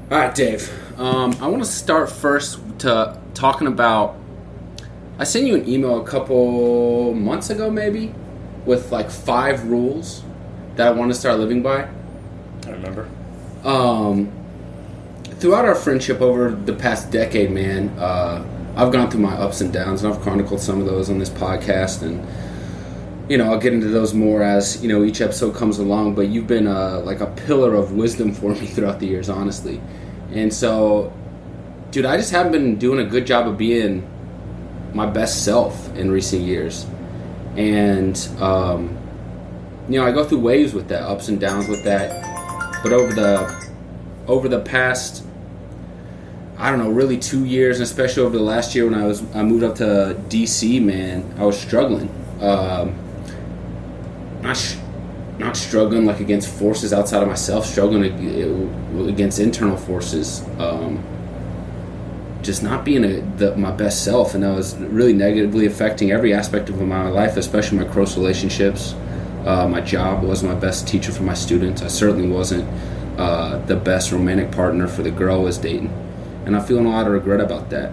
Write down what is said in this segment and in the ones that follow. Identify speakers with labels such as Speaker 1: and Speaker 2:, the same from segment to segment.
Speaker 1: All right, Dave. I want to start first to talking about. I sent you an email a couple months ago, maybe, with like 5 rules that I want to start living by.
Speaker 2: I remember.
Speaker 1: Throughout our friendship over the past decade, man, I've gone through my ups and downs, and I've chronicled some of those on this podcast, and I'll get into those more as each episode comes along. But you've been like a pillar of wisdom for me throughout the years, honestly. And so, dude, I just haven't been doing a good job of being my best self in recent years. And I go through waves with that, ups and downs with that. But over the past, I don't know, really 2 years, and especially over the last year when I moved up to DC, man, I was struggling. Not struggling like against forces outside of myself, struggling against internal forces. Just not being my best self, and that was really negatively affecting every aspect of my life, especially my close relationships. My job wasn't my best teacher for my students. I certainly wasn't the best romantic partner for the girl I was dating, and I'm feeling a lot of regret about that.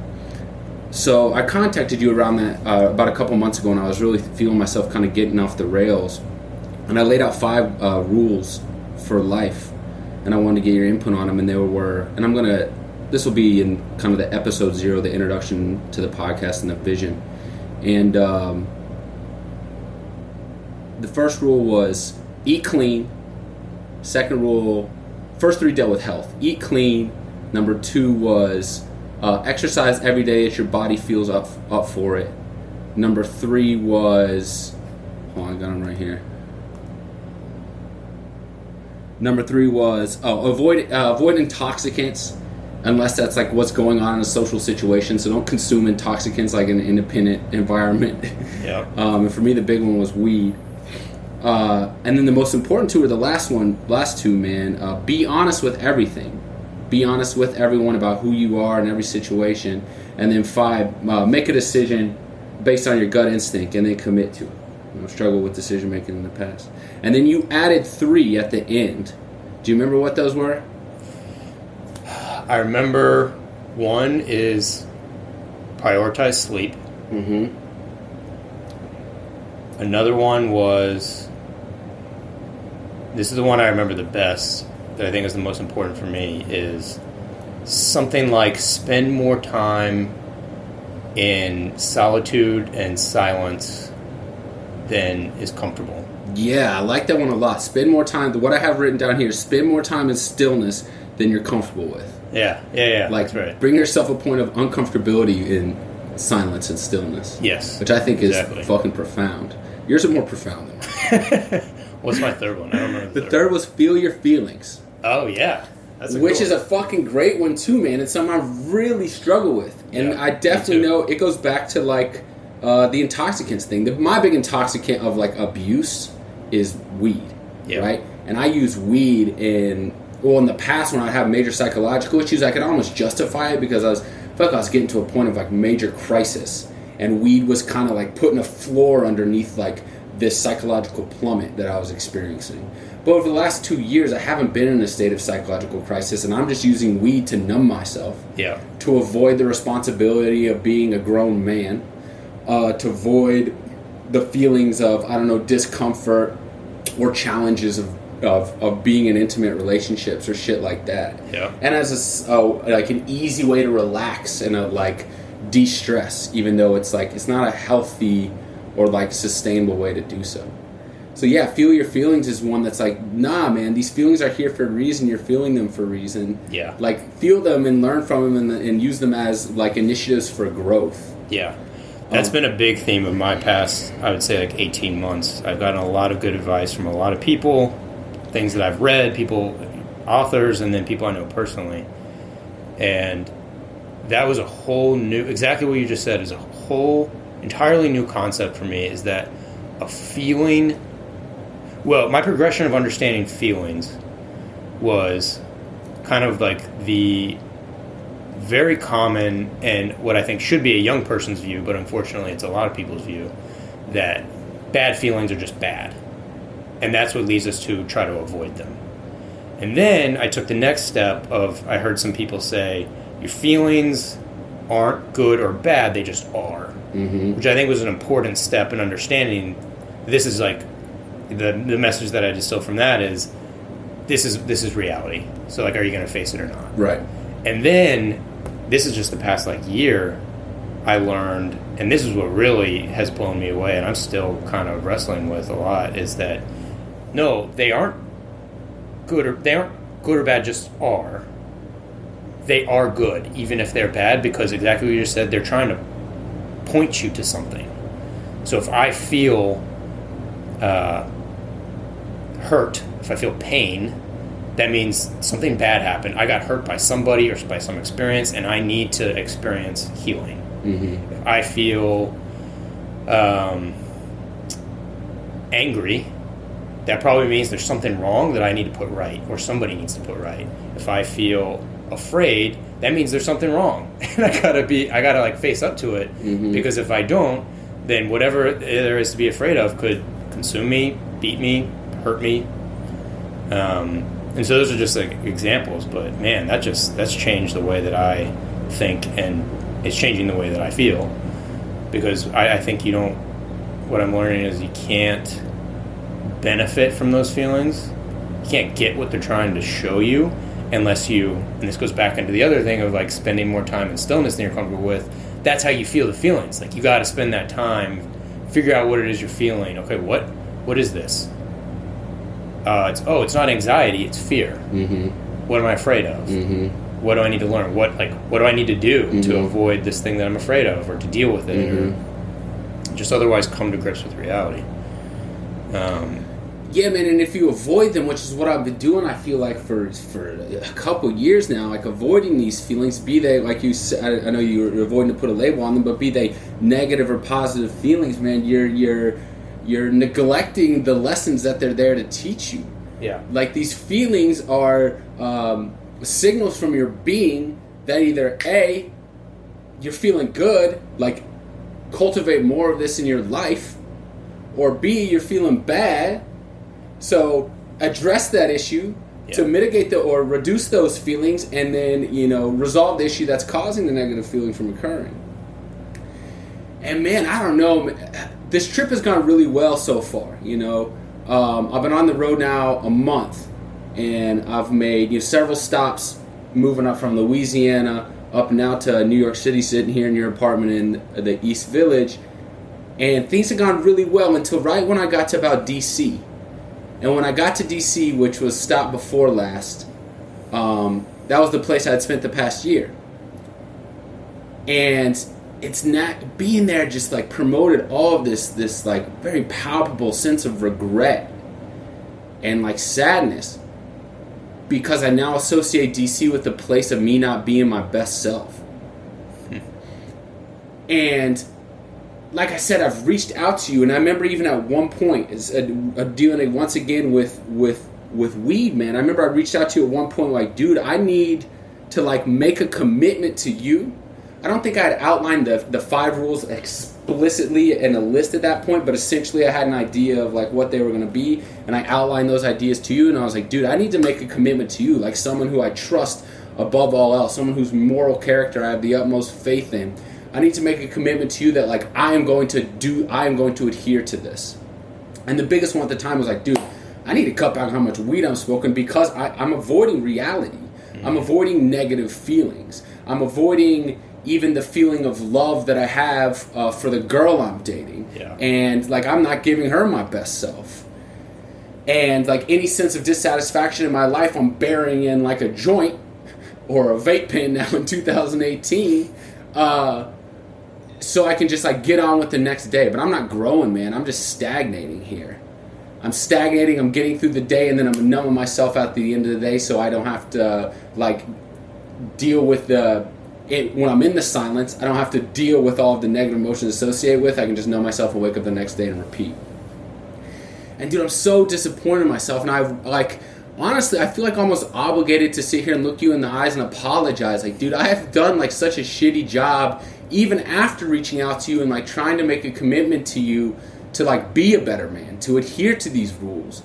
Speaker 1: So I contacted you around that about a couple months ago, and I was really feeling myself kind of getting off the rails. And I laid out 5 rules for life, and I wanted to get your input on them. And this will be in kind of the episode 0, the introduction to the podcast and the vision. And the first rule was eat clean. Second rule, first 3 dealt with health. Eat clean. Number 2 was exercise every day as your body feels up for it. Number 3 was, hold on, I got them right here. Number 3 was avoid intoxicants unless that's like what's going on in a social situation. So don't consume intoxicants like in an independent environment.
Speaker 2: Yeah.
Speaker 1: And for me, the big one was weed. And then the most important 2 are the last 2, man. Be honest with everything. Be honest with everyone about who you are in every situation. And then 5, make a decision based on your gut instinct and then commit to it. I've struggled with decision making in the past. And then you added 3 at the end. Do you remember what those were?
Speaker 2: I remember 1 is prioritize sleep.
Speaker 1: Mm-hmm.
Speaker 2: Another one was, this is the one I remember the best, that I think is the most important for me, is something like spend more time in solitude and silence than is comfortable.
Speaker 1: Yeah, I like that one a lot. Spend more time. What I have written down here: spend more time in stillness than you're comfortable with.
Speaker 2: Yeah.
Speaker 1: Like,
Speaker 2: that's right.
Speaker 1: Bring yourself a point of uncomfortability in silence and stillness.
Speaker 2: Yes.
Speaker 1: Which I think is fucking profound. Yours are more profound than mine.
Speaker 2: What's my third one? I don't remember.
Speaker 1: The third was feel your feelings.
Speaker 2: Oh, yeah.
Speaker 1: Which is a fucking great one too, man. It's something I really struggle with. And I definitely know it goes back to like the intoxicants thing. My big intoxicant of like abuse is weed, right? And I use weed in the past when I have major psychological issues, I could almost justify it because I was getting to a point of like major crisis, and weed was kind of like putting a floor underneath like this psychological plummet that I was experiencing. But over the last 2 years, I haven't been in a state of psychological crisis, and I'm just using weed to numb myself, to avoid the responsibility of being a grown man, to avoid the feelings of, I don't know, discomfort or challenges of being in intimate relationships or shit like that.
Speaker 2: Yeah. And
Speaker 1: as like an easy way to relax and like de-stress, even though it's like it's not a healthy or like sustainable way to do so. So yeah, feel your feelings is one that's like, nah, man, these feelings are here for a reason. You're feeling them for a reason.
Speaker 2: Yeah. Like,
Speaker 1: feel them and learn from them and use them as like initiatives for growth.
Speaker 2: Yeah. That's been a big theme of my past, I would say, like 18 months. I've gotten a lot of good advice from a lot of people, things that I've read, authors, and then people I know personally. And that was a whole new, exactly what you just said, is a whole entirely new concept for me, is that a feeling, well, my progression of understanding feelings was kind of like the very common and what I think should be a young person's view, but unfortunately it's a lot of people's view, that bad feelings are just bad. And that's what leads us to try to avoid them. And then I took the next step of, I heard some people say, your feelings aren't good or bad, they just are. Mm-hmm. Which I think was an important step in understanding. This is like, the message that I distilled from that is, this is reality. So like, are you going to face it or not?
Speaker 1: Right.
Speaker 2: And then, this is just the past like year, I learned, and this is what really has blown me away, and I'm still kind of wrestling with a lot, is that no, they aren't good or bad, just are. They are good, even if they're bad, because exactly what you just said, they're trying to point you to something. So if I feel hurt, if I feel pain, that means something bad happened. I got hurt by somebody or by some experience, and I need to experience healing. Mm-hmm. If I feel angry, that probably means there's something wrong that I need to put right, or somebody needs to put right. If I feel afraid, that means there's something wrong, and I gotta like face up to it. Mm-hmm. Because if I don't, then whatever there is to be afraid of could consume me, beat me, hurt me. And so those are just like examples, but man, that's changed the way that I think, and it's changing the way that I feel, because I think what I'm learning is you can't benefit from those feelings. You can't get what they're trying to show you unless and this goes back into the other thing of like spending more time in stillness than you're comfortable with. That's how you feel the feelings. Like you got to spend that time, figure out what it is you're feeling. Okay, what is this? It's not anxiety, it's fear. Mm-hmm. What am I afraid of? Mm-hmm. What do I need to learn? What do I need to do mm-hmm. to avoid this thing that I'm afraid of, or to deal with it, mm-hmm. or just otherwise come to grips with reality?
Speaker 1: Yeah, man, and if you avoid them, which is what I've been doing, I feel like for a couple years now, like avoiding these feelings, be they, like you said, I know you're avoiding to put a label on them, but be they negative or positive feelings, man, you're neglecting the lessons that they're there to teach you.
Speaker 2: Yeah. Like
Speaker 1: these feelings are signals from your being that either A, you're feeling good, like cultivate more of this in your life, or B, you're feeling bad, so address that issue to mitigate or reduce those feelings, and then, resolve the issue that's causing the negative feeling from occurring. And man, I don't know, this trip has gone really well so far, I've been on the road now a month, and I've made several stops moving up from Louisiana up now to New York City, sitting here in your apartment in the East Village, and things have gone really well until right when I got to about D.C. And when I got to D.C., which was stop before last, that was the place I had spent the past year. And it's not being there just like promoted all of this like very palpable sense of regret and like sadness, because I now associate DC with the place of me not being my best self. And like I said, I've reached out to you, and I remember even at one point dealing once again with weed, man. I remember I reached out to you at one point, like, dude, I need to like make a commitment to you. I don't think I had outlined the 5 rules explicitly in a list at that point, but essentially I had an idea of like what they were going to be, and I outlined those ideas to you, and I was like, dude, I need to make a commitment to you, like someone who I trust above all else, someone whose moral character I have the utmost faith in. I need to make a commitment to you that like I am going to adhere to this. And the biggest one at the time was like, dude, I need to cut back on how much weed I'm smoking, because I'm avoiding reality. Mm-hmm. I'm avoiding negative feelings. I'm avoiding even the feeling of love that I have for the girl I'm dating. Yeah. And like I'm not giving her my best self. And like any sense of dissatisfaction in my life, I'm burying in like a joint or a vape pen now in 2018. So I can just like get on with the next day. But I'm not growing, man. I'm just stagnating here. I'm stagnating. I'm getting through the day, and then I'm numbing myself out at the end of the day, so I don't have to like deal with when I'm in the silence. I don't have to deal with all of the negative emotions associated with. I can just numb myself and wake up the next day and repeat. And dude, I'm so disappointed in myself, and honestly, I feel like almost obligated to sit here and look you in the eyes and apologize. Like, dude, I have done like such a shitty job, even after reaching out to you and like trying to make a commitment to you to like be a better man, to adhere to these rules.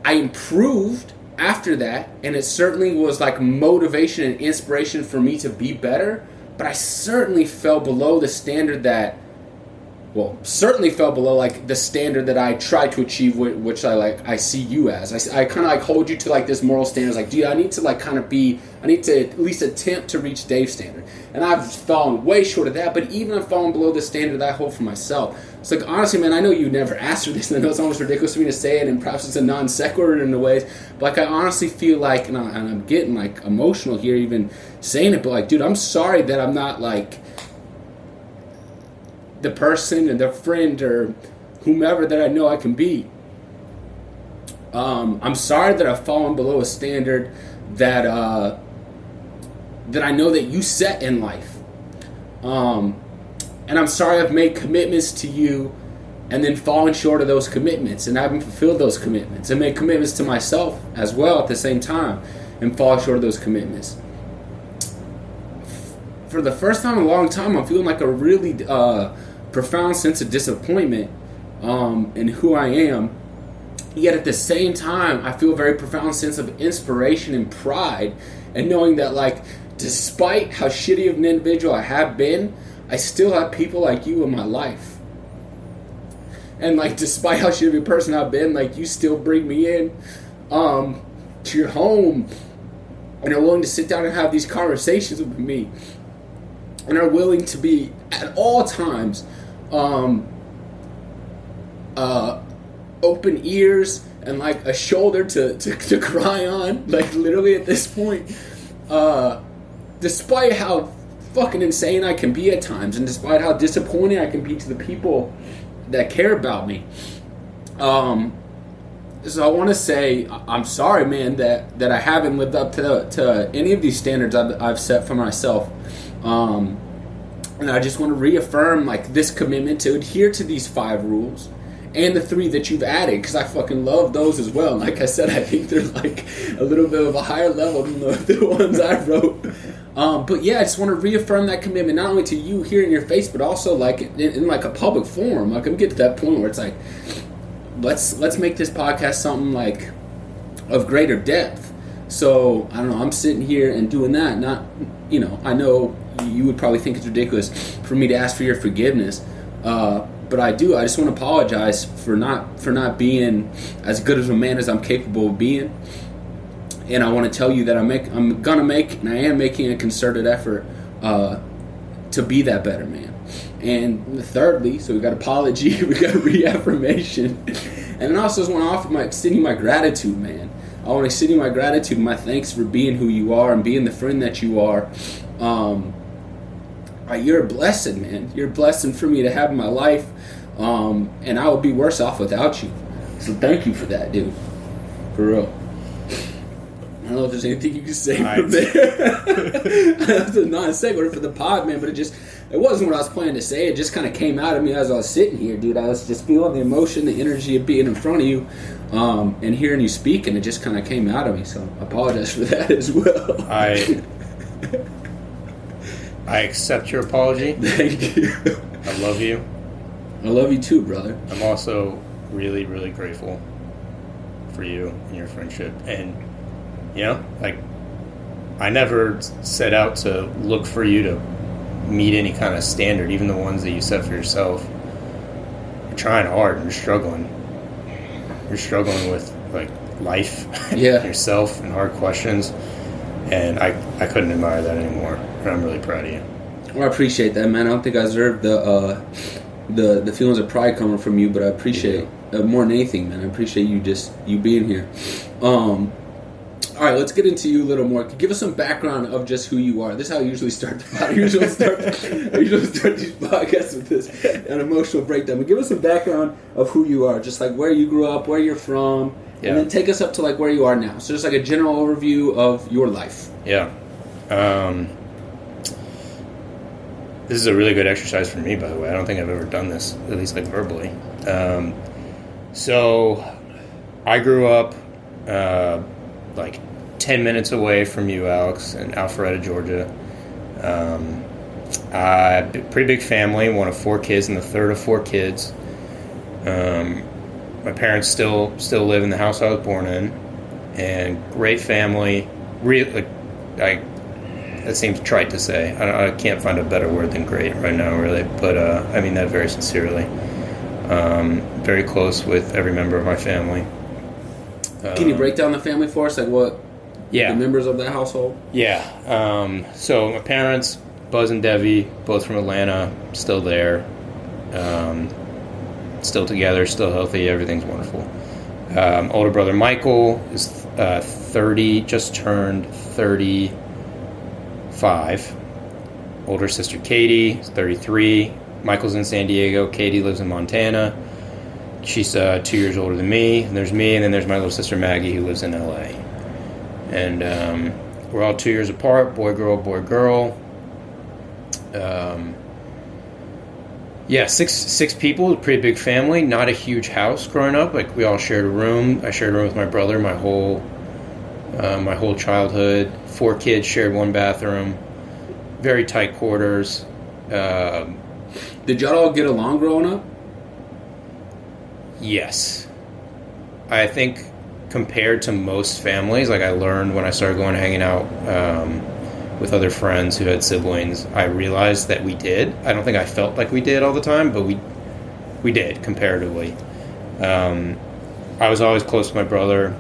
Speaker 1: I improved, after that, and it certainly was like motivation and inspiration for me to be better, but I certainly fell below the standard that, certainly fell below like the standard that I tried to achieve, which I see you as. I kind of like hold you to like this moral standards, like, dude, I need to like kind of I need to at least attempt to reach Dave's standard. And I've fallen way short of that, but even I've fallen below the standard that I hold for myself. It's like, honestly, man, I know you never asked for this, and I know it's almost ridiculous for me to say it, and perhaps it's a non sequitur in a ways, but like I honestly feel like, and I'm getting like emotional here even saying it, but like, dude, I'm sorry that I'm not like the person and the friend or whomever that I know I can be. I'm sorry that I've fallen below a standard that I know that you set in life. And I'm sorry I've made commitments to you and then fallen short of those commitments, and I haven't fulfilled those commitments, and made commitments to myself as well at the same time and fall short of those commitments. For the first time in a long time, I'm feeling like a really profound sense of disappointment in who I am. Yet at the same time, I feel a very profound sense of inspiration and pride, and knowing that, like, despite how shitty of an individual I have been, I still have people like you in my life. And like, despite how shitty of a person I've been, like, you still bring me in to your home and are willing to sit down and have these conversations with me, and are willing to be at all times open ears and like a shoulder to cry on, like literally at this point, despite how fucking insane I can be at times, and despite how disappointing I can be to the people that care about me. So I want to say I'm sorry, man, that I haven't lived up to any of these standards I've set for myself. And I just want to reaffirm like this commitment to adhere to these 5 rules and the 3 that you've added, because I fucking love those as well. And like I said, I think they're like a little bit of a higher level than the ones I wrote. But yeah, I just want to reaffirm that commitment, not only to you here in your face, but also like in like a public forum. Like, I'm getting to that point where it's like, let's make this podcast something like of greater depth. So I don't know, I'm sitting here and doing that. Not, I know you would probably think it's ridiculous for me to ask for your forgiveness, but I do. I just want to apologize for not being as good of a man as I'm capable of being. And I want to tell you that I'm gonna make, and I am making a concerted effort to be that better man. And thirdly, so we got apology, we got reaffirmation, and then I also just want to extend you my gratitude, man. I want to extend you my gratitude and my thanks for being who you are and being the friend that you are. You're a blessing, man. You're a blessing for me to have in my life, and I would be worse off without you. So thank you for that, dude. For real. I don't know if there's anything you can say from there. That's a non-sequitur for the pod, man, but it wasn't what I was planning to say. It just kind of came out of me as I was sitting here, dude. I was just feeling the emotion, the energy of being in front of you, and hearing you speak, and it just kind of came out of me. So I apologize for that as well.
Speaker 2: I accept your apology.
Speaker 1: Thank you.
Speaker 2: I love you.
Speaker 1: I love you too, brother.
Speaker 2: I'm also really, really grateful for you and your friendship. And, like, I never set out to look for you to meet any kind of standard, even the ones that you set for yourself. You're trying hard and you're struggling. You're struggling with, like, life, yourself, and hard questions. And I couldn't admire that anymore. And I'm really proud of you.
Speaker 1: Well, I appreciate that, man. I don't think I deserve the feelings of pride coming from you, but I appreciate more than anything, man. I appreciate you being here. All right, let's get into you a little more. Give us some background of just who you are. This is how I usually start the pod. I usually start these podcasts with an emotional breakdown. But give us some background of who you are, just like where you grew up, where you're from, and then take us up to like where you are now. So just like a general overview of your life.
Speaker 2: Yeah. This is a really good exercise for me, by the way. I don't think I've ever done this, at least like verbally. So I grew up like 10 minutes away from you, Alex, in Alpharetta, Georgia. Pretty big family, one of 4 kids and the third of 4 kids. My parents still live in the house I was born in, and great family. That seems trite to say. I can't find a better word than great right now, really. But I mean that very sincerely. Very close with every member of my family.
Speaker 1: Can you break down the family for us? Like what?
Speaker 2: Yeah.
Speaker 1: The members of that household?
Speaker 2: Yeah. So my parents, Buzz and Debbie, both from Atlanta, still there. Still together, still healthy. Everything's wonderful. Older brother Michael is 30, just turned 35. Older sister Katie is 33. Michael's in San Diego. Katie lives in Montana. She's 2 years older than me. And there's me, and then there's my little sister Maggie, who lives in LA. And we're all 2 years apart. Boy, girl, boy, girl. Six people, a pretty big family. Not a huge house growing up. Like we all shared a room. I shared a room with my brother my whole childhood. 4 kids shared one bathroom. Very tight quarters.
Speaker 1: Did y'all all get along growing up?
Speaker 2: Yes. I think compared to most families, like I learned when I started going and hanging out with other friends who had siblings, I realized that we did. I don't think I felt like we did all the time, but we did comparatively. I was always close to my brother.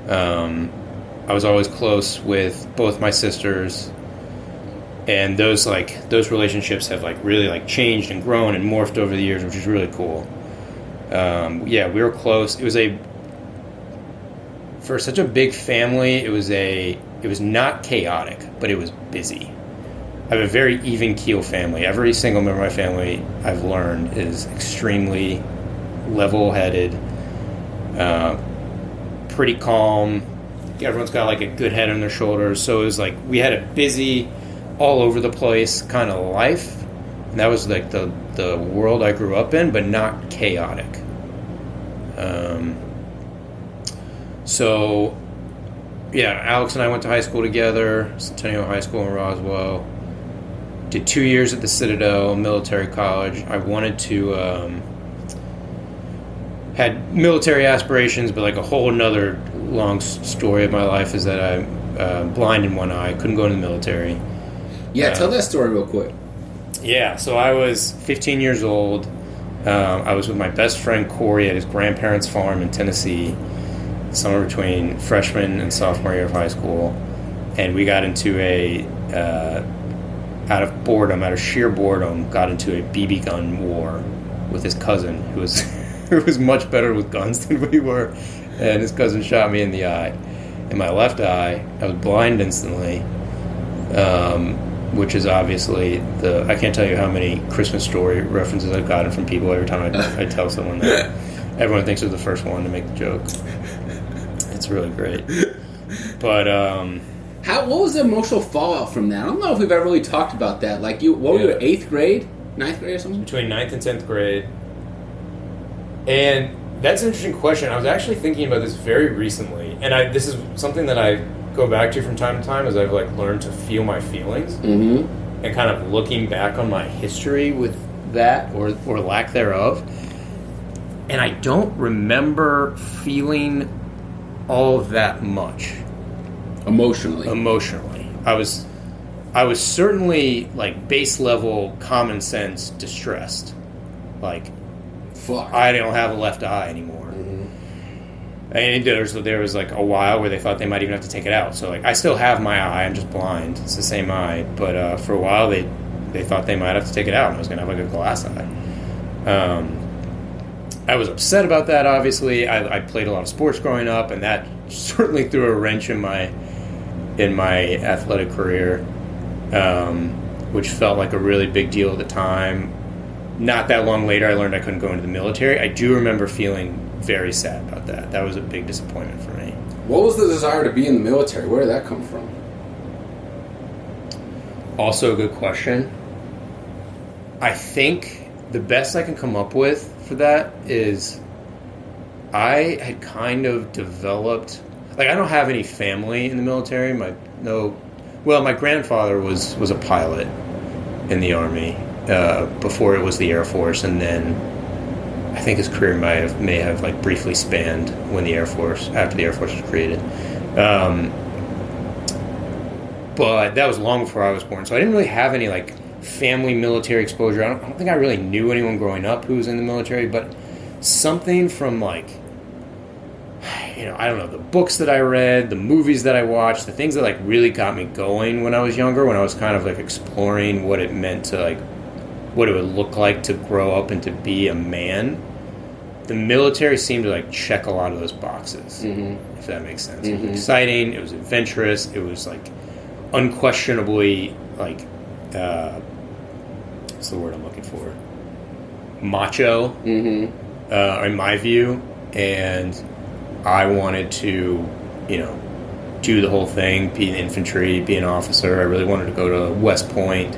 Speaker 2: I was always close with both my sisters, and those relationships have really changed and grown and morphed over the years, which is really cool. We were close. It was for such a big family, it was not chaotic, but it was busy. I have a very even keel family. Every single member of my family, I've learned, is extremely level-headed, pretty calm. Everyone's got a good head on their shoulders. So it was we had a busy, all over the place kind of life. And that was the world I grew up in, but not chaotic. Alex and I went to high school together, Centennial High School in Roswell. Did 2 years at the Citadel Military College. I wanted to, had military aspirations, but a whole another long story of my life is that I'm blind in one eye. Couldn't go into the military.
Speaker 1: Yeah, tell that story real quick.
Speaker 2: Yeah, so I was 15 years old. I was with my best friend Corey at his grandparents' farm in Tennessee, somewhere between freshman and sophomore year of high school, and we got into out of sheer boredom, got into a BB gun war with his cousin, who was who was much better with guns than we were, and his cousin shot me in the eye, in my left eye. I was blind instantly, which is obviously I can't tell you how many Christmas story references I've gotten from people every time I tell someone that. Everyone thinks they're the first one to make the joke. It's really great. But
Speaker 1: what was the emotional fallout from that? I don't know if we've ever really talked about that. What were you, 8th grade? 9th grade or something?
Speaker 2: Between 9th and 10th grade. And that's an interesting question. I was actually thinking about this very recently. And this is something that I go back to from time to time as I've learned to feel my feelings.
Speaker 1: Mm-hmm.
Speaker 2: And kind of looking back on my history with that or lack thereof. And I don't remember feeling all of that much.
Speaker 1: Emotionally.
Speaker 2: I was certainly base level common sense distressed.
Speaker 1: Fuck.
Speaker 2: I don't have a left eye anymore.
Speaker 1: Mm-hmm.
Speaker 2: And there was a while where they thought they might even have to take it out. So I still have my eye, I'm just blind. It's the same eye. But for a while they thought they might have to take it out and I was going to have a glass eye. I was upset about that, obviously. I played a lot of sports growing up, and that certainly threw a wrench in my athletic career, which felt like a really big deal at the time. Not that long later, I learned I couldn't go into the military. I do remember feeling very sad about that. That was a big disappointment for me.
Speaker 1: What was the desire to be in the military? Where did that come from?
Speaker 2: Also a good question. I think the best I can come up with for that is I had kind of developed... I don't have any family in the military. My grandfather was a pilot in the Army before it was the Air Force, and then I think his career may have like briefly spanned when after the Air Force was created. But that was long before I was born, so I didn't really have any like family military exposure. I don't think I really knew anyone growing up who was in the military, but something from like, I don't know, the books that I read, the movies that I watched, the things that like really got me going when I was younger, when I was kind of like exploring what it meant to like, what it would look like to grow up and to be a man. The military seemed to like check a lot of those boxes, if that makes sense. It was exciting, it was adventurous, it was like unquestionably like, what's the word I'm looking for? Macho, in my view, and I wanted to, do the whole thing, be in infantry, be an officer. I really wanted to go to West Point,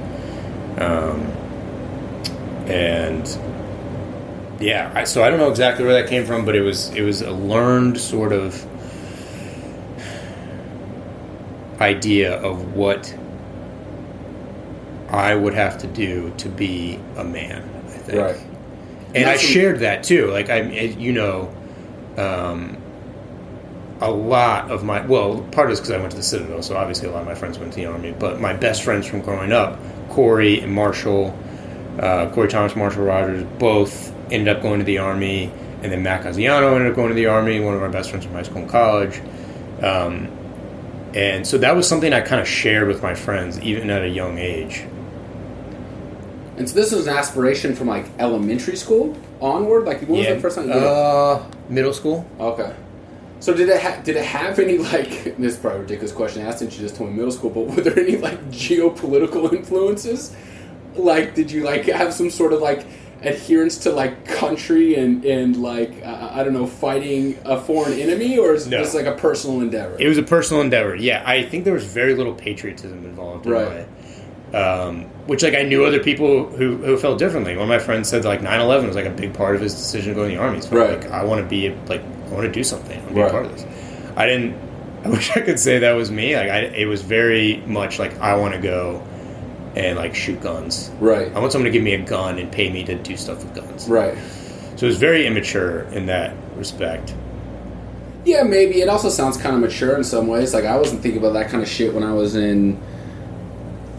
Speaker 2: and yeah, so I don't know exactly where that came from, but it was a learned sort of idea of what I would have to do to be a man, I think. Right. And I shared that too. Like, a lot of my, part is because I went to the Citadel, so obviously a lot of my friends went to the Army, but my best friends from growing up, Corey and Marshall, Corey Thomas, Marshall Rogers, both ended up going to the Army, and then Matt Gaziano ended up going to the Army, one of our best friends from high school and college. And so that was something I kind of shared with my friends, even at a young age.
Speaker 1: And so this was an aspiration from like elementary school onward? Like, when was the first time you did it?
Speaker 2: Middle school.
Speaker 1: Okay. So did it have any, like, this is probably a ridiculous question to ask since you just told me middle school, but were there any, like, geopolitical influences? Like, did you, like, have some sort of, like, adherence to, like, country and like, I don't know, fighting a foreign enemy? Or is this, like, a personal endeavor?
Speaker 2: It was a personal endeavor, yeah. I think there was very little patriotism involved in it. Which, like, I knew other people who felt differently. One of my friends said, like, 9/11 was, like, a big part of his decision to go in the Army. So, like, I want to be, like, I want to do something. I want to be a part of this. I wish I could say that was me. Like, it was very much, like, I want to go and, like, shoot guns. Right. I want someone to give me a gun and pay me to do stuff with guns. Right. So it was very immature in that respect.
Speaker 1: Yeah, maybe. It also sounds kind of mature in some ways. Like, I wasn't thinking about that kind of shit when I was in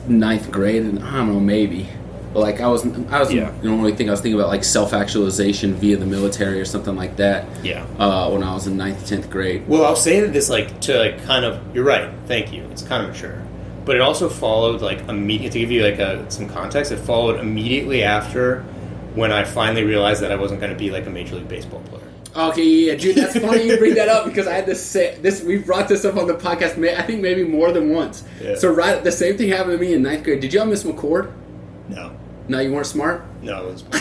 Speaker 1: 9th grade, and I don't know, maybe. But, like, I was the only thing I was thinking about, like, self-actualization via the military or something like that. Yeah. When I was in 9th, 10th grade.
Speaker 2: Well, I'll say this, like, to, like, kind of, you're right, thank you, it's kind of mature. But it also followed, like, immediately, to give you, like, some context, it followed immediately after when I finally realized that I wasn't going to be, like, a Major League Baseball player.
Speaker 1: Okay, yeah, dude, that's funny you bring that up because I had to say this. We brought this up on the podcast, I think maybe more than once. Yeah. So the same thing happened to me in 9th grade. Did you have Miss McCord?
Speaker 2: No.
Speaker 1: No, you weren't smart?
Speaker 2: No, I wasn't.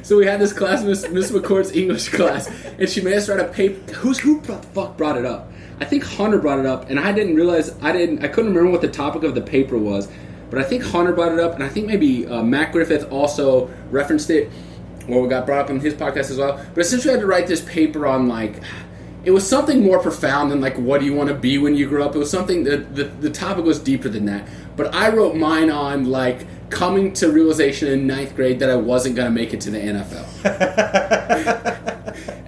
Speaker 1: So we had this class, Miss McCord's English class, and she made us write a paper. Who the fuck brought it up? I think Hunter brought it up, and I didn't realize I couldn't remember what the topic of the paper was. But I think Hunter brought it up, and I think maybe Matt Griffith also referenced it, or got brought up on his podcast as well. But essentially I had to write this paper on, like, it was something more profound than, like, what do you want to be when you grow up. It was something, the topic was deeper than that. But I wrote mine on, like, coming to realization in 9th grade that I wasn't going to make it to the NFL.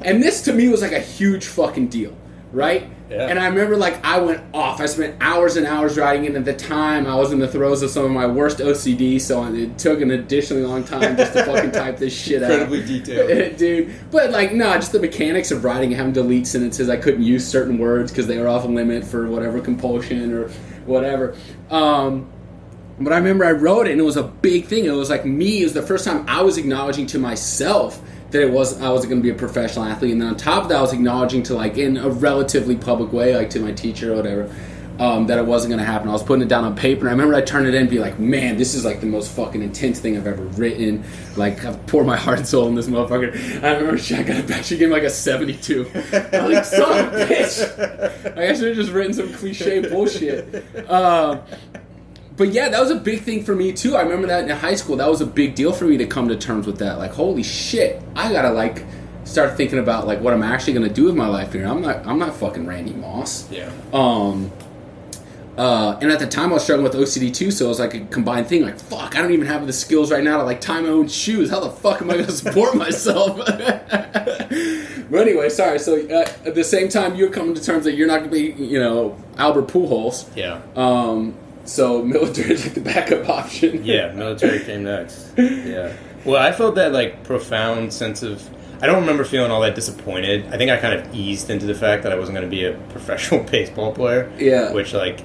Speaker 1: And this, to me, was, like, a huge fucking deal, right? Yeah. And I remember, like, I went off. I spent hours and hours writing it. At the time, I was in the throes of some of my worst OCD, so it took an additionally long time just to fucking type this shit out.
Speaker 2: Incredibly detailed.
Speaker 1: Dude. But, like, no, just the mechanics of writing and having to delete sentences. I couldn't use certain words because they were off limit for whatever compulsion or whatever. But I remember I wrote it, and it was a big thing. It was like me. It was the first time I was acknowledging to myself that I wasn't going to be a professional athlete, and then on top of that, I was acknowledging to, like, in a relatively public way, like to my teacher or whatever, that it wasn't going to happen. I was putting it down on paper, and I remember I turned it in and be like, man, this is, like, the most fucking intense thing I've ever written. Like, I've poured my heart and soul in this motherfucker. I remember I got it back. She gave me, like, a 72. I was like, son of a bitch. Like, I should have just written some cliche bullshit. But yeah, that was a big thing for me too. I remember that in high school. That was a big deal for me to come to terms with that. Like, holy shit, I gotta, like, start thinking about, like, what I'm actually gonna do with my life here. I'm not fucking Randy Moss. Yeah. And at the time, I was struggling with OCD too, so it was like a combined thing. Like, fuck, I don't even have the skills right now to like tie my own shoes. How the fuck am I going to support myself? But anyway, sorry. So at the same time, you're coming to terms that you're not going to be, Albert Pujols.
Speaker 2: Yeah.
Speaker 1: So military is like the backup option.
Speaker 2: Yeah, military came next. Yeah. Well, I felt that like profound sense of. I don't remember feeling all that disappointed. I think I kind of eased into the fact that I wasn't going to be a professional baseball player.
Speaker 1: Yeah.
Speaker 2: Which, like,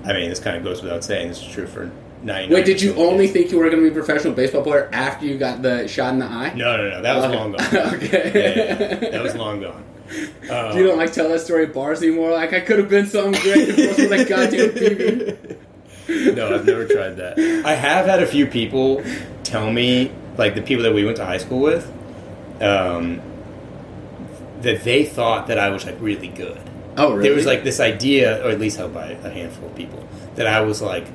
Speaker 2: I mean, this kind of goes without saying. This is true for 99%.
Speaker 1: Wait, did you only think you were going to be a professional baseball player after you got the shot in the eye?
Speaker 2: No. That was long gone.
Speaker 1: Okay.
Speaker 2: Yeah. That was long gone.
Speaker 1: You don't like tell that story at bars anymore? Like, I could have been something great if it wasn't that goddamn TV.
Speaker 2: No, I've never tried that. I have had a few people tell me, like the people that we went to high school with, that they thought that I was like really good.
Speaker 1: Oh, really?
Speaker 2: There was like this idea, or at least held by a handful of people, that I was like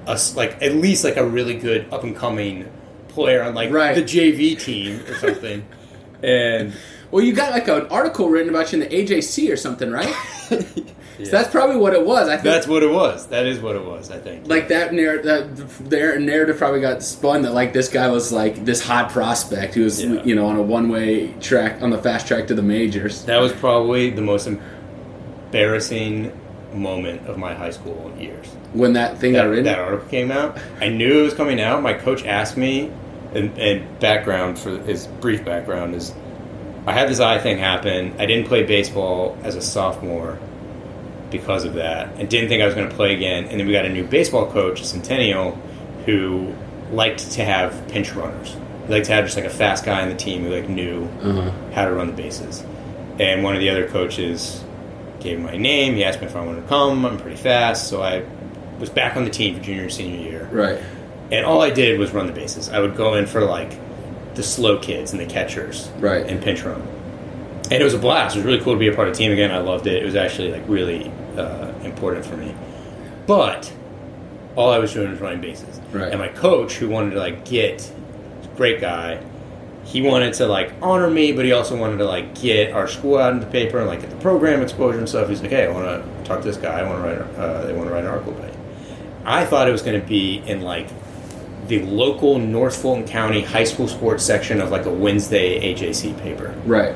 Speaker 2: at least like a really good up and coming player on like the JV team or something. And
Speaker 1: well, you got like an article written about you in the AJC or something, right? Yeah. So that's probably what it was. I think
Speaker 2: that's what it was. That is what it was. I think.
Speaker 1: Like that narrative probably got spun that like this guy was like this hot prospect who was on a one-way track on the fast track to the majors.
Speaker 2: That was probably the most embarrassing moment of my high school years.
Speaker 1: When that thing got written?
Speaker 2: That article came out. I knew it was coming out. My coach asked me, and background for his brief background is, I had this eye thing happen. I didn't play baseball as a sophomore because of that, and didn't think I was going to play again. And then we got a new baseball coach, a Centennial, who liked to have pinch runners. He liked to have just like a fast guy on the team who like knew how to run the bases. And one of the other coaches gave him my name. He asked me if I wanted to come. I'm pretty fast, so I was back on the team for junior and senior year.
Speaker 1: Right.
Speaker 2: And all I did was run the bases. I would go in for like the slow kids and the catchers,
Speaker 1: right,
Speaker 2: and pinch run. And it was a blast. It was really cool to be a part of the team again. I loved it. It was actually like really important for me. But all I was doing was running bases.
Speaker 1: Right.
Speaker 2: And my coach, who wanted to like great guy, he wanted to like honor me, but he also wanted to like get our school out in the paper and like get the program exposure and stuff. He's like, hey, I want to talk to this guy. They want to write an article about it. I thought it was going to be in like the local North Fulton County high school sports section of like a Wednesday AJC paper.
Speaker 1: Right.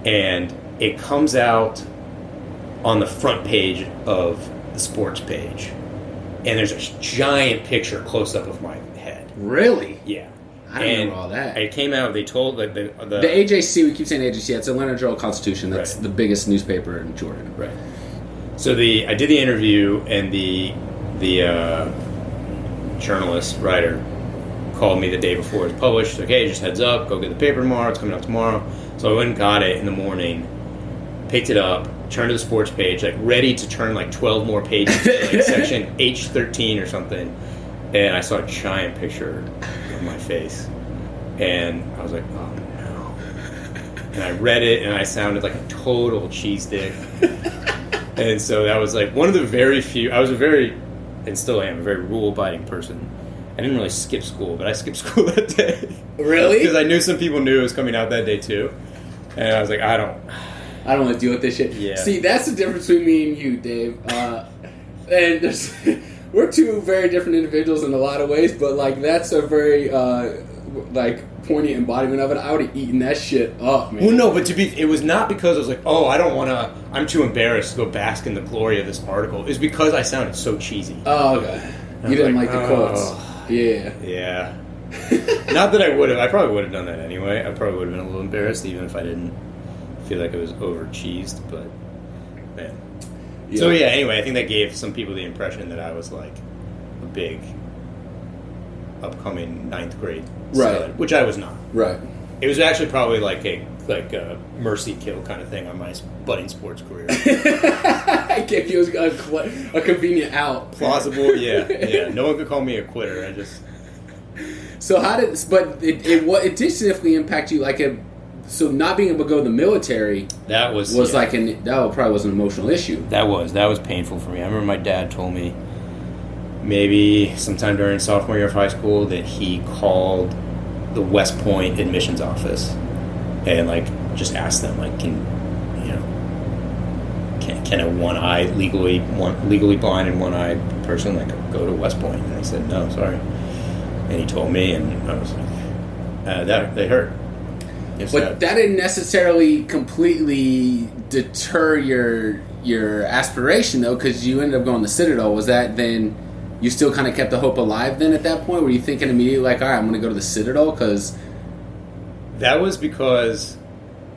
Speaker 2: And it comes out on the front page of the sports page. And there's a giant picture close up of my head.
Speaker 1: Really?
Speaker 2: Yeah.
Speaker 1: I don't remember all that.
Speaker 2: It came out, they told like the
Speaker 1: AJC, we keep saying AJC, it's Atlanta Journal-Constitution. That's the biggest newspaper in Georgia.
Speaker 2: Right. So I did the interview, and the journalist, writer, called me the day before it was published. Like, hey, just heads up, go get the paper tomorrow. It's coming out tomorrow. So I went and got it in the morning, picked it up, turned to the sports page, like ready to turn like 12 more pages to like section H13 or something. And I saw a giant picture of my face. And I was like, oh no. And I read it, and I sounded like a total cheese dick. And so that was like one of the very few, and still am, a very rule-abiding person. I didn't really skip school, but I skipped school that day.
Speaker 1: Really?
Speaker 2: Because I knew some people knew it was coming out that day too. And I was like, I don't
Speaker 1: want to deal with this shit.
Speaker 2: Yeah.
Speaker 1: See, that's the difference between me and you, Dave. And we're two very different individuals in a lot of ways, but like that's a very poignant embodiment of it. I would have eaten that shit up, man.
Speaker 2: Well, no, but it was not because I was like, oh, I'm too embarrassed to go bask in the glory of this article. It was because I sounded so cheesy.
Speaker 1: Oh, okay. You didn't like the quotes. Yeah.
Speaker 2: Yeah. Not that I would have. I probably would have done that anyway. I probably would have been a little embarrassed even if I didn't feel like it was over cheesed, but man. Yeah. So yeah, anyway, I think that gave some people the impression that I was like a big upcoming 9th grade stud, which I was not.
Speaker 1: Right.
Speaker 2: It was actually probably like a mercy kill kind of thing on my budding sports career.
Speaker 1: I gave you a convenient out.
Speaker 2: Plausible, yeah. No one could call me a quitter.
Speaker 1: So it did significantly impact you, so not being able to go to the military. That probably was an emotional issue.
Speaker 2: That was painful for me. I remember my dad told me maybe sometime during sophomore year of high school that he called the West Point admissions office and just asked them can can a legally blind and one-eyed person like go to West Point? And I said, no, sorry. And he told me, and I was like, that they hurt.
Speaker 1: But that didn't necessarily completely deter your aspiration, though, because you ended up going to Citadel. Was that then, you still kind of kept the hope alive then at that point? Were you thinking immediately like, all right, I'm going to go to the Citadel? Because
Speaker 2: that was because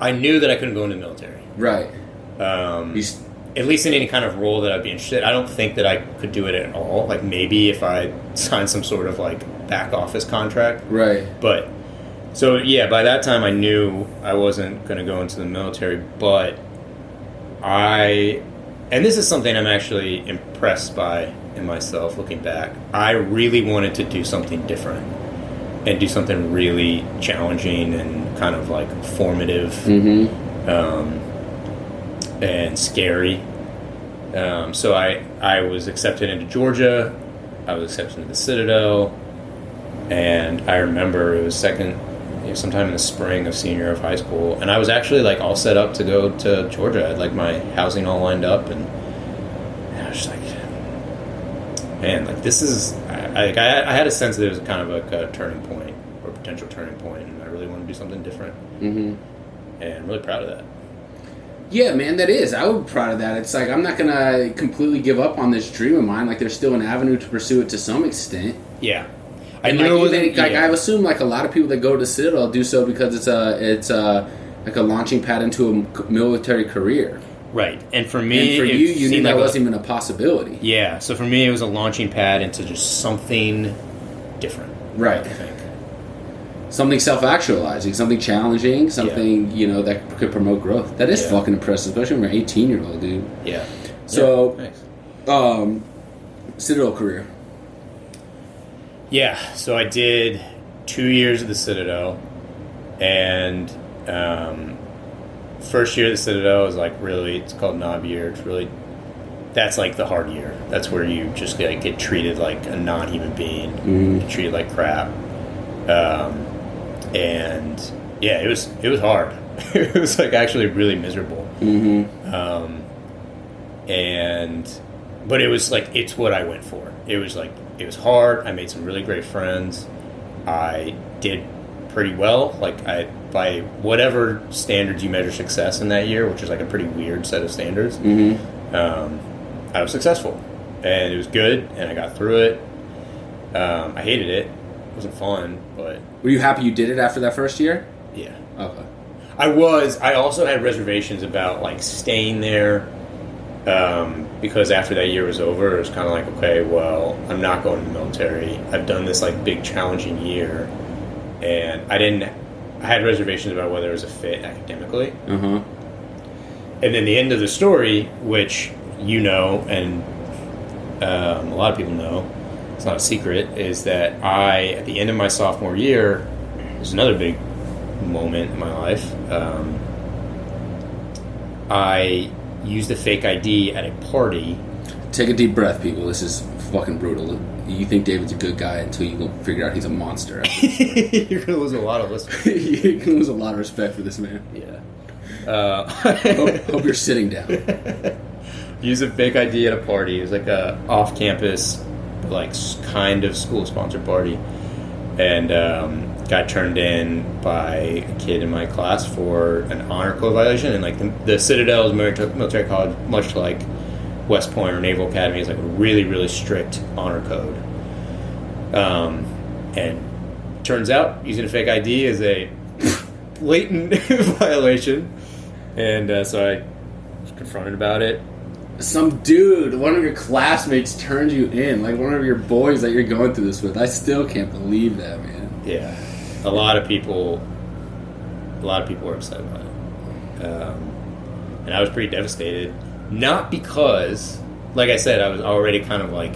Speaker 2: I knew that I couldn't go into the military.
Speaker 1: Right.
Speaker 2: At least in any kind of role that I'd be interested. I don't think that I could do it at all. Like maybe if I signed some sort of like back office contract.
Speaker 1: Right.
Speaker 2: But so yeah, by that time I knew I wasn't going to go into the military. But and this is something I'm actually impressed by in myself looking back. I really wanted to do something different and do something really challenging and kind of like formative.
Speaker 1: Mm-hmm.
Speaker 2: And scary. So I was accepted into Georgia. I was accepted into the Citadel. And I remember it was sometime in the spring of senior year of high school. And I was actually like all set up to go to Georgia. I had like my housing all lined up. And I was just like, man, like this is... I had a sense that it was kind of like a turning point or a potential turning point. And I really wanted to do something different.
Speaker 1: Mm-hmm.
Speaker 2: And I'm really proud of that.
Speaker 1: Yeah, man, that is. I would be proud of that. It's like, I'm not going to completely give up on this dream of mine. Like, there's still an avenue to pursue it to some extent.
Speaker 2: Yeah.
Speaker 1: I I've assumed, like, a lot of people that go to Citadel do so because it's like a launching pad into a military career.
Speaker 2: Right. And for me...
Speaker 1: And for you knew that wasn't even a possibility.
Speaker 2: Yeah. So for me, it was a launching pad into just something different.
Speaker 1: Right.
Speaker 2: I think.
Speaker 1: Something self-actualizing, something challenging, something, that could promote growth. That is fucking impressive, especially when you're an 18-year-old, dude.
Speaker 2: Yeah.
Speaker 1: So,
Speaker 2: Thanks.
Speaker 1: Citadel career.
Speaker 2: Yeah, so I did 2 years of the Citadel, and first year of the Citadel was like really, it's called knob year. It's really, that's like the hard year. That's where you just like get treated like a non-human being, get treated like crap. And yeah, it was hard. It was like actually really miserable.
Speaker 1: Mm-hmm.
Speaker 2: But it was like, it's what I went for. It was like, it was hard. I made some really great friends. I did pretty well. Like by whatever standards you measure success in that year, which is like a pretty weird set of standards.
Speaker 1: Mm-hmm.
Speaker 2: I was successful and it was good and I got through it. I hated it. It wasn't fun, but...
Speaker 1: Were you happy you did it after that first year?
Speaker 2: Yeah.
Speaker 1: Okay.
Speaker 2: I also had reservations about, like, staying there, because after that year was over, it was kind of like, okay, well, I'm not going to the military. I've done this, like, big challenging year, and I had reservations about whether it was a fit academically.
Speaker 1: Uh-huh.
Speaker 2: And then the end of the story, which you know, and a lot of people know, it's not a secret, is that at the end of my sophomore year, there's another big moment in my life. I used a fake ID at a party.
Speaker 1: Take a deep breath, people. This is fucking brutal. You think David's a good guy until you figure out he's a monster.
Speaker 2: You're going to lose a lot of listeners.
Speaker 1: You're going to lose a lot of respect for this man.
Speaker 2: Yeah.
Speaker 1: Hope you're sitting down.
Speaker 2: Use a fake ID at a party. It was like a off-campus, like kind of school-sponsored party, and got turned in by a kid in my class for an honor code violation. And like the Citadel is military college, much like West Point or Naval Academy, is like a really, really strict honor code. And turns out using a fake ID is a blatant violation, and so I was confronted about it.
Speaker 1: Some dude, one of your classmates turned you in, like one of your boys that you're going through this with. I still can't believe that, man.
Speaker 2: Yeah, a lot of people were upset about it, and I was pretty devastated. Not because, like I said, I was already kind of like,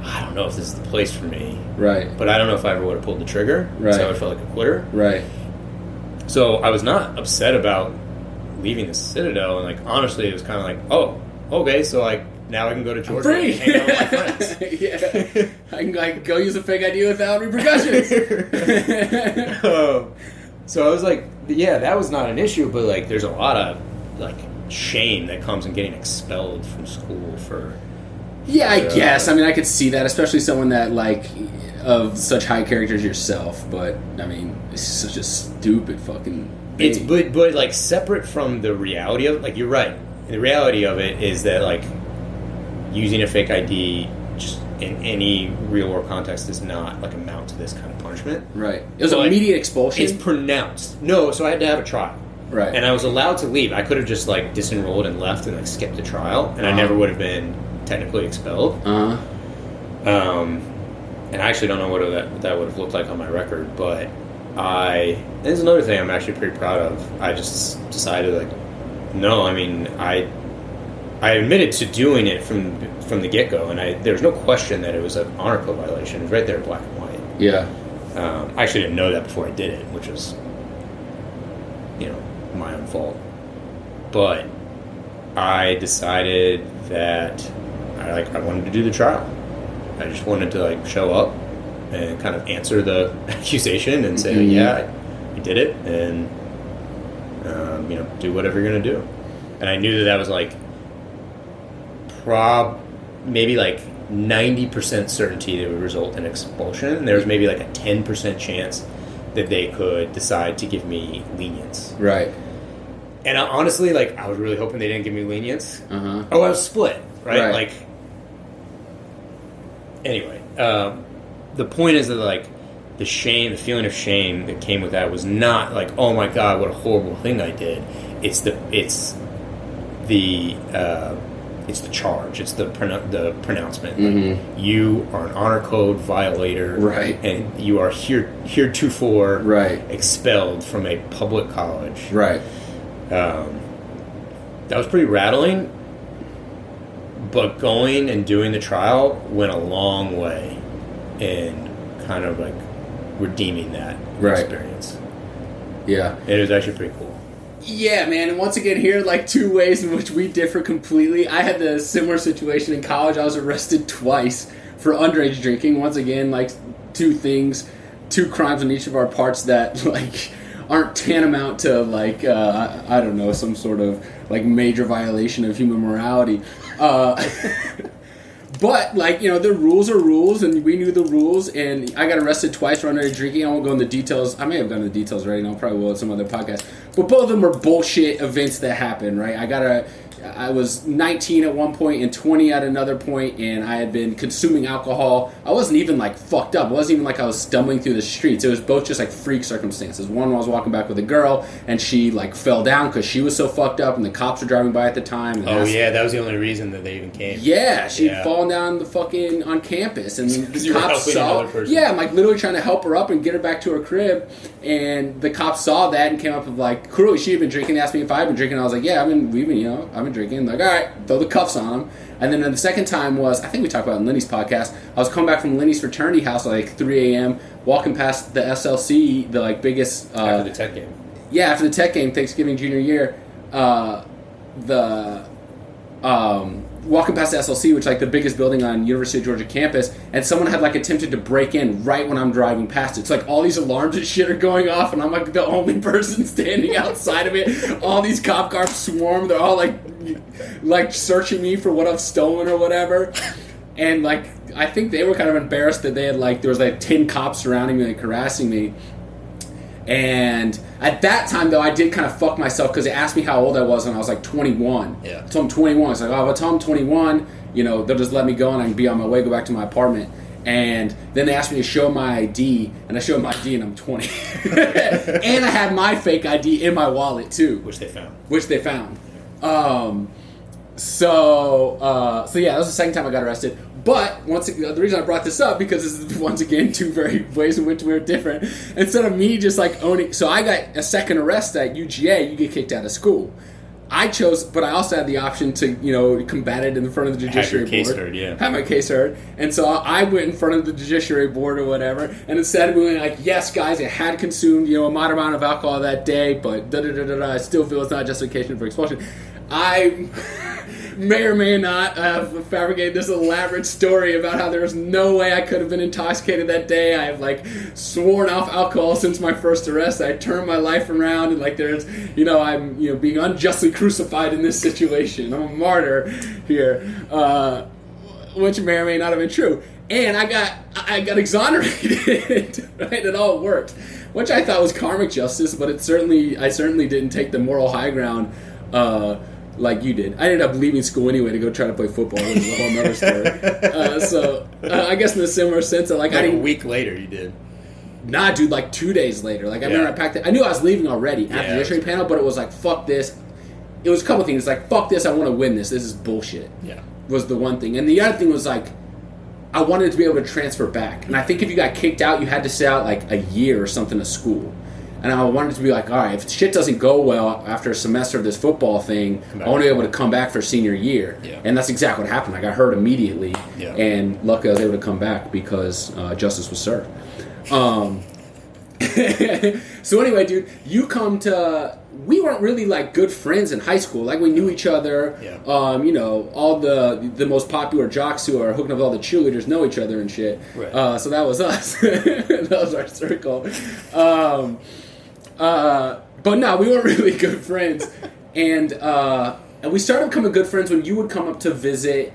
Speaker 2: I don't know if this is the place for me,
Speaker 1: right?
Speaker 2: But I don't know if I ever would have pulled the trigger,
Speaker 1: right?
Speaker 2: So I felt like a quitter,
Speaker 1: right?
Speaker 2: So I was not upset about leaving the Citadel, and like honestly, it was kind of like, oh. Okay, so like now I can go to Georgia and hang out with my friends.
Speaker 1: Yeah, I can like go use a fake ID without repercussions.
Speaker 2: So I was like, yeah, that was not an issue, but like there's a lot of like shame that comes in getting expelled from school for.
Speaker 1: Yeah, I guess. I mean, I could see that, especially someone that like of such high character as yourself. But I mean, it's such a stupid fucking thing.
Speaker 2: It's but like separate from the reality of like you're right. The reality of it is that like using a fake ID just in any real world context does not like amount to this kind of punishment.
Speaker 1: Right. It was immediate expulsion.
Speaker 2: It's pronounced. No, so I had to have a trial.
Speaker 1: Right.
Speaker 2: And I was allowed to leave. I could have just like disenrolled and left and like skipped the trial, and I never would have been technically expelled. And I actually don't know what that would have looked like on my record, but there's another thing I'm actually pretty proud of. I just decided like, no, I mean I admitted to doing it from the get go, and there was no question that it was an honor code violation. It was right there, black and white.
Speaker 1: Yeah.
Speaker 2: I actually didn't know that before I did it, which was, my own fault. But I decided that I wanted to do the trial. I just wanted to like show up and kind of answer the accusation and say, yeah, I did it, and do whatever you're gonna do. And I knew that was like maybe like 90% certainty that it would result in expulsion. There was maybe like a 10% chance that they could decide to give me lenience.
Speaker 1: Right.
Speaker 2: And honestly, like, I was really hoping they didn't give me lenience.
Speaker 1: Uh-huh.
Speaker 2: Oh, I was split, right? Like, anyway, the point is that, like, the feeling of shame that came with that was not like, oh my God, what a horrible thing I did. It's the charge. It's the pronouncement.
Speaker 1: Mm-hmm.
Speaker 2: Like, you are an honor code violator,
Speaker 1: right?
Speaker 2: And you are heretofore expelled from a public college,
Speaker 1: right?
Speaker 2: That was pretty rattling, but going and doing the trial went a long way in kind of like redeeming that experience. Yeah, it was actually pretty cool.
Speaker 1: Yeah, man, and once again here, like, two ways in which we differ completely. I had the similar situation in college. I was arrested twice for underage drinking. Once again, like, two crimes on each of our parts that, like, aren't tantamount to, like, I don't know, some sort of, like, major violation of human morality. But, like, the rules are rules, and we knew the rules, and I got arrested twice for underage drinking. I won't go into details. I may have gone into details already, and I'll probably will at some other podcast. But both of them are bullshit events that happened, right? I was 19 at one point and 20 at another point, and I had been consuming alcohol. I wasn't even, like, fucked up. It wasn't even like I was stumbling through the streets. It was both just, like, freak circumstances. One, I was walking back with a girl, and she, like, fell down because she was so fucked up, and the cops were driving by at the time.
Speaker 2: And that was the only reason that they even came.
Speaker 1: Yeah, she'd fallen down on campus, and the cops saw. Yeah, I'm, like, literally trying to help her up and get her back to her crib, and the cops saw that and came up with, like, clearly she had been drinking, asked me if I had been drinking. I was like, yeah, I've been drinking. Like, all right, throw the cuffs on him. And then the second time was, I think we talked about it in Lenny's podcast, I was coming back from Lenny's fraternity house at like 3 a.m., walking past the SLC, the like biggest...
Speaker 2: after the tech game.
Speaker 1: Yeah, after the tech game, Thanksgiving junior year, walking past the SLC, which is like the biggest building on University of Georgia campus, and someone had like attempted to break in right when I'm driving past it. It's like all these alarms and shit are going off, and I'm like the only person standing outside of it. All these cop cars swarm. They're all like searching me for what I've stolen or whatever. And like I think they were kind of embarrassed that they had there was like 10 cops surrounding me, like harassing me. And at that time, though, I did kind of fuck myself because they asked me how old I was, and I was like 21. Yeah. I told them 21. It's like, oh, well, tell them 21. They'll just let me go, and I can be on my way, go back to my apartment. And then they asked me to show my ID, and I showed my ID, and I'm 20. And I had my fake ID in my wallet, too.
Speaker 2: Which they found.
Speaker 1: So yeah, that was the second time I got arrested. But the reason I brought this up, because this is, once again, two very ways in which we're different. Instead of me just like owning... So I got a second arrest at UGA, you get kicked out of school. I chose, but I also had the option to, combat it in front of the judiciary board. Have your case heard, yeah. Have my case heard. And so I went in front of the judiciary board or whatever, and instead of being like, yes, guys, I had consumed, a moderate amount of alcohol that day, but I still feel it's not justification for expulsion. I may or may not have fabricated this elaborate story about how there was no way I could have been intoxicated that day. I have like sworn off alcohol since my first arrest. I turned my life around, and like there's, I'm being unjustly crucified in this situation. I'm a martyr here, which may or may not have been true. And I got exonerated. Right, it all worked, which I thought was karmic justice, but I certainly didn't take the moral high ground. Like you did. I ended up leaving school anyway to go try to play football, which is a whole other story. So I guess in a similar sense that like I didn't.
Speaker 2: A week later, you did.
Speaker 1: Nah, dude. Like 2 days later. Like I remember I packed it. I knew I was leaving already after the judiciary panel, but it was like fuck this. It was a couple things. It's like fuck this. I want to win this. This is bullshit.
Speaker 2: Yeah.
Speaker 1: Was the one thing, and the other thing was like I wanted to be able to transfer back. And I think if you got kicked out, you had to sit out like a year or something of school. And I wanted to be like, all right, if shit doesn't go well after a semester of this football thing, I want to be able to come back for senior year. Yeah. And that's exactly what happened. I got hurt immediately, and luckily I was able to come back because justice was served. So anyway, dude, you come to... We weren't really like good friends in high school. Like we knew each other. Yeah. All the most popular jocks who are hooking up with all the cheerleaders know each other and shit. Right. So that was us. That was our circle. But no, we weren't really good friends, and we started becoming good friends when you would come up to visit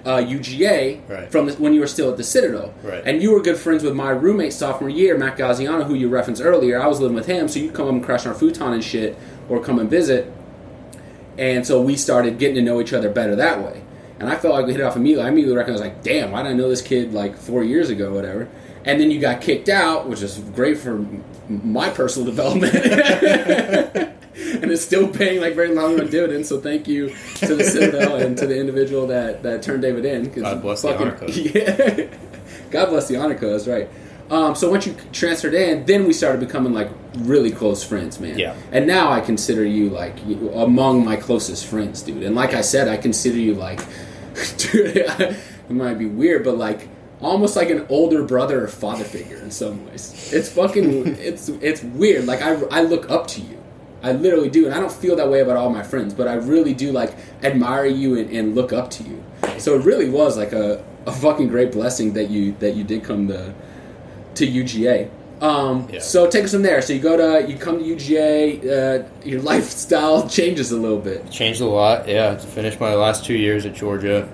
Speaker 1: UGA from when you were still at the Citadel, and you were good friends with my roommate sophomore year, Matt Gaziano, who you referenced earlier. I was living with him, so you'd come up and crash on our futon and shit, or come and visit, and so we started getting to know each other better that way. And I felt like we hit it off immediately. I immediately recognized, like, damn, why didn't I know this kid like 4 years ago, whatever. And then you got kicked out, which is great for my personal development. And it's still paying like very long-run dividends, so thank you to the Citadel and to the individual that turned David in.
Speaker 2: God bless the honor code.
Speaker 1: Yeah. God bless the honor code, that's right. So once you transferred in, then we started becoming like really close friends, man. Yeah. And now I consider you like among my closest friends, dude. And like I said, I consider you like, dude, it might be weird, but like, almost like an older brother or father figure in some ways. It's fucking, it's weird. Like, I look up to you. I literally do. And I don't feel that way about all my friends, but I really do, like, admire you and look up to you. So it really was, like, a fucking great blessing that you did come to UGA. So take us from there. So you come to UGA, your lifestyle changes a little bit.
Speaker 2: Changed a lot, yeah. To finish my last 2 years at Georgia,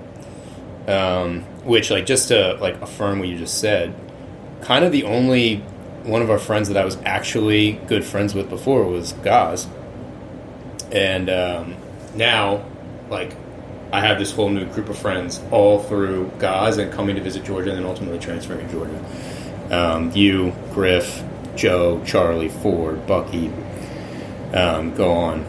Speaker 2: which, like, just to like affirm what you just said, kind of the only one of our friends that I was actually good friends with before was Gaz. And now, like, I have this whole new group of friends all through Gaz and coming to visit Georgia and then ultimately transferring to Georgia. You, Griff, Joe, Charlie, Ford, Bucky, go on.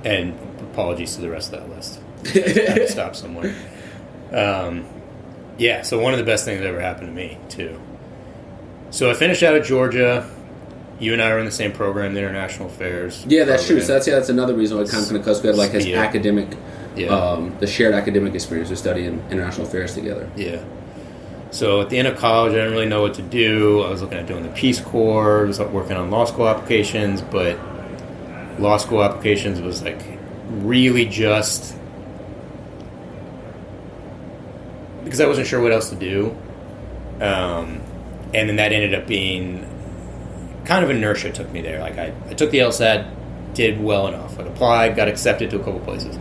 Speaker 2: And apologies to the rest of that list. I had to stop somewhere. So one of the best things that ever happened to me, too. So I finished out of Georgia. You and I were in the same program, the International Affairs.
Speaker 1: Yeah, that's true. So that's another reason why kind of because we had like his academic, the shared academic experience of studying international affairs together. Yeah.
Speaker 2: So at the end of college, I didn't really know what to do. I was looking at doing the Peace Corps, I was working on law school applications, but law school applications was like really just because I wasn't sure what else to do. And then that ended up being kind of inertia took me there. Like I took the LSAT, did well enough. I applied, got accepted to a couple places,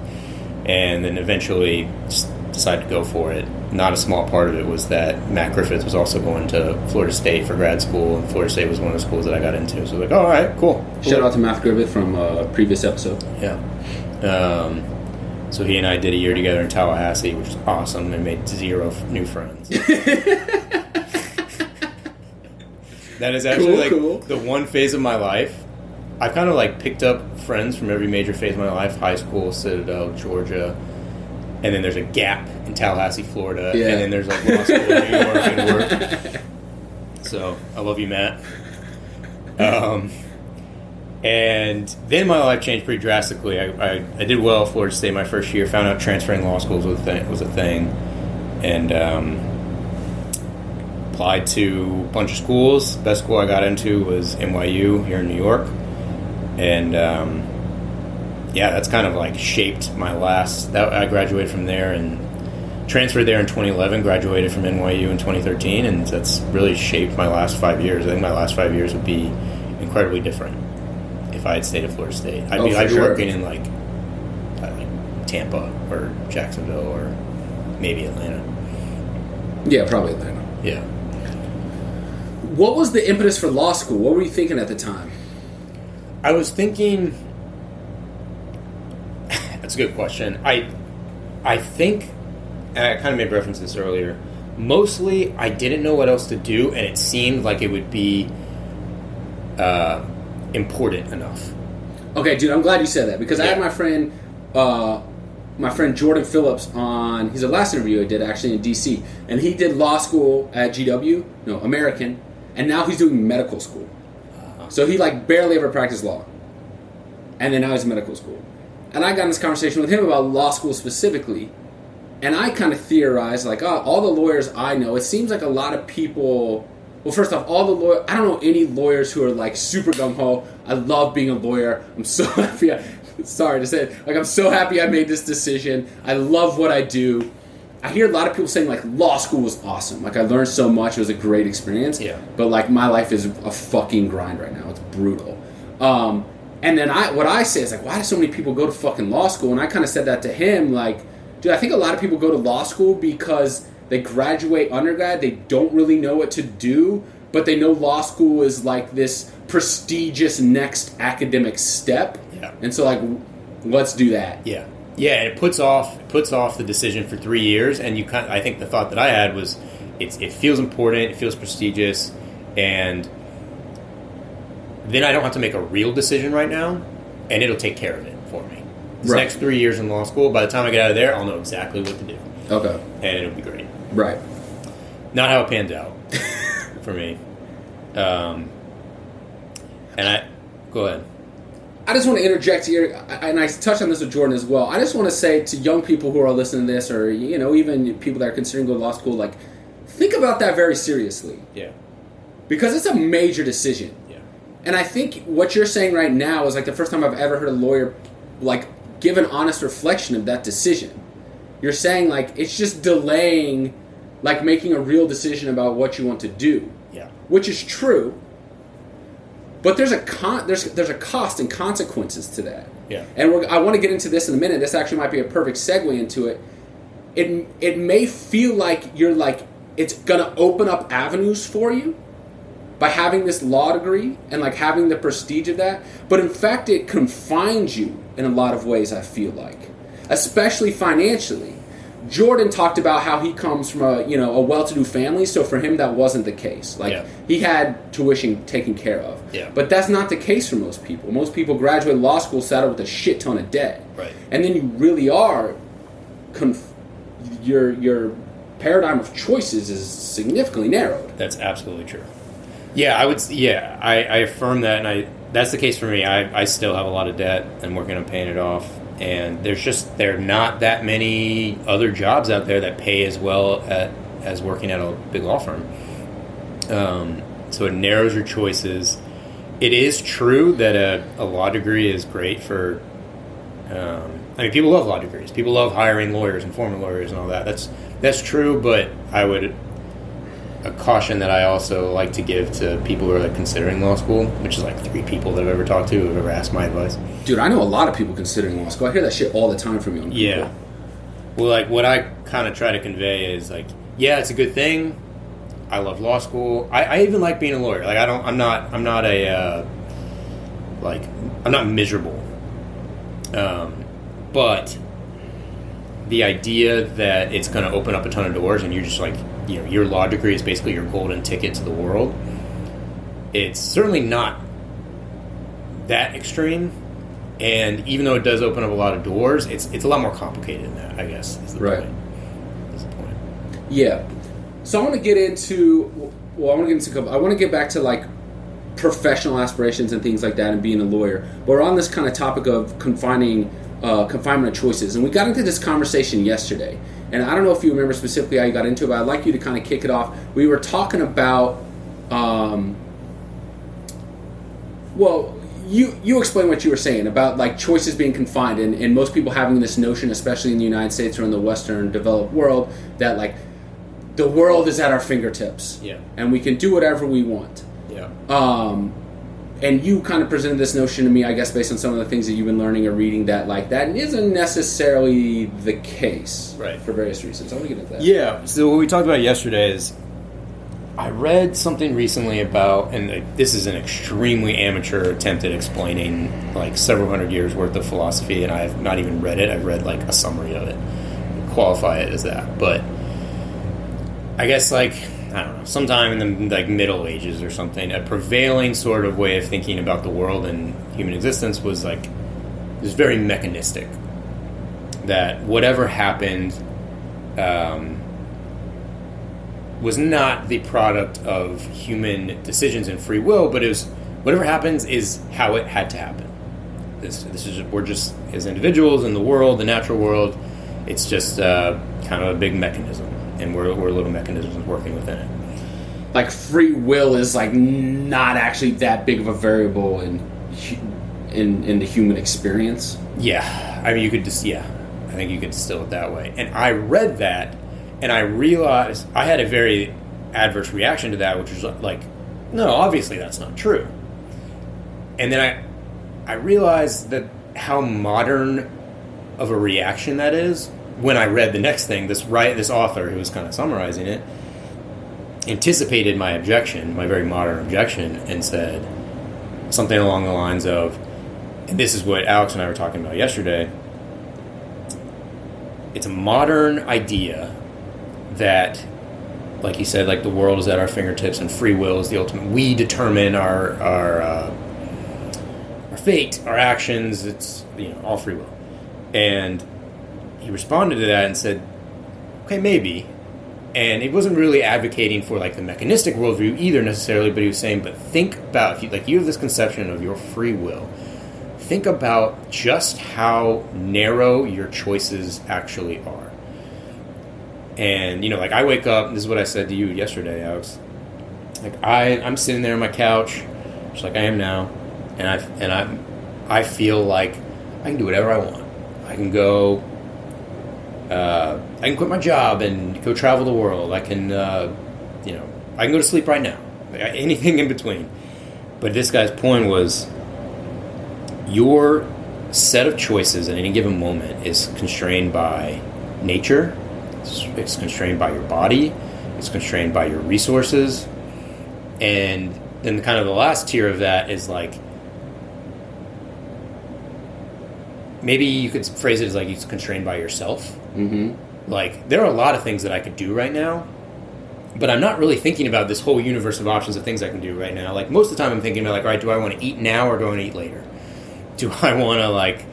Speaker 2: and then eventually just decided to go for it. Not a small part of it was that Matt Griffith was also going to Florida State for grad school, and Florida State was one of the schools that I got into. So I was like, all right, cool.
Speaker 1: Shout out to Matt Griffith from a previous episode.
Speaker 2: Yeah. So he and I did a year together in Tallahassee, which was awesome, and made 0 new friends. That is actually cool. The one phase of my life. I kind of like picked up friends from every major phase of my life: high school, Citadel, Georgia, and then there's a gap in Tallahassee, Florida, and then there's like law school in New York and work. So I love you, Matt. And then my life changed pretty drastically. I did well at Florida State my first year. Found out transferring law schools was a thing, and applied to a bunch of schools. The best school I got into was NYU here in New York. And yeah, that's kind of like shaped my last. That I graduated from there and transferred there in 2011. Graduated from NYU in 2013, and that's really shaped my last 5 years. I think my last 5 years would be incredibly different if I had stayed at Florida State. I'd be working in like Tampa or Jacksonville or maybe Atlanta.
Speaker 1: Yeah, probably Atlanta.
Speaker 2: Yeah.
Speaker 1: What was the impetus for law school? What were you thinking at the time?
Speaker 2: I was thinking. That's a good question. I think, and I kind of made reference to this earlier. Mostly, I didn't know what else to do, and it seemed like it would be important enough.
Speaker 1: Okay, dude, I'm glad you said that because I had my friend Jordan Phillips on. He's the last interview I did actually in DC, and he did law school at American, and now he's doing medical school. So he like barely ever practiced law, and then now he's in medical school. And I got in this conversation with him about law school specifically, and I kind of theorized like, all the lawyers I know, it seems like a lot of people. Well, first off, all the lawyers. I don't know any lawyers who are like super gung ho. I love being a lawyer. I'm so happy. Sorry to say it. Like, I'm so happy I made this decision. I love what I do. I hear a lot of people saying, like, law school was awesome. Like, I learned so much. It was a great experience. Yeah. But, like, my life is a fucking grind right now. It's brutal. And then what I say is, like, why do so many people go to fucking law school? And I kind of said that to him, like, dude, I think a lot of people go to law school because they graduate undergrad. They don't really know what to do, but they know law school is, like, this prestigious next academic step. Yeah. And so, like, let's do that.
Speaker 2: Yeah. Yeah, and it puts off the decision for 3 years, and I think the thought that I had was it feels important, it feels prestigious, and then I don't have to make a real decision right now, and it'll take care of it for me. This next 3 years in law school, by the time I get out of there, I'll know exactly what to do.
Speaker 1: Okay.
Speaker 2: And it'll be great.
Speaker 1: Right.
Speaker 2: Not how it panned out for me. Go ahead.
Speaker 1: I just want to interject here, and I touched on this with Jordan as well. I just want to say to young people who are listening to this, or even people that are considering going to law school, like, think about that very seriously.
Speaker 2: Yeah.
Speaker 1: Because it's a major decision.
Speaker 2: Yeah.
Speaker 1: And I think what you're saying right now is like the first time I've ever heard a lawyer like give an honest reflection of that decision. You're saying like it's just delaying, like making a real decision about what you want to do.
Speaker 2: Yeah. Which
Speaker 1: is true. But there's a cost and consequences to that.
Speaker 2: Yeah.
Speaker 1: And I want to get into this in a minute. This actually might be a perfect segue into it. It may feel like you're like it's gonna open up avenues for you by having this law degree and like having the prestige of that, but in fact it confines you in a lot of ways. I feel like, especially financially. Jordan talked about how he comes from a well-to-do family, so for him that wasn't the case. Like he had tuition taken care of.
Speaker 2: Yeah.
Speaker 1: But that's not the case for most people. Most people graduate law school saddled with a shit ton of debt.
Speaker 2: Right.
Speaker 1: And then you really are your paradigm of choices is significantly narrowed.
Speaker 2: That's absolutely true. Yeah, I affirm that, and that's the case for me. I still have a lot of debt. I'm working on paying it off. And there are not that many other jobs out there that pay as well as working at a big law firm. So it narrows your choices. It is true that a law degree is great for. People love law degrees. People love hiring lawyers and former lawyers and all that. That's true, but a caution that I also like to give to people who are like considering law school, which is like 3 people that I've ever talked to who have ever asked my advice.
Speaker 1: Dude, I know a lot of people considering law school. I hear that shit all the time from young people.
Speaker 2: Yeah. Well, like what I kind of try to convey is like, yeah, it's a good thing. I love law school. I even like being a lawyer. Like I'm not miserable. But the idea that it's going to open up a ton of doors and you're just like, your law degree is basically your golden ticket to the world. It's certainly not that extreme, and even though it does open up a lot of doors, it's a lot more complicated than that, I guess. Is the
Speaker 1: right.
Speaker 2: point. Is the point.
Speaker 1: Yeah. So I want to get into. I want to get back to like professional aspirations and things like that, and being a lawyer. But we're on this kind of topic of confinement of choices, and we got into this conversation yesterday. And I don't know if you remember specifically how you got into it, but I'd like you to kind of kick it off. We were talking about, you explain what you were saying about like choices being confined, and most people having this notion, especially in the United States or in the Western developed world, that like the world is at our fingertips, and we can do whatever we want. And you kind of presented this notion to me, I guess, based on some of the things that you've been learning or reading, that like that isn't necessarily the case,
Speaker 2: right?
Speaker 1: For various reasons. I want to get into that.
Speaker 2: Yeah. So what we talked about yesterday is I read something recently about, and this is an extremely amateur attempt at explaining like several hundred years worth of philosophy, and I have not even read it. I've read like a summary of it, qualify it as that. But I guess like, I don't know, sometime in the like Middle Ages or something, a prevailing sort of way of thinking about the world and human existence was like, it was very mechanistic. That whatever happened was not the product of human decisions and free will, but it was whatever happens is how it had to happen. This is we're just as individuals in the world, the natural world. It's just kind of a big mechanism, and we're little mechanisms working within it.
Speaker 1: Like free will is like not actually that big of a variable in the human experience.
Speaker 2: Yeah, I mean you could just I think you could distill it that way. And I read that. And I realized I had a very adverse reaction to that, which was like, no, obviously that's not true. And then I realized that how modern of a reaction that is when I read the next thing. This author who was kind of summarizing it anticipated my objection, my very modern objection, and said something along the lines of, and this is what Alex and I were talking about yesterday, it's a modern idea that, like you said, like the world is at our fingertips and free will is the ultimate. We determine our fate, our actions. It's all free will. And he responded to that and said, "Okay, maybe." And he wasn't really advocating for like the mechanistic worldview either necessarily, but he was saying, "But think about if you have this conception of your free will. Think about just how narrow your choices actually are." And, like, I wake up, and this is what I said to you yesterday, Alex. Like, I'm sitting there on my couch, just like I am now, and I feel like I can do whatever I want. I can go, I can quit my job and go travel the world. I can, I can go to sleep right now. Anything in between. But this guy's point was, your set of choices at any given moment is constrained by nature. It's constrained by your body. It's constrained by your resources. And then kind of the last tier of that is like, maybe you could phrase it as like it's constrained by yourself. Mm-hmm. Like, there are a lot of things that I could do right now, but I'm not really thinking about this whole universe of options of things I can do right now. Like, most of the time I'm thinking about like, all right, do I want to eat now or do I want to eat later? Do I want to like,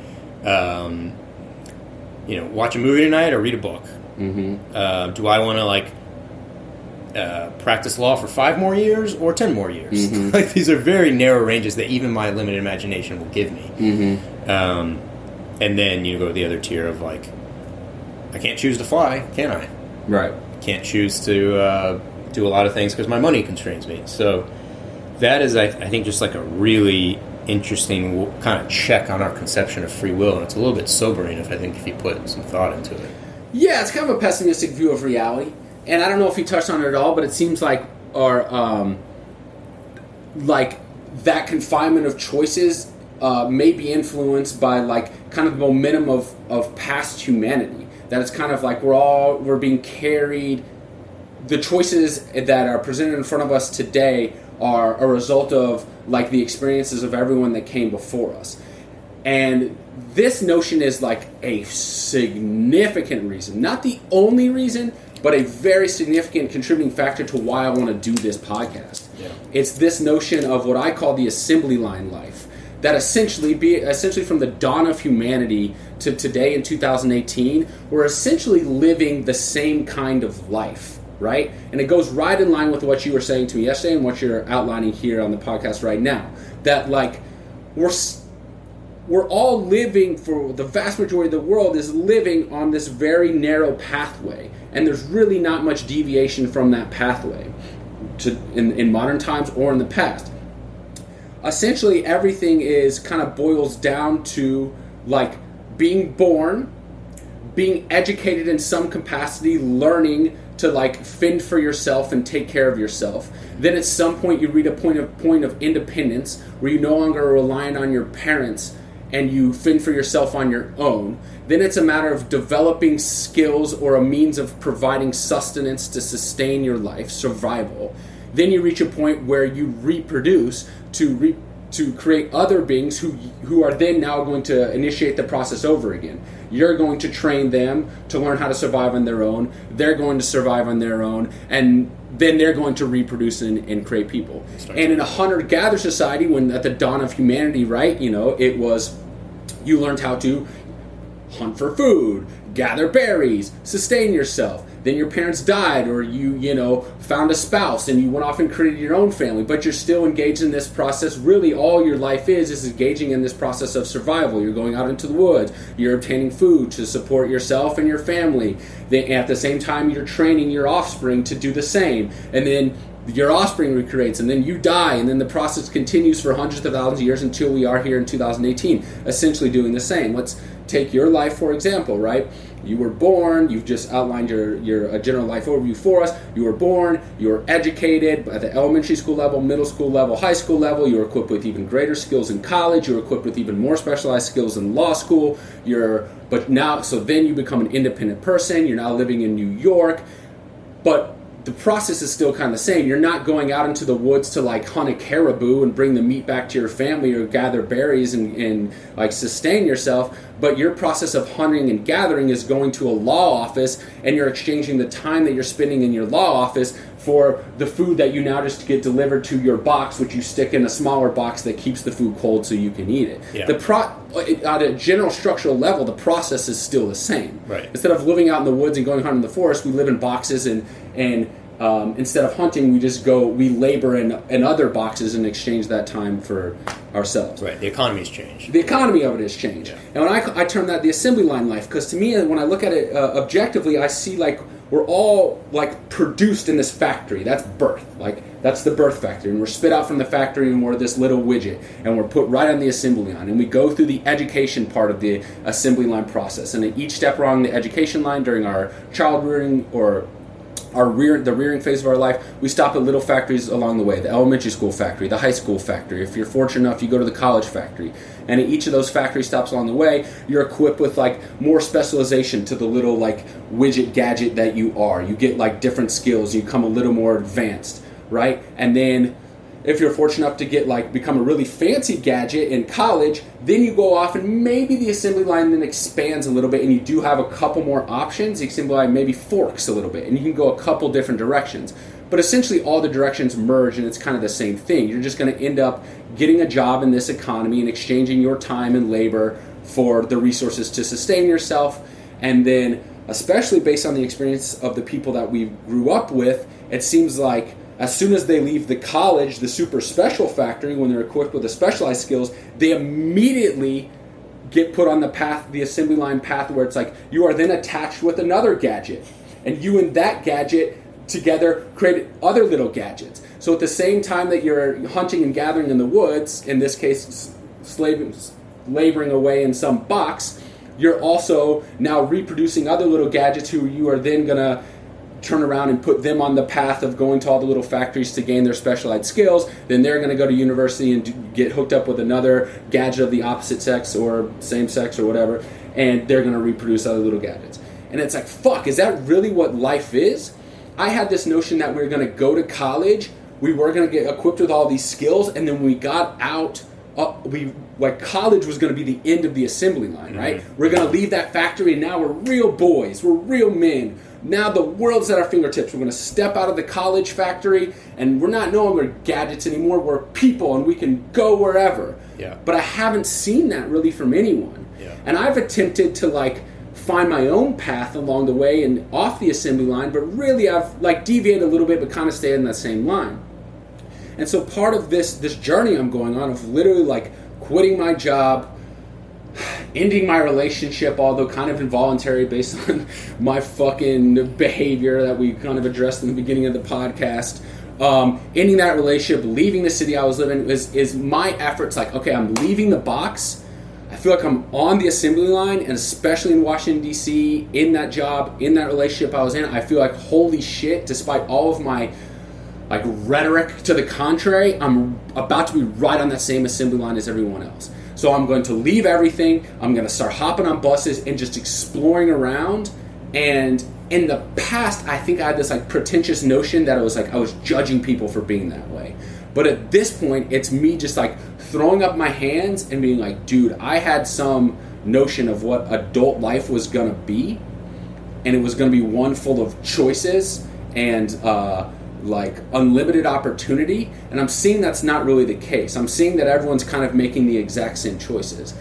Speaker 2: watch a movie tonight or read a book? Mm-hmm. Do I want to like practice law for 5 more years or 10 more years? Mm-hmm. Like, these are very narrow ranges that even my limited imagination will give me. Mm-hmm. And then you go to the other tier of like, I can't choose to fly, can I?
Speaker 1: Right.
Speaker 2: Can't choose to do a lot of things because my money constrains me. So that is, I think, just like a really interesting kind of check on our conception of free will, and it's a little bit sobering if you put some thought into it.
Speaker 1: Yeah, it's kind of a pessimistic view of reality, and I don't know if you touched on it at all, but it seems like our like that confinement of choices may be influenced by like kind of the momentum of past humanity. That it's kind of like we're being carried. The choices that are presented in front of us today are a result of like the experiences of everyone that came before us. And this notion is like a significant reason, not the only reason, but a very significant contributing factor to why I want to do this podcast. Yeah. It's this notion of what I call the assembly line life, that essentially from the dawn of humanity to today in 2018, we're essentially living the same kind of life, right? And it goes right in line with what you were saying to me yesterday and what you're outlining here on the podcast right now, that like we're all living, for the vast majority of the world is living on this very narrow pathway, and there's really not much deviation from that pathway in modern times or in the past. essentially everything is kind of boils down to like being born, being educated in some capacity, learning to like fend for yourself and take care of yourself. Then at some point you reach a point of independence where you no longer are relying on your parents and you fend for yourself on your own. Then it's a matter of developing skills or a means of providing sustenance to sustain your life, survival. Then you reach a point where you reproduce to create other beings who are then now going to initiate the process over again. You're going to train them to learn how to survive on their own. They're going to survive on their own. And then they're going to reproduce and create people. And in a hunter-gatherer society, when at the dawn of humanity, right, it was, you learned how to hunt for food, gather berries, sustain yourself. Then your parents died, or you found a spouse and you went off and created your own family, but you're still engaged in this process. Really, all your life is engaging in this process of survival. You're going out into the woods, you're obtaining food to support yourself and your family. Then at the same time, you're training your offspring to do the same. And then your offspring recreates, and then you die, and then the process continues for hundreds of thousands of years until we are here in 2018, essentially doing the same. Let's take your life, for example, right? You were born, you've just outlined your general life overview for us. You were born, you were educated at the elementary school level, middle school level, high school level. You were equipped with even greater skills in college. You were equipped with even more specialized skills in law school. So then you become an independent person. You're now living in New York. But the process is still kind of the same. You're not going out into the woods to like hunt a caribou and bring the meat back to your family or gather berries and like sustain yourself. But your process of hunting and gathering is going to a law office, and you're exchanging the time that you're spending in your law office for the food that you now just get delivered to your box, which you stick in a smaller box that keeps the food cold so you can eat it. Yeah. At a general structural level, the process is still the same.
Speaker 2: Right.
Speaker 1: Instead of living out in the woods and going hunting in the forest, we live in boxes and instead of hunting, we labor in other boxes and exchange that time for ourselves.
Speaker 2: Right. The economy's changed.
Speaker 1: The economy of it has changed. Yeah. And when I term that the assembly line life, because to me, when I look at it objectively, I see like we're all like produced in this factory. That's birth. Like that's the birth factory, and we're spit out from the factory, and we're this little widget, and we're put right on the assembly line, and we go through the education part of the assembly line process. And at each step along the education line during our child rearing or the rearing phase of our life, we stop at little factories along the way. The elementary school factory, the high school factory. If you're fortunate enough, you go to the college factory. And at each of those factory stops along the way, you're equipped with like more specialization to the little like widget gadget that you are. You get like different skills. You become a little more advanced, right? And then if you're fortunate enough to become a really fancy gadget in college, then you go off and maybe the assembly line then expands a little bit and you do have a couple more options. The assembly line maybe forks a little bit and you can go a couple different directions. But essentially all the directions merge and it's kind of the same thing. You're just going to end up getting a job in this economy and exchanging your time and labor for the resources to sustain yourself. And then, especially based on the experience of the people that we grew up with, it seems like as soon as they leave the college, the super special factory, when they're equipped with the specialized skills, they immediately get put on the path, the assembly line path, where it's like you are then attached with another gadget. And you and that gadget together create other little gadgets. So at the same time that you're hunting and gathering in the woods, in this case laboring away in some box, you're also now reproducing other little gadgets who you are then going to turn around and put them on the path of going to all the little factories to gain their specialized skills. Then they're going to go to university and get hooked up with another gadget of the opposite sex or same sex or whatever, and they're going to reproduce other little gadgets. And it's like, fuck, is that really what life is? I had this notion that we were going to go to college, we were going to get equipped with all these skills, and then when we got out, college was going to be the end of the assembly line, right? Mm-hmm. We're going to leave that factory, and now we're real boys, we're real men. Now the world's at our fingertips. We're going to step out of the college factory, and we're not no longer gadgets anymore. We're people, and we can go wherever.
Speaker 2: Yeah.
Speaker 1: But I haven't seen that really from anyone.
Speaker 2: Yeah.
Speaker 1: And I've attempted to find my own path along the way and off the assembly line, but really I've deviated a little bit, but kind of stayed in that same line. And so part of this journey I'm going on of literally quitting my job, ending my relationship, although kind of involuntary based on my fucking behavior that we kind of addressed in the beginning of the podcast, Ending that relationship, leaving the city I was living is my efforts. Like, okay, I'm leaving the box. I feel like I'm on the assembly line, and especially in Washington, D.C., in that job, in that relationship I was in, I feel like, holy shit, despite all of my like rhetoric to the contrary, I'm about to be right on that same assembly line as everyone else. So I'm going to leave everything. I'm going to start hopping on buses and just exploring around. And in the past, I think I had this like pretentious notion that it was like I was judging people for being that way. But at this point, it's me just like throwing up my hands and being like, dude, I had some notion of what adult life was going to be. And it was going to be one full of choices and like unlimited opportunity. And I'm seeing that's not really the case. I'm seeing that everyone's kind of making the exact same choices.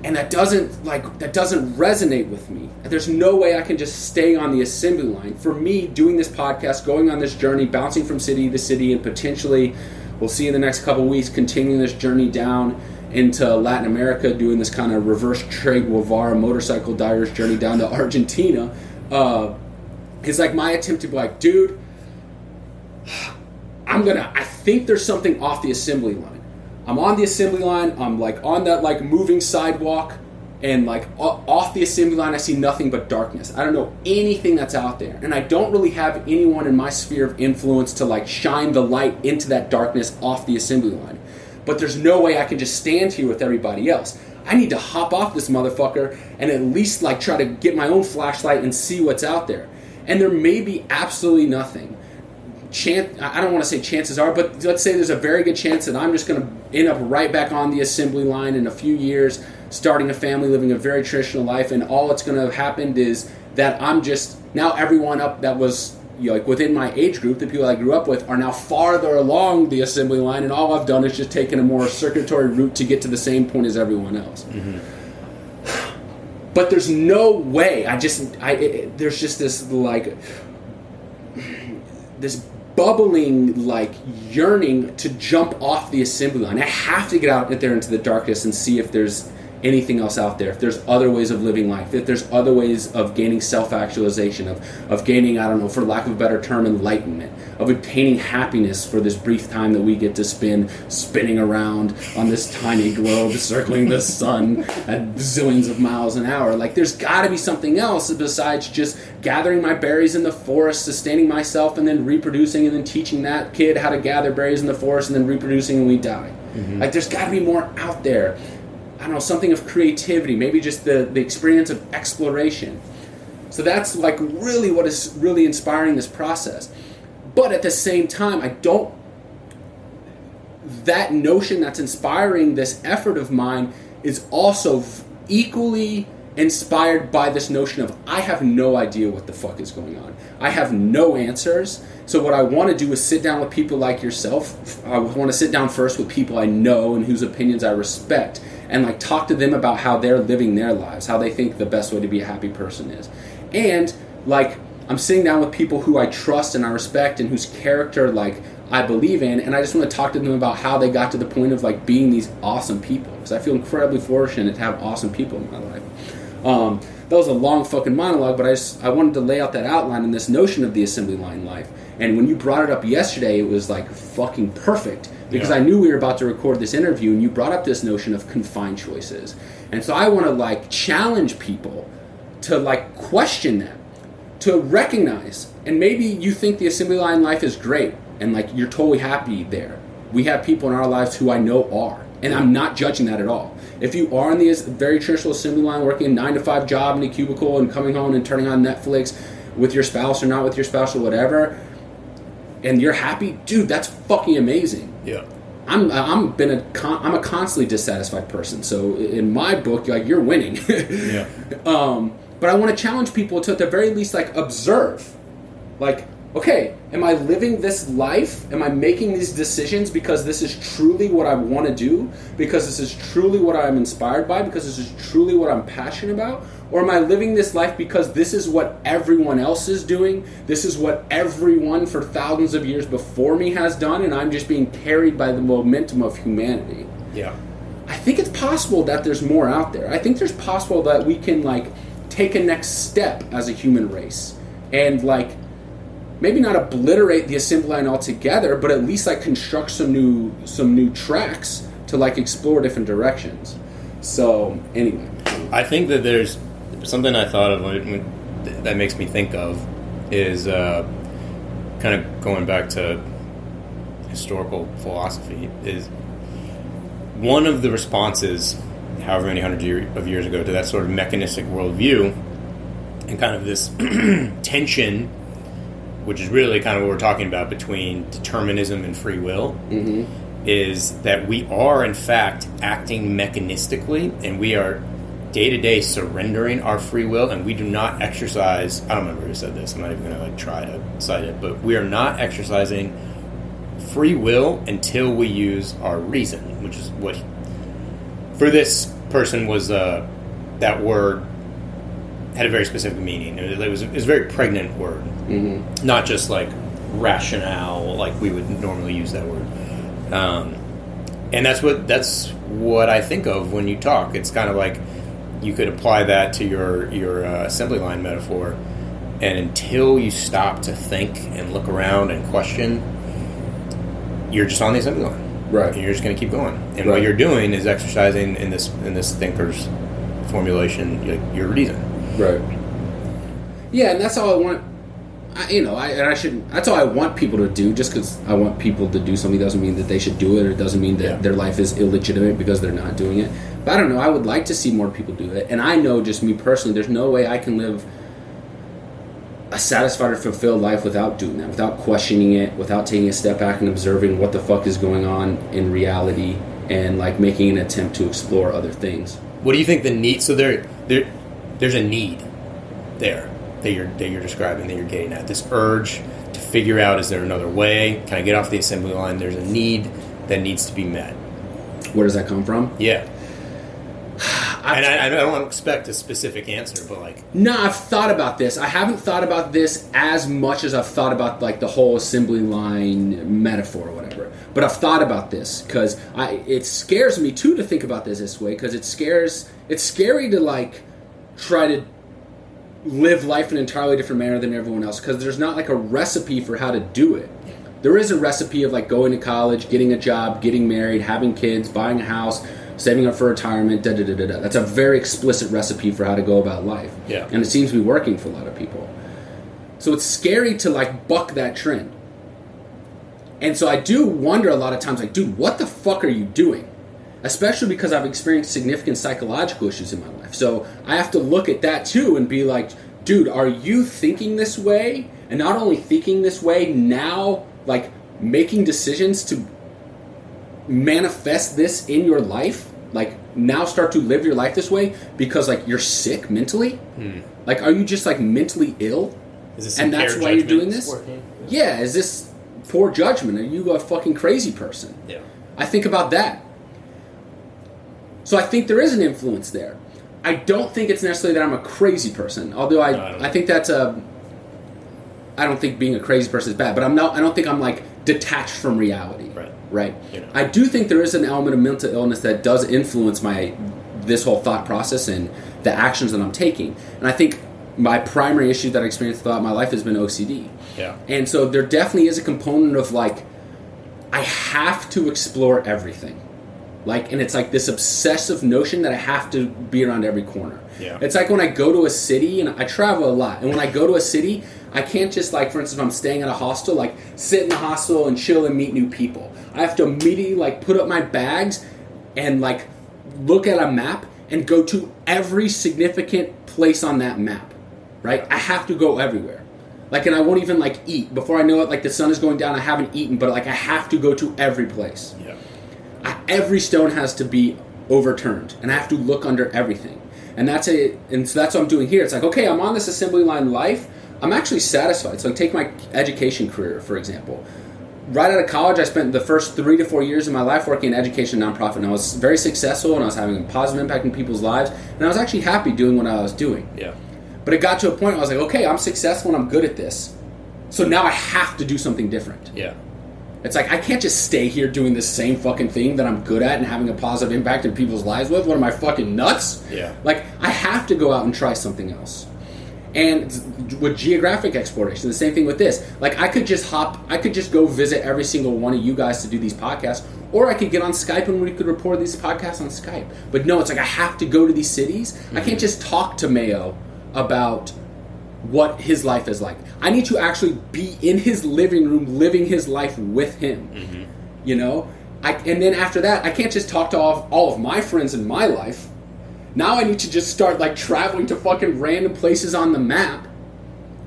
Speaker 1: And that doesn't resonate with me. There's no way I can just stay on the assembly line. For me, doing this podcast, going on this journey, bouncing from city to city, and potentially, we'll see in the next couple of weeks, continuing this journey down into Latin America, doing this kind of reverse Che Guevara motorcycle dyer's journey down to Argentina, is like my attempt to be like, dude, I think there's something off the assembly line. I'm on the assembly line, I'm like on that like moving sidewalk, and like off the assembly line I see nothing but darkness. I don't know anything that's out there, and I don't really have anyone in my sphere of influence to like shine the light into that darkness off the assembly line. But there's no way I can just stand here with everybody else. I need to hop off this motherfucker and at least like try to get my own flashlight and see what's out there. And there may be absolutely nothing. I don't want to say chances are, but let's say there's a very good chance that I'm just going to end up right back on the assembly line in a few years, starting a family, living a very traditional life, and all that's going to have happened is that I'm just, now everyone up that was, you know, like within my age group, the people I grew up with, are now farther along the assembly line, and all I've done is just taken a more circulatory route to get to the same point as everyone else. Mm-hmm. But there's no way, there's just this like, this bubbling like yearning to jump off the assembly line. I have to get out there into the darkness and see if there's anything else out there, if there's other ways of living life, if there's other ways of gaining self-actualization, of gaining, I don't know, for lack of a better term, enlightenment, of obtaining happiness for this brief time that we get to spend spinning around on this tiny globe circling the sun at zillions of miles an hour. Like, there's got to be something else besides just gathering my berries in the forest, sustaining myself, and then reproducing, and then teaching that kid how to gather berries in the forest, and then reproducing, and we die. Mm-hmm. Like, there's got to be more out there. I don't know, something of creativity, maybe just the experience of exploration. So that's like really what is really inspiring this process. But at the same time, that notion that's inspiring this effort of mine is also equally inspired by this notion of I have no idea what the fuck is going on. I have no answers. So what I want to do is sit down with people like yourself. I want to sit down first with people I know and whose opinions I respect, and like talk to them about how they're living their lives, how they think the best way to be a happy person is. And like I'm sitting down with people who I trust and I respect and whose character like I believe in, and I just want to talk to them about how they got to the point of like being these awesome people, because I feel incredibly fortunate to have awesome people in my life. That was a long fucking monologue, but I wanted to lay out that outline and this notion of the assembly line life. And when you brought it up yesterday, it was like fucking perfect, because I knew we were about to record this interview, and you brought up this notion of confined choices. And so I want to like challenge people to like question that, to recognize, and maybe you think the assembly line life is great and like you're totally happy there. We have people in our lives who I know are, and I'm not judging that at all. If you are in the very traditional assembly line, working a 9-to-5 job in a cubicle and coming home and turning on Netflix with your spouse or not with your spouse or whatever, and you're happy, dude, that's fucking amazing.
Speaker 2: Yeah.
Speaker 1: I'm a constantly dissatisfied person, so in my book, like, you're winning.
Speaker 2: Yeah.
Speaker 1: But I want to challenge people to, at the very least, like, observe. Like, okay, am I living this life? Am I making these decisions because this is truly what I want to do? Because this is truly what I'm inspired by? Because this is truly what I'm passionate about? Or am I living this life because this is what everyone else is doing? This is what everyone for thousands of years before me has done, and I'm just being carried by the momentum of humanity?
Speaker 2: Yeah.
Speaker 1: I think it's possible that there's more out there. I think there's possible that we can, like, take a next step as a human race and, like, maybe not obliterate the assembly line altogether, but at least like construct some new tracks to like explore different directions. So anyway,
Speaker 2: I think that there's something I thought of that makes me think of is kind of going back to historical philosophy. Is one of the responses, however many hundreds of years ago, to that sort of mechanistic worldview, and kind of this tension, which is really kind of what we're talking about between determinism and free will, is that we are in fact acting mechanistically, and we are day-to-day surrendering our free will, and we do not exercise, I don't remember who said this, I'm not even going to like try to cite it, but we are not exercising free will until we use our reason, which is what for this person was that word had a very specific meaning. It was a very pregnant word, not just like rationale like we would normally use that word. And that's what I think of when you talk. It's kind of like you could apply that to your assembly line metaphor, and until you stop to think and look around and question, you're just on the assembly line,
Speaker 1: right?
Speaker 2: And you're just going to keep going. And what you're doing is exercising in this thinker's formulation, your reason,
Speaker 1: right? Yeah, and that's all I want. That's all I want people to do. Just because I want people to do something doesn't mean that they should do it, or it doesn't mean that their life is illegitimate because they're not doing it. But I don't know. I would like to see more people do it, and I know just me personally, there's no way I can live a satisfied or fulfilled life without doing that, without questioning it, without taking a step back and observing what the fuck is going on in reality, and like making an attempt to explore other things.
Speaker 2: What do you think the need? So there's a need there that you're describing, that you're getting at. This urge to figure out, is there another way? Can I get off the assembly line? There's a need that needs to be met.
Speaker 1: Where does that come from?
Speaker 2: Yeah. And I don't expect a specific answer, but like...
Speaker 1: No, I've thought about this. I haven't thought about this as much as I've thought about like the whole assembly line metaphor or whatever. But I've thought about this because it scares me too to think about this way, because it's scary to like try to live life in an entirely different manner than everyone else, because there's not like a recipe for how to do it. There is a recipe of like going to college, getting a job, getting married, having kids, buying a house, saving up for retirement, da-da-da-da-da. That's a very explicit recipe for how to go about life.
Speaker 2: Yeah.
Speaker 1: And it seems to be working for a lot of people. So it's scary to like buck that trend. And so I do wonder a lot of times, like, dude, what the fuck are you doing? Especially because I've experienced significant psychological issues in my life. So I have to look at that too and be like, dude, are you thinking this way? And not only thinking this way, now like making decisions to manifest this in your life? Like now start to live your life this way because like you're sick mentally? Like are you just like mentally ill?
Speaker 2: Is this
Speaker 1: and that's why you're doing this? Yeah, is this poor judgment? Are you a fucking crazy person?
Speaker 2: Yeah. I
Speaker 1: think about that. So I think there is an influence there. I don't think it's necessarily that I'm a crazy person, although I think that's a... I don't think being a crazy person is bad, but I don't think I'm like detached from reality. Right? You know. I do think there is an element of mental illness that does influence this whole thought process and the actions that I'm taking. And I think my primary issue that I experienced throughout my life has been OCD.
Speaker 2: Yeah.
Speaker 1: And so there definitely is a component of like, I have to explore everything. Like, and it's like this obsessive notion that I have to be around every corner.
Speaker 2: Yeah.
Speaker 1: It's like when I go to a city, and I travel a lot, and when I go to a city, I can't just like, for instance, if I'm staying at a hostel, like sit in the hostel and chill and meet new people. I have to immediately like put up my bags and like look at a map and go to every significant place on that map, right? I have to go everywhere. Like, and I won't even like eat. Before I know it, like the sun is going down, I haven't eaten, but like I have to go to every place.
Speaker 2: Yeah.
Speaker 1: Every stone has to be overturned, and I have to look under everything. And so that's what I'm doing here. It's like, okay, I'm on this assembly line life. I'm actually satisfied. So like, take my education career, for example. Right out of college, I spent the first 3 to 4 years of my life working in education nonprofit, and I was very successful, and I was having a positive impact in people's lives, and I was actually happy doing what I was doing.
Speaker 2: Yeah.
Speaker 1: But it got to a point where I was like, okay, I'm successful and I'm good at this. So now I have to do something different.
Speaker 2: Yeah.
Speaker 1: It's like, I can't just stay here doing the same fucking thing that I'm good at and having a positive impact in people's lives with. What am I, fucking nuts?
Speaker 2: Yeah.
Speaker 1: Like, I have to go out and try something else. And with geographic exploration, the same thing with this. Like, I could just go visit every single one of you guys to do these podcasts, or I could get on Skype and we could record these podcasts on Skype. But no, it's like I have to go to these cities. Mm-hmm. I can't just talk to Mayo about what his life is like. I need to actually be in his living room living his life with him. Mm-hmm. You know? And then after that, I can't just talk to all of my friends in my life. Now I need to just start like traveling to fucking random places on the map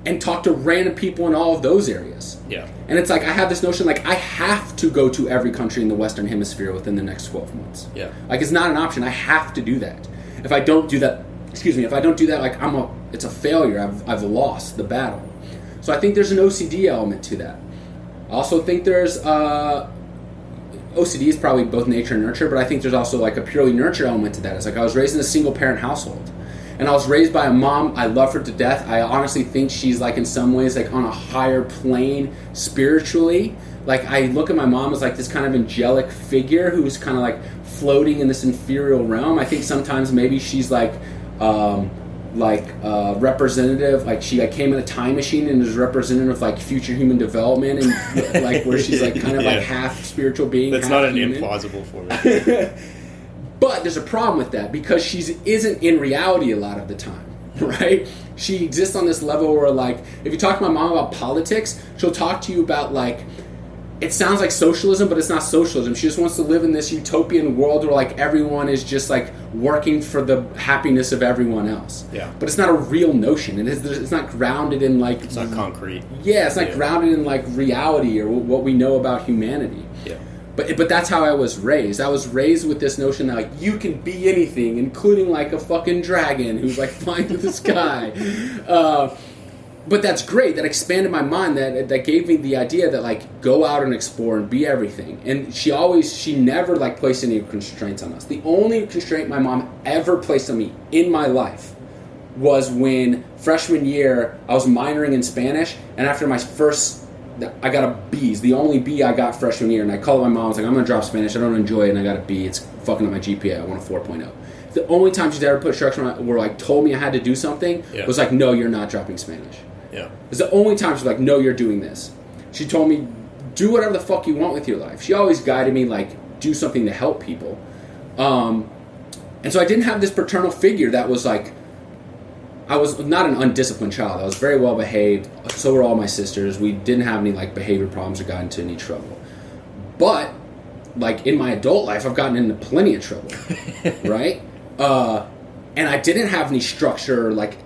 Speaker 1: and talk to random people in all of those areas.
Speaker 2: Yeah.
Speaker 1: And it's like I have this notion like I have to go to every country in the Western Hemisphere within the next 12 months.
Speaker 2: Yeah.
Speaker 1: Like it's not an option. I have to do that. If I don't do that, like it's a failure. I've lost the battle. So I think there's an OCD element to that. I also think there's OCD is probably both nature and nurture, but I think there's also like a purely nurture element to that. It's like I was raised in a single parent household, and I was raised by a mom. I love her to death. I honestly think she's like in some ways like on a higher plane spiritually. Like I look at my mom as like this kind of angelic figure who's kind of like floating in this ethereal realm. I think sometimes maybe she's like representative, like she came in a time machine and is representative of like future human development, and like where she's like kind of like half spiritual being.
Speaker 2: That's not an human. Implausible for me.
Speaker 1: But there's a problem with that because she isn't in reality a lot of the time, right? She exists on this level where like if you talk to my mom about politics, she'll talk to you about like it sounds like socialism, but it's not socialism. She just wants to live in this utopian world where like everyone is just like working for the happiness of everyone else.
Speaker 2: Yeah.
Speaker 1: But it's not a real notion. It's not grounded in like...
Speaker 2: It's not concrete.
Speaker 1: Yeah, it's not grounded in like reality or what we know about humanity.
Speaker 2: Yeah.
Speaker 1: But that's how I was raised. I was raised with this notion that like you can be anything, including like a fucking dragon who's like flying through the sky. But that's great. That expanded my mind. That gave me the idea that like go out and explore and be everything. And she never like placed any constraints on us. The only constraint my mom ever placed on me in my life was when freshman year I was minoring in Spanish, and after my first, I got a B. The only B I got freshman year, and I called my mom. I was like, I'm gonna drop Spanish. I don't enjoy it, and I got a B. It's fucking up my GPA. I want a 4.0. The only time she's ever put structure on where like told me I had to do something was like, no, you're not dropping Spanish.
Speaker 2: Yeah.
Speaker 1: It's the only time she's like, no, you're doing this. She told me, do whatever the fuck you want with your life. She always guided me, like, do something to help people. And so I didn't have this paternal figure that was like, I was not an undisciplined child. I was very well behaved. So were all my sisters. We didn't have any, like, behavior problems or got into any trouble. But, like, in my adult life, I've gotten into plenty of trouble. Right? And I didn't have any structure, like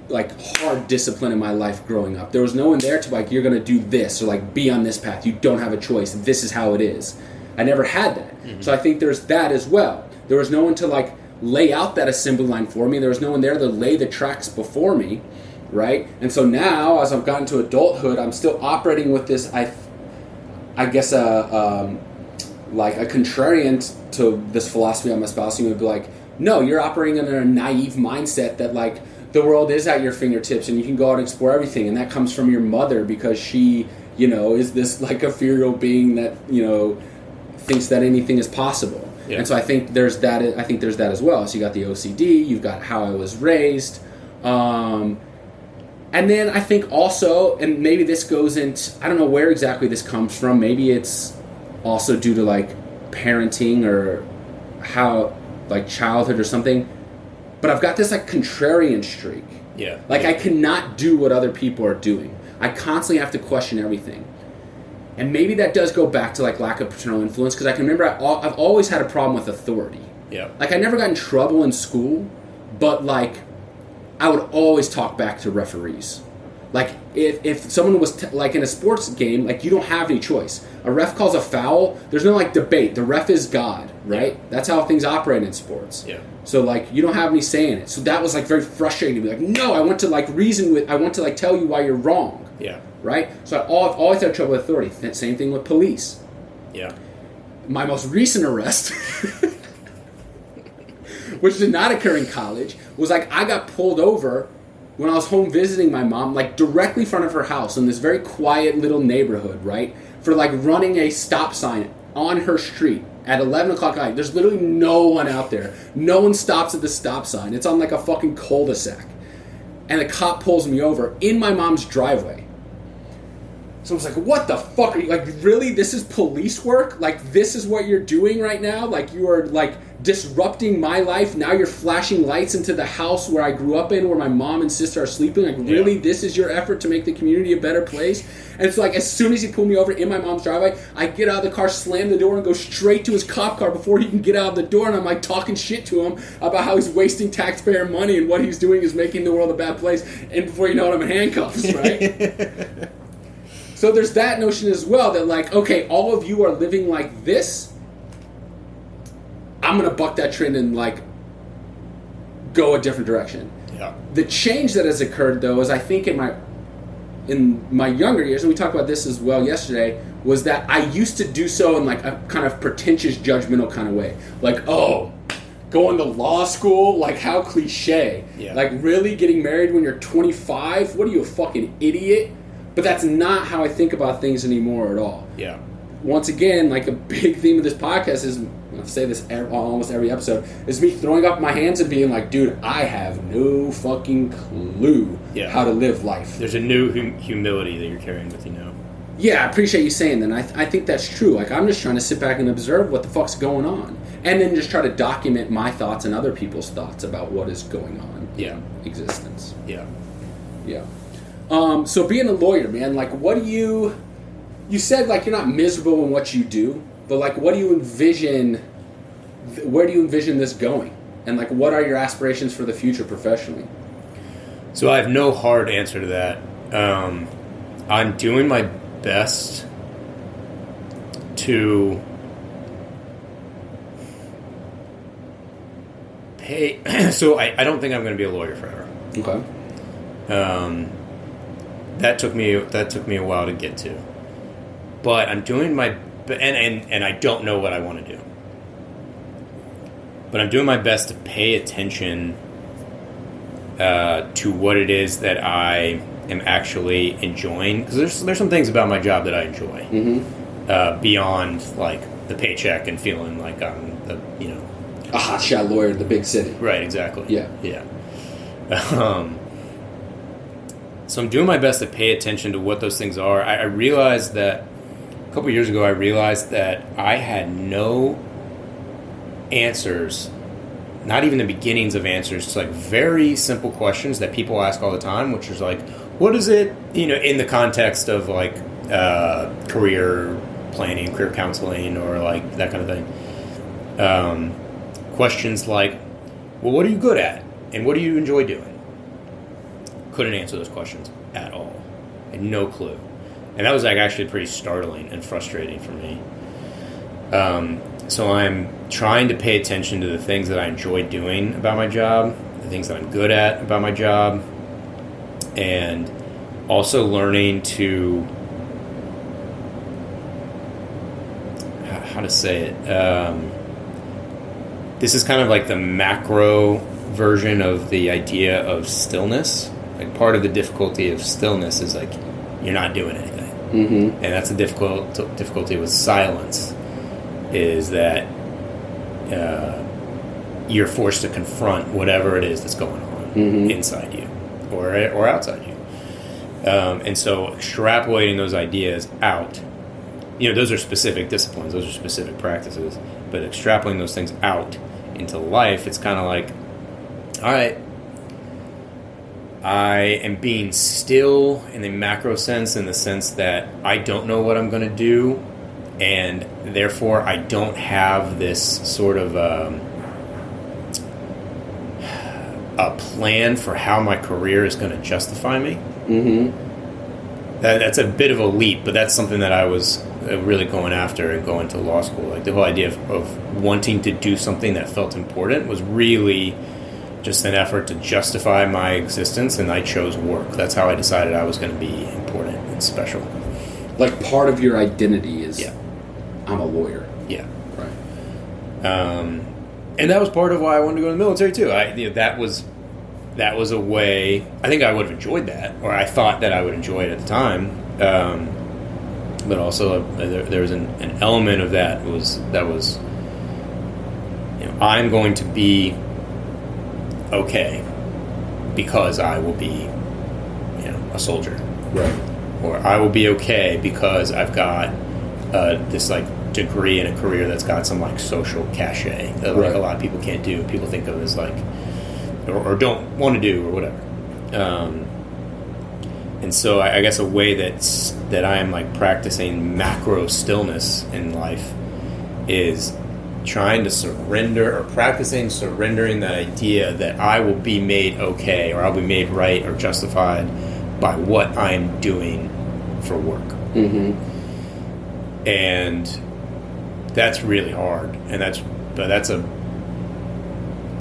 Speaker 1: hard discipline in my life growing up. There was no one there to like, you're going to do this or like be on this path. You don't have a choice. This is how it is. I never had that. Mm-hmm. So I think there's that as well. There was no one to like lay out that assembly line for me. There was no one there to lay the tracks before me, right? And so now, as I've gotten to adulthood, I'm still operating with this, I guess, like a contrarian to this philosophy I'm espousing would be like, no, you're operating in a naive mindset that, like, the world is at your fingertips and you can go out and explore everything. And that comes from your mother because she, you know, is this, like, ethereal being that, you know, thinks that anything is possible. Yeah. And so I think there's that as well. So you got the OCD, you've got how I was raised. And then I think also, and maybe this goes into, I don't know where exactly this comes from. Maybe it's also due to, like, parenting or how... like childhood or something, but I've got this like contrarian streak.
Speaker 2: Yeah.
Speaker 1: Like I cannot do what other people are doing. I constantly have to question everything. And maybe that does go back to like lack of paternal influence, because I can remember I've always had a problem with authority.
Speaker 2: Yeah.
Speaker 1: Like I never got in trouble in school, but like I would always talk back to referees. Like if someone was like in a sports game, like you don't have any choice. A ref calls a foul, there's no like debate. The ref is God, right? Yeah. That's how things operate in sports.
Speaker 2: Yeah.
Speaker 1: So like you don't have any say in it. So that was like very frustrating to be like, no, I want to like reason with, I want to like tell you why you're wrong.
Speaker 2: Yeah.
Speaker 1: Right? So I've always had trouble with authority. Same thing with police.
Speaker 2: Yeah.
Speaker 1: My most recent arrest, which did not occur in college, was like I got pulled over when I was home visiting my mom, like directly in front of her house in this very quiet little neighborhood, right? For like running a stop sign on her street at 11 o'clock at night. There's literally no one out there. No one stops at the stop sign. It's on like a fucking cul-de-sac. and the cop pulls me over in my mom's driveway. So I was like, what the fuck are you, like, really? This is police work? Like, this is what you're doing right now? Like, you are, like, disrupting my life. Now you're flashing lights into the house where I grew up in, where my mom and sister are sleeping. Like, really? Yeah. This is your effort to make the community a better place? And so, like, as soon as he pulled me over in my mom's driveway, I get out of the car, slam the door, and go straight to his cop car before he can get out of the door. And I'm, like, talking shit to him about how he's wasting taxpayer money and what he's doing is making the world a bad place. And before you know it, I'm in handcuffs, right? So there's that notion as well that, like, okay, all of you are living like this. I'm going to buck that trend and, like, go a different direction.
Speaker 2: Yeah.
Speaker 1: The change that has occurred, though, is I think in my younger years, and we talked about this as well yesterday, was that I used to do so in, like, a kind of pretentious, judgmental kind of way. Like, oh, going to law school? Like, how cliche.
Speaker 2: Yeah.
Speaker 1: Like, really? Getting married when you're 25? What are you, a fucking idiot? But that's not how I think about things anymore at all.
Speaker 2: Yeah.
Speaker 1: Once again, like, a big theme of this podcast is, I say this almost every episode, is me throwing up my hands and being like, dude, I have no fucking clue how to live life.
Speaker 2: There's a new humility that you're carrying with you now.
Speaker 1: Yeah, I appreciate you saying that. I think that's true. Like, I'm just trying to sit back and observe what the fuck's going on. And then just try to document my thoughts and other people's thoughts about what is going on in existence.
Speaker 2: Yeah.
Speaker 1: Yeah. So being a lawyer, man, like, what do you said, like, you're not miserable in what you do, but, like, what do you envision, where do you envision this going? And, like, what are your aspirations for the future professionally?
Speaker 2: So I have no hard answer to that. I'm doing my best to pay. So I don't think I'm going to be a lawyer forever.
Speaker 1: Okay.
Speaker 2: That took me a while to get to, but I'm doing my and I don't know what I want to do, but I'm doing my best to pay attention to what it is that I am actually enjoying, because there's some things about my job that I enjoy, beyond, like, the paycheck and feeling like I'm
Speaker 1: a hotshot lawyer in the big city.
Speaker 2: Right, exactly.
Speaker 1: Yeah.
Speaker 2: So I'm doing my best to pay attention to what those things are. I realized that a couple years ago, I had no answers, not even the beginnings of answers to, like, very simple questions that people ask all the time, which is like, what is it, in the context of, like, career planning, career counseling, or, like, that kind of thing. Questions like, well, what are you good at? And what do you enjoy doing? Couldn't answer those questions at all. I had no clue. And that was, like, actually pretty startling and frustrating for me. So I'm trying to pay attention to the things that I enjoy doing about my job, the things that I'm good at about my job, and also learning to, how to say it, this is kind of like the macro version of the idea of stillness. Like, part of the difficulty of stillness is, like, you're not doing anything.
Speaker 1: Mm-hmm.
Speaker 2: And that's the difficulty with silence, is that you're forced to confront whatever it is that's going on inside you or outside you. And so extrapolating those ideas out, those are specific disciplines, those are specific practices, but extrapolating those things out into life, it's kind of like, all right, I am being still in the macro sense, in the sense that I don't know what I'm going to do, and therefore I don't have this sort of a plan for how my career is going to justify me.
Speaker 1: Mm-hmm.
Speaker 2: That's a bit of a leap, but that's something that I was really going after and going to law school. Like, the whole idea of wanting to do something that felt important was really just an effort to justify my existence, and I chose work. That's how I decided I was going to be important and special.
Speaker 1: Like, part of your identity is, I'm a lawyer.
Speaker 2: Yeah.
Speaker 1: Right.
Speaker 2: And that was part of why I wanted to go to the military too. That was a way. I think I would have enjoyed that, or I thought that I would enjoy it at the time. But also, there was an element of that was I'm going to be okay because I will be, a soldier.
Speaker 1: Right.
Speaker 2: Or I will be okay because I've got this like degree in a career that's got some like social cachet that like a lot of people can't do. People think of as like, or don't want to do or whatever. And so I guess a way that I am like practicing macro stillness in life is trying to surrender or practicing surrendering that idea that I will be made okay or I'll be made right or justified by what I'm doing for work.
Speaker 1: Mm-hmm.
Speaker 2: And that's really hard. And that's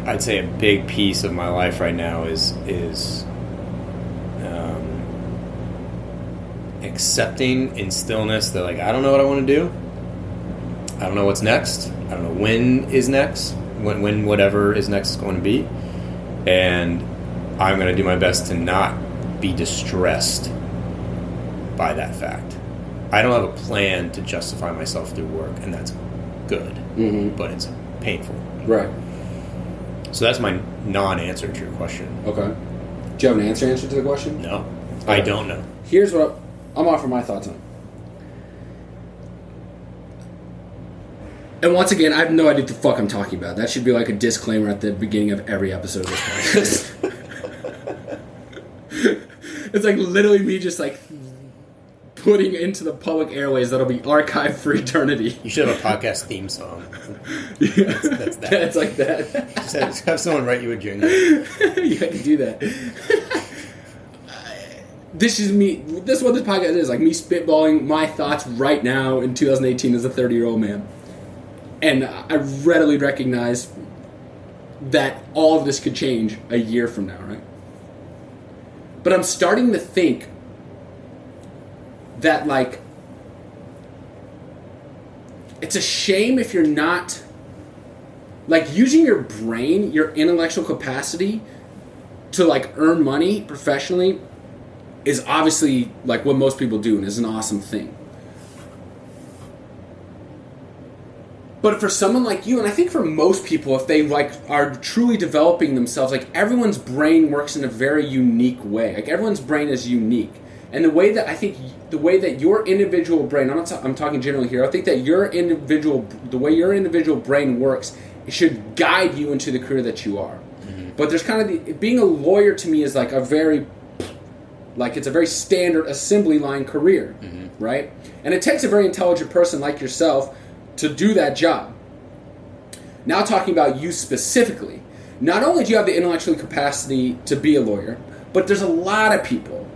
Speaker 2: I'd say a big piece of my life right now is accepting in stillness that like I don't know what I want to do. I don't know what's next. I don't know when is next. When whatever is next is going to be. And I'm going to do my best to not be distressed by that fact. I don't have a plan to justify myself through work, and that's good.
Speaker 1: Mm-hmm.
Speaker 2: But it's painful.
Speaker 1: Right.
Speaker 2: So that's my non-answer to your question.
Speaker 1: Okay. Do you have an answer to the question?
Speaker 2: No.
Speaker 1: Okay.
Speaker 2: I don't know.
Speaker 1: Here's what I'm offering my thoughts on. And once again, I have no idea what the fuck I'm talking about. That should be like a disclaimer at the beginning of every episode of this podcast. It's like literally me just like putting into the public airways that'll be archived for eternity.
Speaker 2: You should have a podcast theme song.
Speaker 1: Yeah.
Speaker 2: That's that.
Speaker 1: It's like that.
Speaker 2: Just have someone write you a jingle.
Speaker 1: Yeah, I can do that. This is me. This is what this podcast is. Like me spitballing my thoughts right now in 2018 as a 30-year-old man. And I readily recognize that all of this could change a year from now, right? But I'm starting to think that, like, it's a shame if you're not, like, using your brain, your intellectual capacity to, like, earn money professionally is obviously, like, what most people do and is an awesome thing. But for someone like you, and I think for most people, if they like are truly developing themselves, like everyone's brain works in a very unique way. Like everyone's brain is unique, and the way that your individual brain, I'm talking generally here. I think that the way your individual brain works, it should guide you into the career that you are. Mm-hmm. But there's kind of being a lawyer to me is like it's a very standard assembly line career, mm-hmm. right? And it takes a very intelligent person like yourself to do that job. Now talking about you specifically, not only do you have the intellectual capacity to be a lawyer, but there's a lot of people,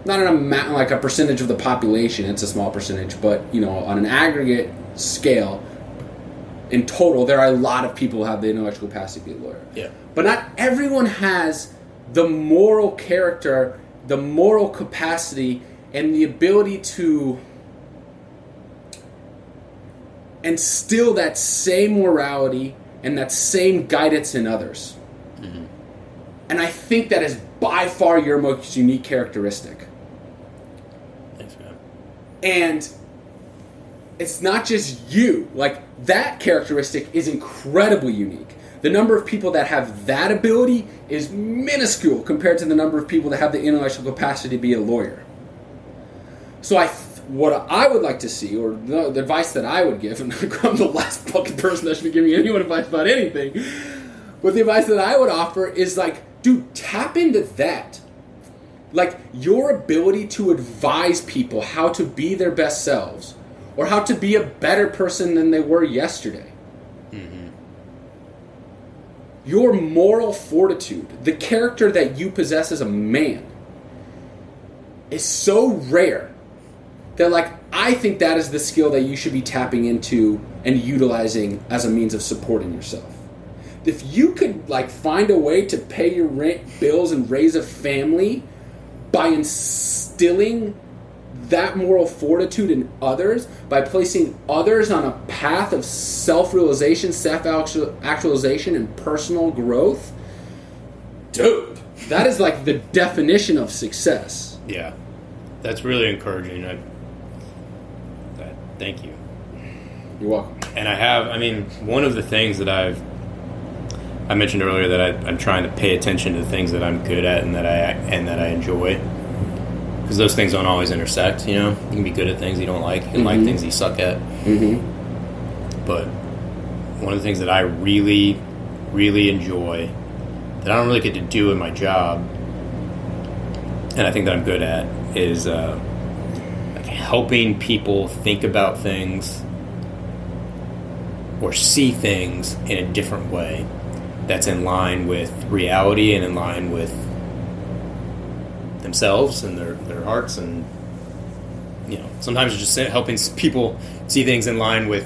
Speaker 1: not like a percentage of the population, it's a small percentage, but on an aggregate scale, in total, there are a lot of people who have the intellectual capacity to be a lawyer.
Speaker 2: Yeah. But
Speaker 1: not everyone has the moral character, the moral capacity, and the ability to instill that same morality and that same guidance in others. Mm-hmm. And I think that is by far your most unique characteristic.
Speaker 2: Thanks, man.
Speaker 1: And it's not just you. Like, that characteristic is incredibly unique. The number of people that have that ability is minuscule compared to the number of people that have the intellectual capacity to be a lawyer. So what I would like to see, or the advice that I would give, and I'm the last fucking person that should be giving anyone advice about anything, but the advice that I would offer is like, dude, tap into that. Like, your ability to advise people how to be their best selves, or how to be a better person than they were yesterday. Mm-hmm. Your moral fortitude, the character that you possess as a man, is so rare that, like, I think that is the skill that you should be tapping into and utilizing as a means of supporting yourself. If you could, like, find a way to pay your rent, bills, and raise a family by instilling that moral fortitude in others, by placing others on a path of self-realization, self-actualization, and personal growth, dude, that is, like, the definition of success.
Speaker 2: Yeah. That's really encouraging. Thank you.
Speaker 1: You're welcome.
Speaker 2: And one of the things that I've I mentioned earlier that I'm trying to pay attention to the things that I'm good at and that I enjoy. Because those things don't always intersect, you know? You can be good at things you don't like. You can like things you suck at. Mm-hmm. But one of the things that I really, really enjoy that I don't really get to do in my job, and I think that I'm good at, is like helping people think about things or see things in a different way that's in line with reality and in line with themselves and their hearts, and you know, sometimes it's just helping people see things in line with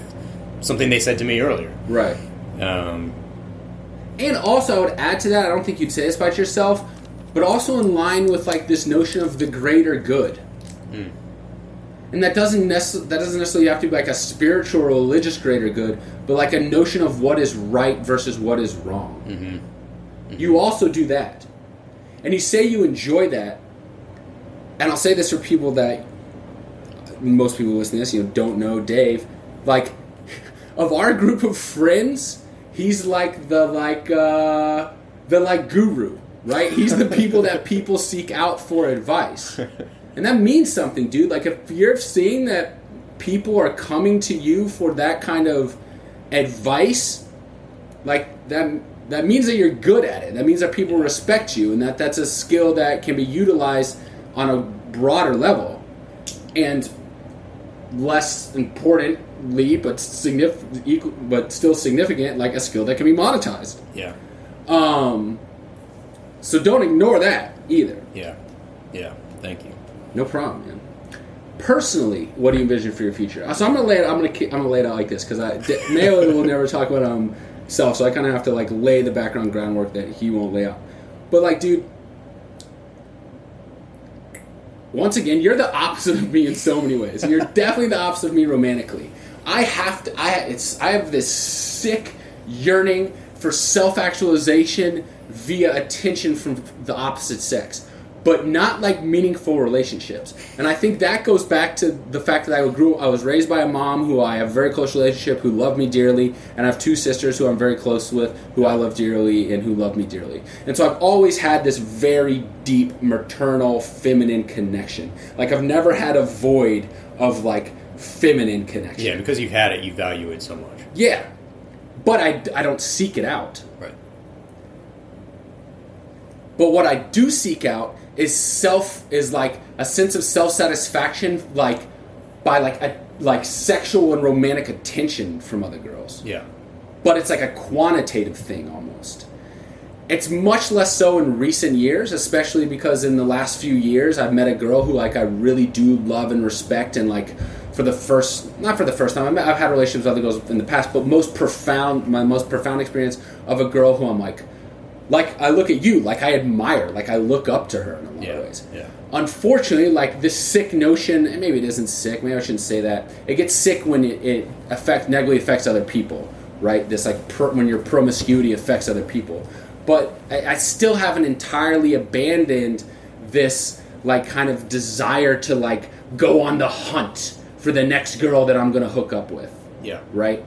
Speaker 2: something they said to me earlier.
Speaker 1: Right. And also, I would add to that, I don't think you'd say this about yourself, but also in line with like this notion of the greater good. Mm. And that doesn't necessarily have to be like a spiritual or religious greater good, but like a notion of what is right versus what is wrong. Mm-hmm. Mm-hmm. You also do that. And you say you enjoy that. And I'll say this for people that most people listening to this, you know, don't know Dave. Like, of our group of friends, he's like the guru, right? He's the people that people seek out for advice. And that means something, dude. Like, if you're seeing that people are coming to you for that kind of advice, like, that means that you're good at it. That means that people respect you, and that's a skill that can be utilized on a broader level. And less importantly, but still significant, like a skill that can be monetized.
Speaker 2: Yeah.
Speaker 1: So don't ignore that either.
Speaker 2: Yeah. Yeah. Thank you.
Speaker 1: No problem, man. Personally, what do you envision for your future? So I'm gonna lay it out like this, because Mayo will never talk about himself, so I kind of have to like lay the background groundwork that he won't lay out. But like, dude, once again, you're the opposite of me in so many ways. You're definitely the opposite of me romantically. I have this sick yearning for self-actualization via attention from the opposite sex, but not like meaningful relationships. And I think that goes back to the fact that I was raised by a mom who I have a very close relationship, who loved me dearly, and I have two sisters who I'm very close with, who I love dearly and who love me dearly. And so I've always had this very deep maternal feminine connection. Like, I've never had a void of like feminine connection.
Speaker 2: Yeah, because you've had it, you value it so much.
Speaker 1: Yeah. But I don't seek it out.
Speaker 2: Right.
Speaker 1: But what I do seek out is like a sense of self-satisfaction, like by like sexual and romantic attention from other girls.
Speaker 2: Yeah.
Speaker 1: But it's like a quantitative thing almost. It's much less so in recent years, especially because in the last few years I've met a girl who like I really do love and respect, and like not for the first time, I've had relationships with other girls in the past, but my most profound experience of a girl who I'm like I look at you, like I admire, like I look up to her in a lot of ways. Yeah. Unfortunately, like this sick notion, and maybe it isn't sick, maybe I shouldn't say that, it gets sick when it negatively affects other people, right? This like when your promiscuity affects other people. But I still haven't entirely abandoned this like kind of desire to like go on the hunt for the next girl that I'm going to hook up with.
Speaker 2: Yeah.
Speaker 1: Right?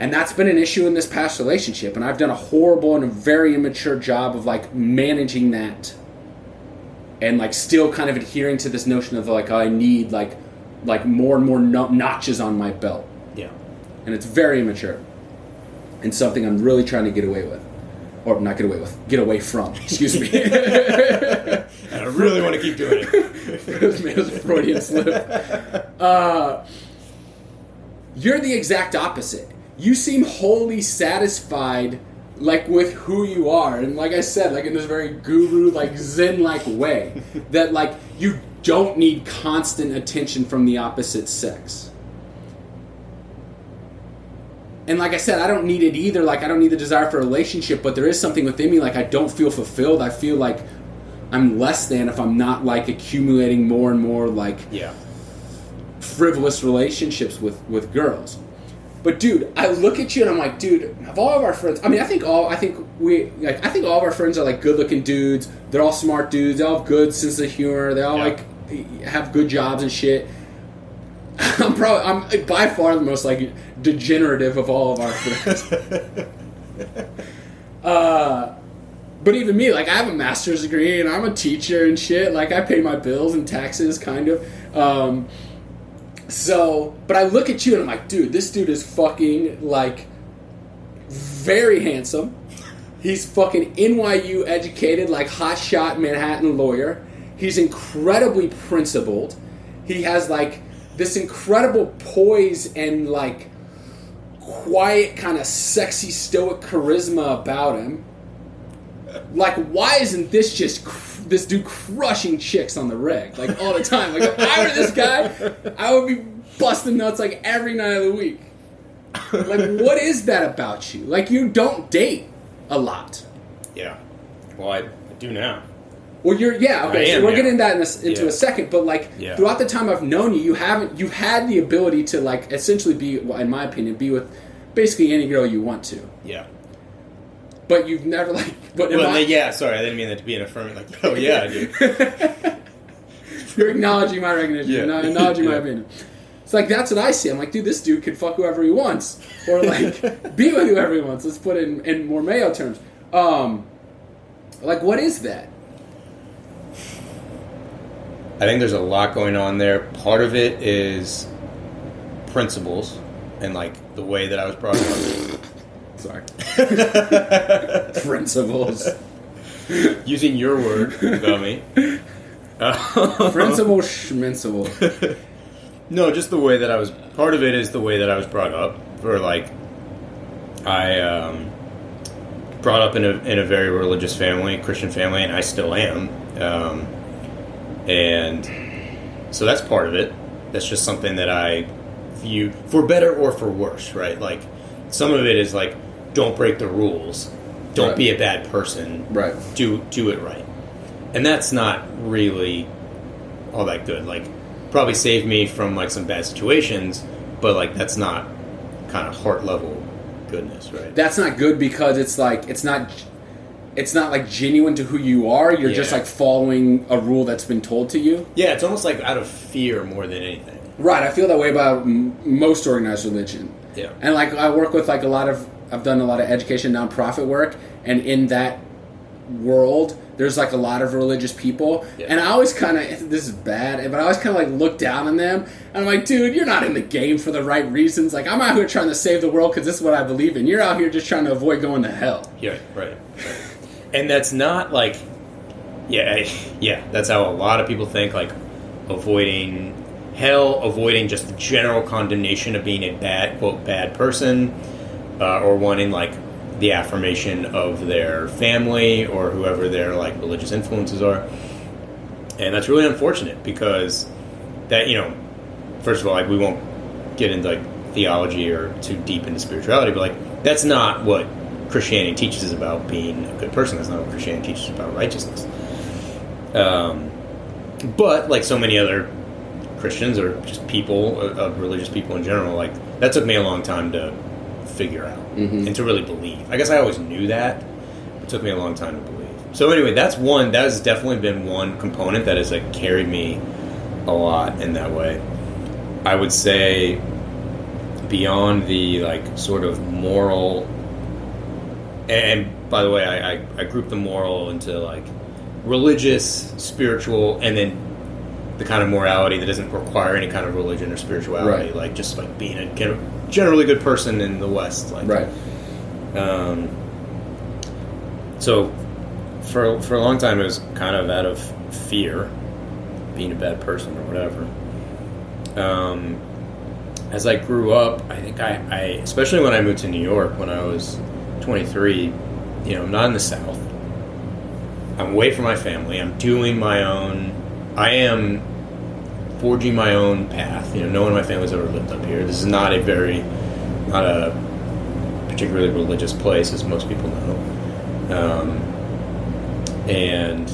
Speaker 1: And that's been an issue in this past relationship, and I've done a horrible and a very immature job of like managing that, and like still kind of adhering to this notion of like I need like more and more notches on my belt.
Speaker 2: Yeah.
Speaker 1: And it's very immature, and something I'm really trying to get away with, or not get away with, get away from. Excuse me.
Speaker 2: And I really want to keep doing it.
Speaker 1: This man is a Freudian slip. You're the exact opposite. You seem wholly satisfied, like, with who you are. And like I said, like in this very guru, like Zen-like way, that like you don't need constant attention from the opposite sex. And like I said, I don't need it either. Like, I don't need the desire for a relationship, but there is something within me, like I don't feel fulfilled. I feel like I'm less than if I'm not like accumulating more and more like frivolous relationships with girls. But dude, I look at you and I'm like, dude, of all of our friends, I mean, I think all of our friends are like good-looking dudes. They're all smart dudes. They all have good sense of humor. They all like have good jobs and shit. I'm by far the most like degenerative of all of our friends. But even me, like, I have a master's degree and I'm a teacher and shit. Like, I pay my bills and taxes, kind of. But I look at you and I'm like, dude, this dude is fucking, like, very handsome. He's fucking NYU educated, like, hotshot Manhattan lawyer. He's incredibly principled. He has, like, this incredible poise and, like, quiet, kind of sexy, stoic charisma about him. Like, why isn't this just this dude crushing chicks on the reg, like, all the time? Like, if I were this guy, I would be busting nuts, like, every night of the week. Like, what is that about you? Like, you don't date a lot.
Speaker 2: Yeah. Well, I do now.
Speaker 1: Well, okay, so we're getting that into a second, but, like,
Speaker 2: Yeah.
Speaker 1: throughout the time I've known you, you've had the ability to, like, essentially be, in my opinion, be with basically any girl you want to.
Speaker 2: Yeah.
Speaker 1: But you've never, like...
Speaker 2: Sorry, I didn't mean that to be an affirmative, like, oh, yeah, I do.
Speaker 1: You're acknowledging my recognition.
Speaker 2: Yeah.
Speaker 1: You're not acknowledging my opinion. It's like, that's what I see. I'm like, dude, this dude could fuck whoever he wants. Or, like, be with whoever he wants. Let's put it in more Mayo terms. Like, what is that?
Speaker 2: I think there's a lot going on there. Part of it is principles and, like, the way that I was brought up.
Speaker 1: Sorry. Principles.
Speaker 2: Using your word about me.
Speaker 1: Principle schmincible.
Speaker 2: No, just the way that I was... Part of it is the way that I was brought up. Or, like, I brought up in a very religious family, Christian family, and I still am. And so that's part of it. That's just something that I view, for better or for worse, right? Like, some of it is like, don't break the rules. Don't be a bad person.
Speaker 1: Right.
Speaker 2: Do it right. And that's not really all that good. Like, probably saved me from, like, some bad situations, but, like, that's not kind of heart level goodness, right?
Speaker 1: That's not good because it's like, it's not like genuine to who you are. You're just like following a rule that's been told to you.
Speaker 2: Yeah, it's almost like out of fear more than anything.
Speaker 1: Right, I feel that way about most organized religion.
Speaker 2: Yeah.
Speaker 1: And, like, I work with, like, I've done a lot of education nonprofit work, and in that world, there's, like, a lot of religious people, and I always kind of, this is bad, but I always kind of, like, look down on them, and I'm like, dude, you're not in the game for the right reasons. Like, I'm out here trying to save the world because this is what I believe in. You're out here just trying to avoid going to hell.
Speaker 2: Yeah, right. And that's not, like, that's how a lot of people think, like, avoiding hell, avoiding just the general condemnation of being a bad, quote, bad person, or wanting, like, the affirmation of their family or whoever their, like, religious influences are. And that's really unfortunate because that, first of all, like, we won't get into, like, theology or too deep into spirituality, but, like, that's not what Christianity teaches us about being a good person. That's not what Christianity teaches us about righteousness. But, like so many other Christians or just people, religious people in general, like, that took me a long time to figure out and to really believe. I guess I always knew that, but it took me a long time to believe. So anyway, that has definitely been one component that has, like, carried me a lot in that way. I would say beyond the, like, sort of moral, and by the way, I group the moral into, like, religious, spiritual, and then the kind of morality that doesn't require any kind of religion or spirituality,
Speaker 1: right.
Speaker 2: Like, just, like, being a generally good person in the West, like,
Speaker 1: right.
Speaker 2: So for a long time it was kind of out of fear, being a bad person or whatever. As I grew up, I think I especially when I moved to New York when I was 23, I'm not in the South. I'm away from my family. I'm doing my own. I am forging my own path. No one in my family's ever lived up here. This is not a particularly religious place, as most people know. And,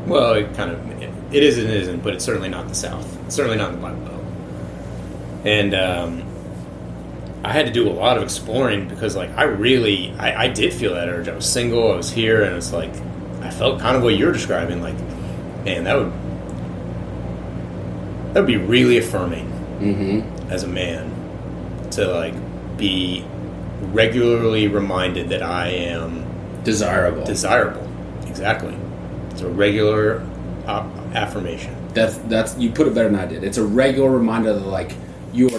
Speaker 2: well, it is and it isn't, but it's certainly not the South. It's certainly not the Bible Belt. And I had to do a lot of exploring because, like, I did feel that urge. I was single, I was here, and it's like, I felt kind of what you're describing. Like, man, that would be really affirming as a man to, like, be regularly reminded that I am
Speaker 1: desirable.
Speaker 2: Exactly. It's a regular affirmation.
Speaker 1: That's you put it better than I did. It's a regular reminder that like you're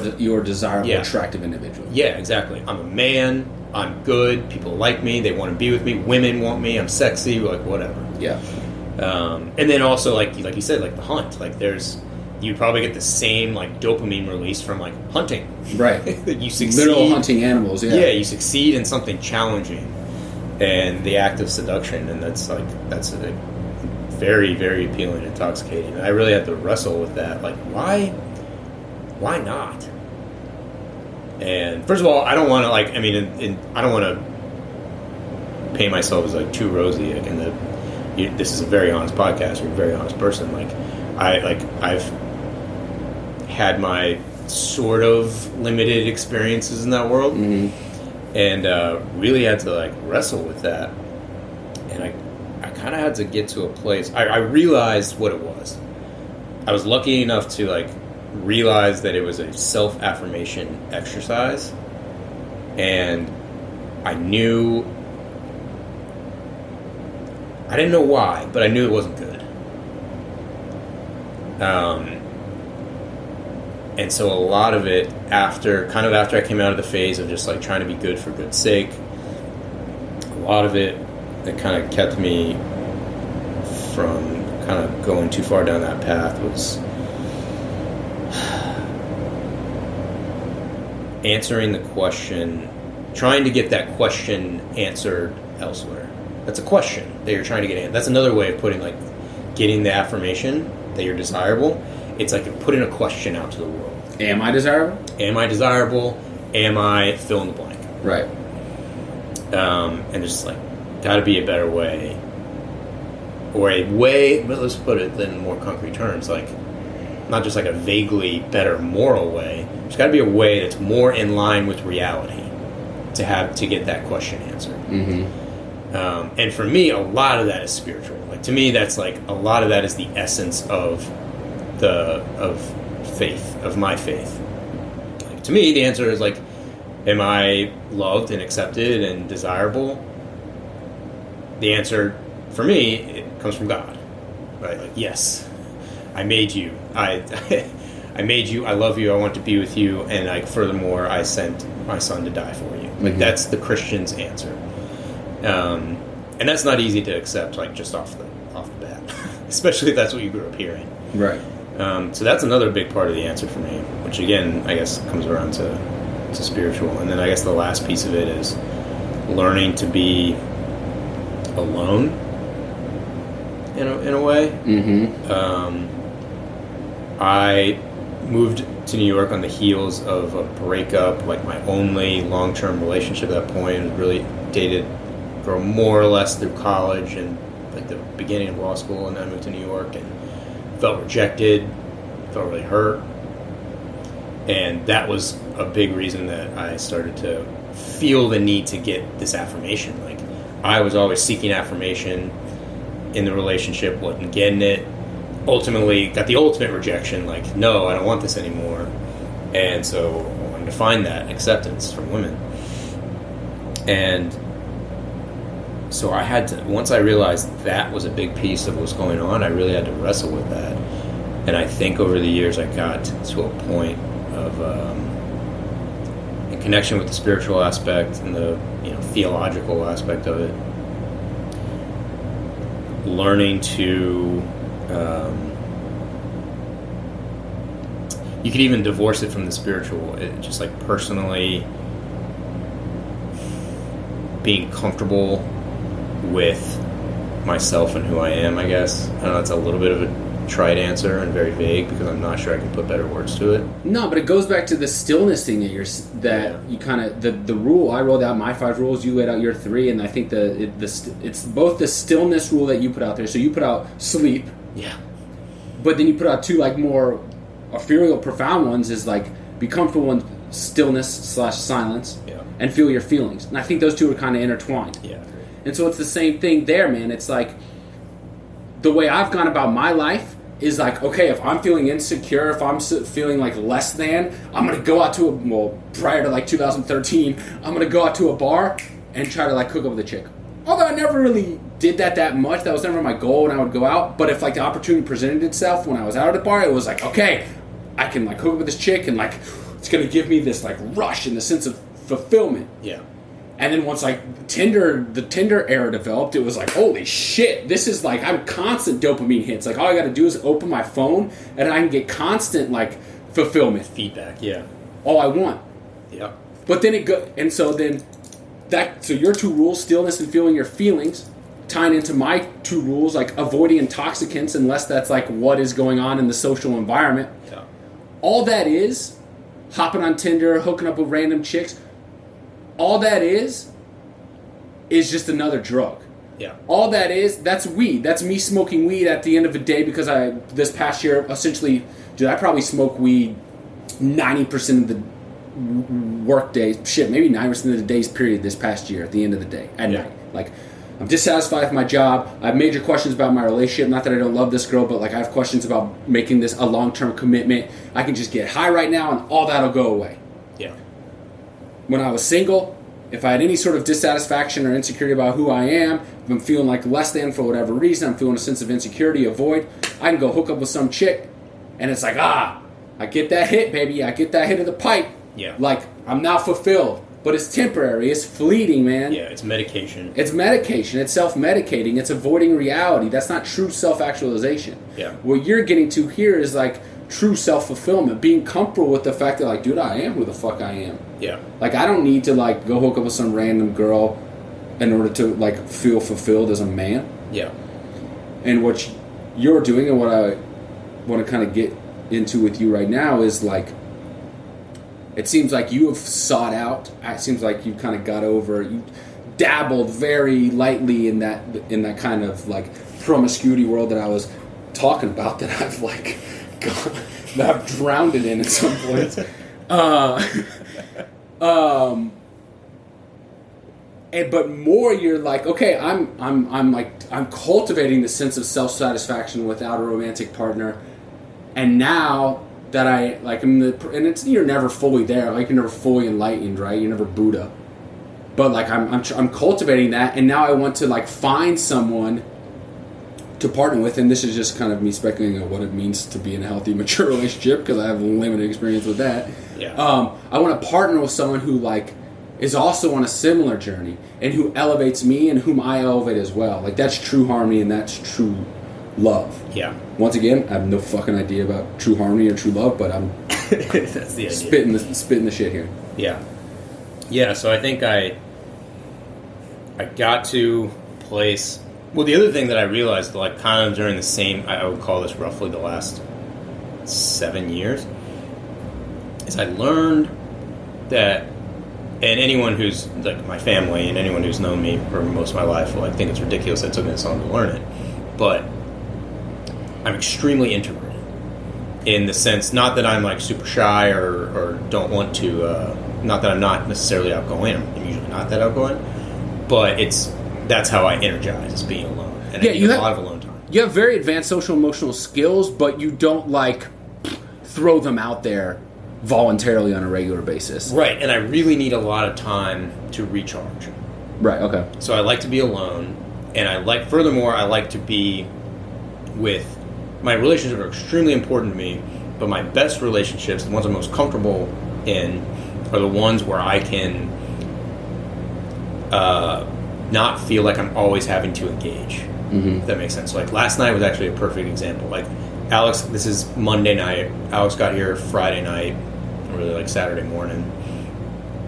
Speaker 1: a desirable, attractive individual.
Speaker 2: Yeah, exactly. I'm a man. I'm good. People like me. They want to be with me. Women want me. I'm sexy. Like whatever.
Speaker 1: Yeah.
Speaker 2: And then also like you said, like the hunt. Like you probably get the same like dopamine release from like hunting.
Speaker 1: Right.
Speaker 2: You succeed.
Speaker 1: Literal hunting animals. Yeah.
Speaker 2: Yeah. You succeed in something challenging, and the act of seduction, and that's a very, very appealing, intoxicating. And I really had to wrestle with that. Like, why not? And first of all, I don't want to I don't want to paint myself as like too rosy. Like, this is a very honest podcast. You're a very honest person. I've had my sort of limited experiences in that world, and really had to like wrestle with that. And I kind of had to get to a place. I realized what it was. I was lucky enough to like realize that it was a self-affirmation exercise, and I didn't know why, but I knew it wasn't good. And so a lot of it after I came out of the phase of just like trying to be good for good's sake, a lot of it that kind of kept me from kind of going too far down that path was answering the question, trying to get that question answered elsewhere. That's a question that you're trying to get answered. That's another way of putting like getting the affirmation that you're desirable. It's like putting a question out to the world.
Speaker 1: Am I desirable?
Speaker 2: Am I desirable? Am I fill in the blank?
Speaker 1: Right.
Speaker 2: And there's like got to be a better way, or a way. But let's put it in more concrete terms, like not just like a vaguely better moral way. There's got to be a way that's more in line with reality to get that question answered. And for me, a lot of that is spiritual. Like to me, that's like a lot of that is the essence of faith, of my faith. Like, to me, the answer is like, am I loved and accepted and desirable? The answer for me, it comes from God, right? Like, yes, I made you. I made you. I love you. I want to be with you. And like, furthermore, I sent my son to die for you. Like that's the Christian's answer. And that's not easy to accept, like just off the bat, especially if that's what you grew up hearing.
Speaker 1: Right.
Speaker 2: So that's another big part of the answer for me, which again, I guess comes around to spiritual. And then I guess the last piece of it is learning to be alone in a way. I moved to New York on the heels of a breakup, like my only long-term relationship at that point. I really dated a girl more or less through college and like the beginning of law school, and then I moved to New York and felt rejected, felt really hurt. And that was a big reason that I started to feel the need to get this affirmation. Like, I was always seeking affirmation in the relationship, wasn't getting it. Ultimately, got the ultimate rejection, like, no, I don't want this anymore. And so I wanted to find that acceptance from women. And so I had to, once I realized that was a big piece of what was going on, I really had to wrestle with that. And I think over the years I got to a point of a connection with the spiritual aspect and the theological aspect of it. Learning to you could even divorce it from the spiritual. It just like personally being comfortable with myself and who I am, I guess. I know that's a little bit of a trite answer and very vague because I'm not sure I can put better words to it.
Speaker 1: No, but it goes back to the stillness thing you kind of the rule. I rolled out my 5 rules, you laid out your 3, and I think it's both the stillness rule that you put out there. So you put out sleep, but then you put out 2 like more ethereal, profound ones. Is like be comfortable in stillness/silence, and feel your feelings. And I think those 2 are kind of intertwined.
Speaker 2: Yeah.
Speaker 1: And so it's the same thing there, man. It's like the way I've gone about my life is like, okay, if I'm feeling insecure, if I'm feeling like less than, I'm going to go out to prior to like 2013, I'm going to go out to a bar and try to like hook up with a chick. Although I never really did that much. That was never my goal when I would go out. But if like the opportunity presented itself when I was out at the bar, it was like, okay, I can like hook up with this chick and like it's going to give me this like rush and the sense of fulfillment.
Speaker 2: Yeah.
Speaker 1: And then once like the Tinder era developed, it was like, holy shit, this is like, I'm constant dopamine hits. Like all I got to do is open my phone and I can get constant like fulfillment.
Speaker 2: Feedback, yeah.
Speaker 1: All I want.
Speaker 2: Yeah.
Speaker 1: But then so your two rules, stillness and feeling your feelings, tying into my two rules, like avoiding intoxicants unless that's like what is going on in the social environment.
Speaker 2: Yeah. All
Speaker 1: that is, hopping on Tinder, hooking up with random chicks, all that is just another drug.
Speaker 2: Yeah.
Speaker 1: All that is, that's weed. That's me smoking weed at the end of the day because this past year, essentially, I probably smoke weed 90% of the work days. Shit, maybe 90% of the days period this past year at the end of the day, at night. Like, I'm dissatisfied with my job. I have major questions about my relationship. Not that I don't love this girl, but like I have questions about making this a long-term commitment. I can just get high right now and all that'll go away.
Speaker 2: Yeah.
Speaker 1: When I was single, if I had any sort of dissatisfaction or insecurity about who I am, if I'm feeling like less than for whatever reason, I'm feeling a sense of insecurity, a void, I can go hook up with some chick, and it's like, I get that hit, baby. I get that hit of the pipe.
Speaker 2: Yeah.
Speaker 1: Like, I'm now fulfilled. But it's temporary. It's fleeting, man.
Speaker 2: Yeah, it's medication.
Speaker 1: It's medication. It's self-medicating. It's avoiding reality. That's not true self-actualization.
Speaker 2: Yeah.
Speaker 1: What you're getting to here is like true self-fulfillment, being comfortable with the fact that like, dude, I am who the fuck I am.
Speaker 2: Yeah.
Speaker 1: Like, I don't need to like go hook up with some random girl in order to like feel fulfilled as a man.
Speaker 2: Yeah. And
Speaker 1: what you're doing and what I want to kind of get into with you right now is like, it seems like you have sought out. It seems like you kind of got over. You dabbled very lightly in that kind of like promiscuity world that I was talking about. That I've like that I've drowned it in at some point. But more, you're like, okay, I'm cultivating the sense of self-satisfaction without a romantic partner, and now that I like, you're never fully there. Like, you're never fully enlightened, right? You're never Buddha. But like, I'm cultivating that, and now I want to like find someone to partner with. And this is just kind of me speculating on what it means to be in a healthy, mature relationship because I have limited experience with that.
Speaker 2: Yeah.
Speaker 1: I want to partner with someone who like is also on a similar journey and who elevates me and whom I elevate as well. Like, that's true harmony and that's true love.
Speaker 2: Yeah.
Speaker 1: Once again, I have no fucking idea about true harmony or true love, but I'm
Speaker 2: that's the idea.
Speaker 1: Spitting the shit here.
Speaker 2: Yeah. Yeah, so I think I got to place. Well, the other thing that I realized, like, kind of during the same, I would call this roughly the last 7 years, is I learned that, and anyone who's like my family and anyone who's known me for most of my life will like think it's ridiculous that it took me so long to learn it, but I'm extremely introverted in the sense, not that I'm like super shy or don't want to, not that I'm not necessarily outgoing. I'm usually not that outgoing, but that's how I energize, is being alone, and I need a lot of alone time.
Speaker 1: You have very advanced social emotional skills, but you don't like throw them out there voluntarily on a regular basis.
Speaker 2: Right, and I really need a lot of time to recharge.
Speaker 1: Right. Okay.
Speaker 2: So I like to be alone, and furthermore, I like to be with. My relationships are extremely important to me, but my best relationships, the ones I'm most comfortable in, are the ones where I can not feel like I'm always having to engage.
Speaker 1: Mm-hmm.
Speaker 2: If that makes sense. So like last night was actually a perfect example. Like Alex, this is Monday night. Alex got here Friday night, really like Saturday morning,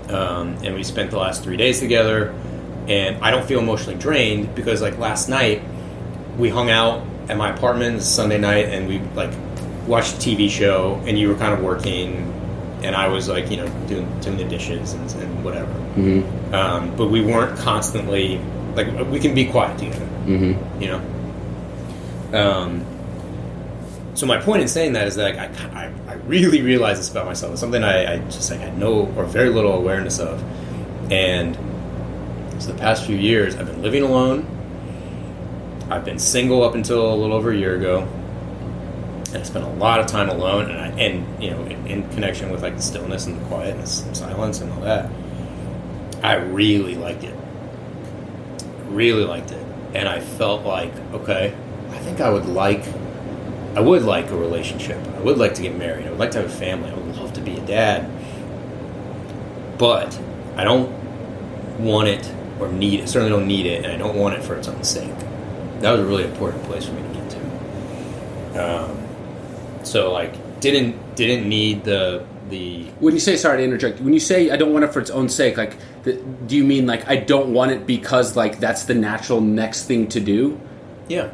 Speaker 2: and we spent the last 3 days together. And I don't feel emotionally drained because like last night we hung out at my apartment Sunday night, and we like watched a TV show, and you were kind of working, and I was like, doing the dishes and whatever.
Speaker 1: Mm-hmm.
Speaker 2: But we weren't constantly like, we can be quiet together.
Speaker 1: Mm-hmm.
Speaker 2: So my point in saying that is that I really realized this about myself. It's something I just like had no or very little awareness of, and so the past few years I've been living alone. I've been single up until a little over a year ago. And I spent a lot of time alone, and you know, in connection with like the stillness and the quietness and silence and all that. I really liked it. Really liked it. And I felt like, okay, I think I would like a relationship. I would like to get married. I would like to have a family. I would love to be a dad. But I don't want it or need it. I certainly don't need it, and I don't want it for its own sake. That was a really important place for me to get to. So like didn't need the
Speaker 1: when you say, sorry to interject, when you say I don't want it for its own sake, like do you mean like I don't want it because like that's the natural next thing to do?
Speaker 2: Yeah.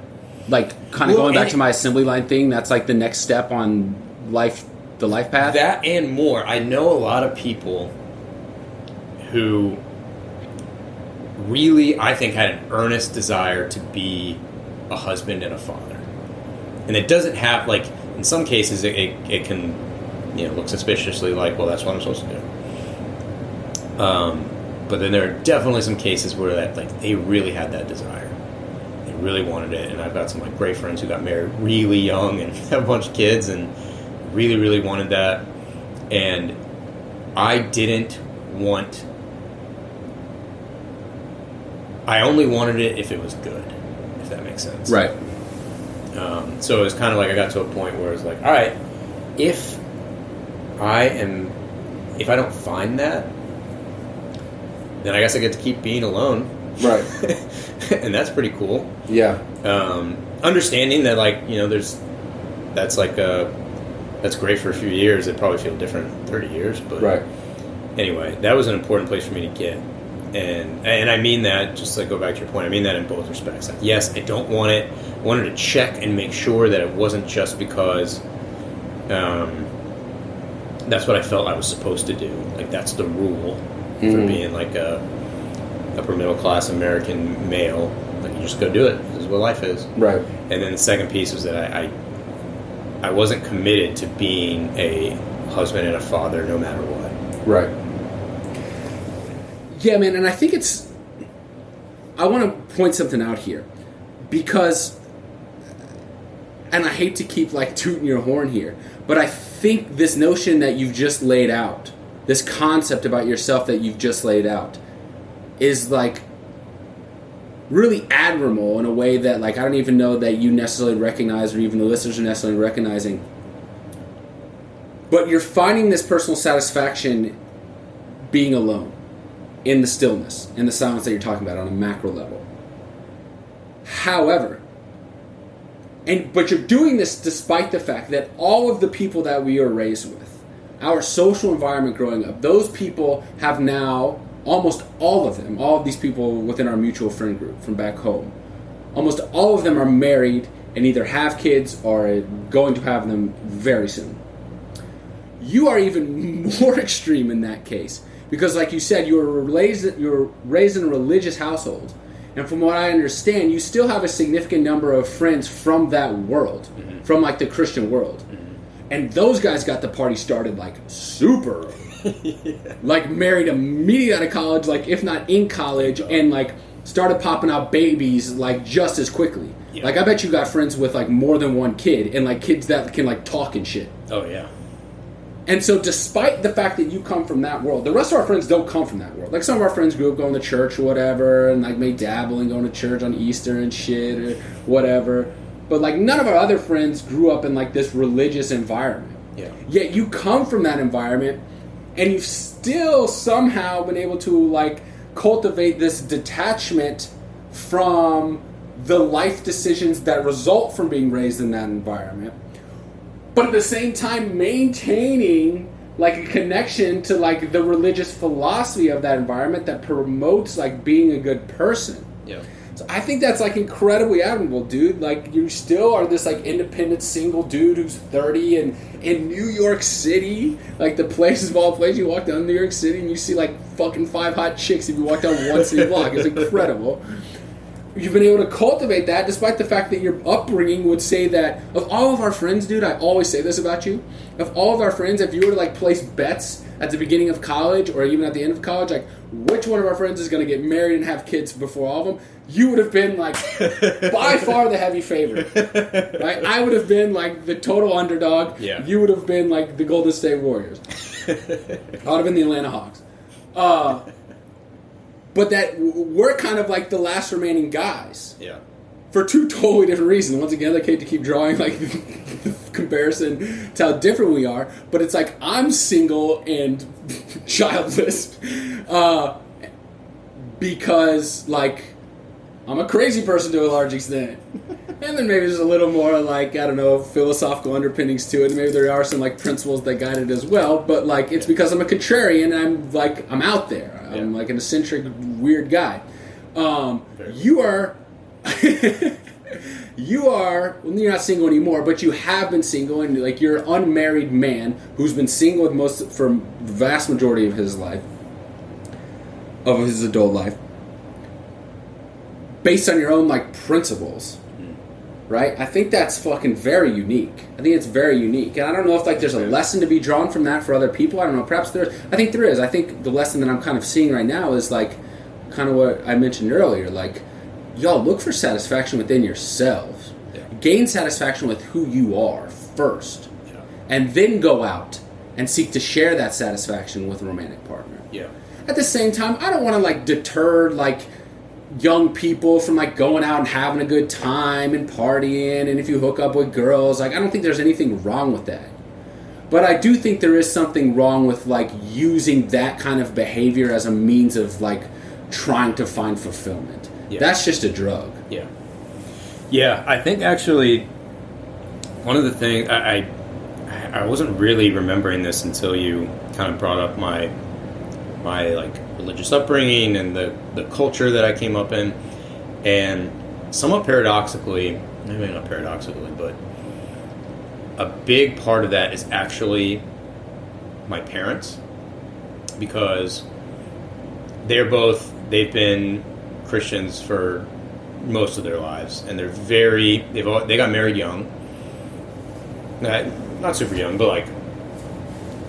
Speaker 1: Like kind of going back to my assembly line thing, that's like the next step on the life path?
Speaker 2: That and more. I know a lot of people who really, I think, had an earnest desire to be a husband and a father. And it doesn't have, like, in some cases, it can, you know, look suspiciously like, well, that's what I'm supposed to do. But then there are definitely some cases where that, like, they really had that desire. They really wanted it. And I've got some, like, great friends who got married really young and have a bunch of kids and really, really wanted that. And I didn't want... I only wanted it if it was good, if that makes sense.
Speaker 1: Right.
Speaker 2: So it was kind of like I got to a point where it was like, all right, if I don't find that, then I guess I get to keep being alone.
Speaker 1: Right.
Speaker 2: And that's pretty cool.
Speaker 1: Yeah.
Speaker 2: Understanding that, like, you know, that's great for a few years. It'd probably feel different in 30 years. But
Speaker 1: right.
Speaker 2: Anyway, that was an important place for me to get. And I mean that, just like go back to your point, I mean that in both respects. Like, yes, I don't want it. I wanted to check and make sure that it wasn't just because that's what I felt I was supposed to do. Like, that's the rule for being like a upper middle class American male. Like, you just go do it. This is what life is.
Speaker 1: Right.
Speaker 2: And then the second piece was that I wasn't committed to being a husband and a father no matter what.
Speaker 1: Right. Yeah, man, and I think I want to point something out here, because, and I hate to keep, like, tooting your horn here, but I think this notion that you've just laid out, this concept about yourself that you've just laid out, is, like, really admirable in a way that, like, I don't even know that you necessarily recognize, or even the listeners are necessarily recognizing. But you're finding this personal satisfaction being alone. In the stillness, in the silence that you're talking about on a macro level. However, but you're doing this despite the fact that all of the people that we are raised with, our social environment growing up, those people have now, almost all of them, all of these people within our mutual friend group from back home, almost all of them are married and either have kids or are going to have them very soon. You are even more extreme in that case. Because, like you said, you were raised in a religious household. And from what I understand, you still have a significant number of friends from that world. Mm-hmm. From, like, the Christian world. Mm-hmm. And those guys got the party started, like, super early. Yeah. Like, married immediately out of college, like, if not in college. And, like, started popping out babies, like, just as quickly. Yeah. Like, I bet you got friends with, like, more than one kid. And, like, kids that can, like, talk and shit.
Speaker 2: Oh, yeah.
Speaker 1: And so despite the fact that you come from that world, the rest of our friends don't come from that world. Like, some of our friends grew up going to church or whatever, and, like, may dabble in going to church on Easter and shit or whatever. But, like, none of our other friends grew up in, like, this religious environment.
Speaker 2: Yeah.
Speaker 1: Yet you come from that environment, and you've still somehow been able to, like, cultivate this detachment from the life decisions that result from being raised in that environment. But at the same time, maintaining, like, a connection to, like, the religious philosophy of that environment that promotes, like, being a good person.
Speaker 2: Yeah.
Speaker 1: So I think that's, like, incredibly admirable, dude. Like, you still are this, like, independent single dude who's 30 and in New York City, like, the places of all places. You walk down New York City and you see, like, fucking 5 hot chicks if you walk down one city block. It's incredible. You've been able to cultivate that despite the fact that your upbringing would say that, of all of our friends, dude, I always say this about you, of all of our friends, if you were to, like, place bets at the beginning of college or even at the end of college, like, which one of our friends is going to get married and have kids before all of them, you would have been, like, by far the heavy favorite. Right? I would have been, like, the total underdog.
Speaker 2: Yeah.
Speaker 1: You would have been, like, the Golden State Warriors. I would have been the Atlanta Hawks. But that we're kind of like the last remaining guys.
Speaker 2: Yeah.
Speaker 1: For two totally different reasons. Once again, I hate to keep drawing like the comparison to how different we are, but it's like I'm single and childless because like I'm a crazy person to a large extent. And then maybe there's a little more like, I don't know, philosophical underpinnings to it. Maybe there are some like principles that guide it as well, but like it's because I'm a contrarian and I'm out there. I'm like an eccentric weird guy. You are well, you're not single anymore, but you have been single, and like you're an unmarried man who's been single for the vast majority of his life, of his adult life, based on your own like principles, right? I think that's fucking very unique. I think it's very unique, and I don't know if like there's a lesson to be drawn from that for other people. I don't know. Perhaps there. I think there is. I think the lesson that I'm kind of seeing right now is like kind of what I mentioned earlier, like. Y'all look for satisfaction within yourselves. Yeah. Gain satisfaction with who you are first. Yeah. And then go out and seek to share that satisfaction with a romantic partner.
Speaker 2: Yeah.
Speaker 1: At the same time, I don't want to like deter like young people from like going out and having a good time and partying, and if you hook up with girls, like I don't think there's anything wrong with that. But I do think there is something wrong with like using that kind of behavior as a means of like trying to find fulfillment. Yeah. That's just a drug.
Speaker 2: Yeah. Yeah, I think actually one of the things I wasn't really remembering this until you kind of brought up my like religious upbringing and the culture that I came up in, and somewhat paradoxically, maybe not paradoxically, but a big part of that is actually my parents, because they've been Christians for most of their lives, and they got married young, not super young, but like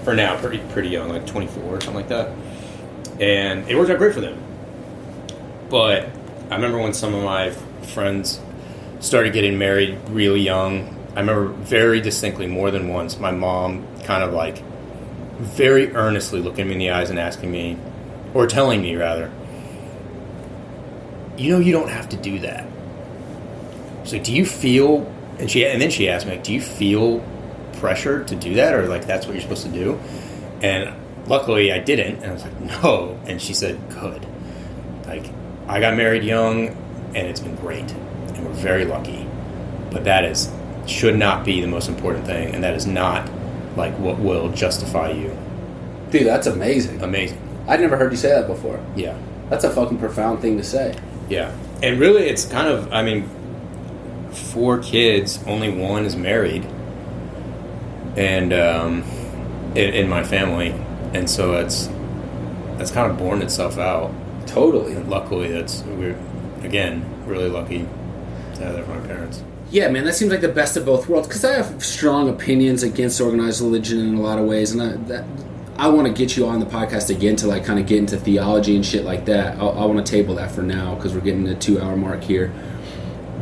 Speaker 2: for now pretty young, like 24 or something like that, and it worked out great for them. But I remember when some of my friends started getting married really young, I remember very distinctly more than once my mom kind of like very earnestly looking me in the eyes and asking me, or telling me rather, you know, you don't have to do that. She's like, do you feel, and then she asked me, like, do you feel pressure to do that, or like that's what you're supposed to do? And luckily I didn't, and I was like, no. And she said, good. Like, I got married young, and it's been great, and we're very lucky. But that should not be the most important thing, and that is not like what will justify you.
Speaker 1: Dude, that's amazing.
Speaker 2: Amazing.
Speaker 1: I'd never heard you say that before.
Speaker 2: Yeah.
Speaker 1: That's a fucking profound thing to say.
Speaker 2: Yeah. And really, it's kind of, I mean, 4 kids, only one is married, and in my family, and so that's kind of borne itself out.
Speaker 1: Totally.
Speaker 2: And luckily, we're again really lucky to have that from my parents.
Speaker 1: Yeah, man, that seems like the best of both worlds, because I have strong opinions against organized religion in a lot of ways, and I want to get you on the podcast again to like kind of get into theology and shit like that. I want to table that for now because we're getting the 2-hour mark here.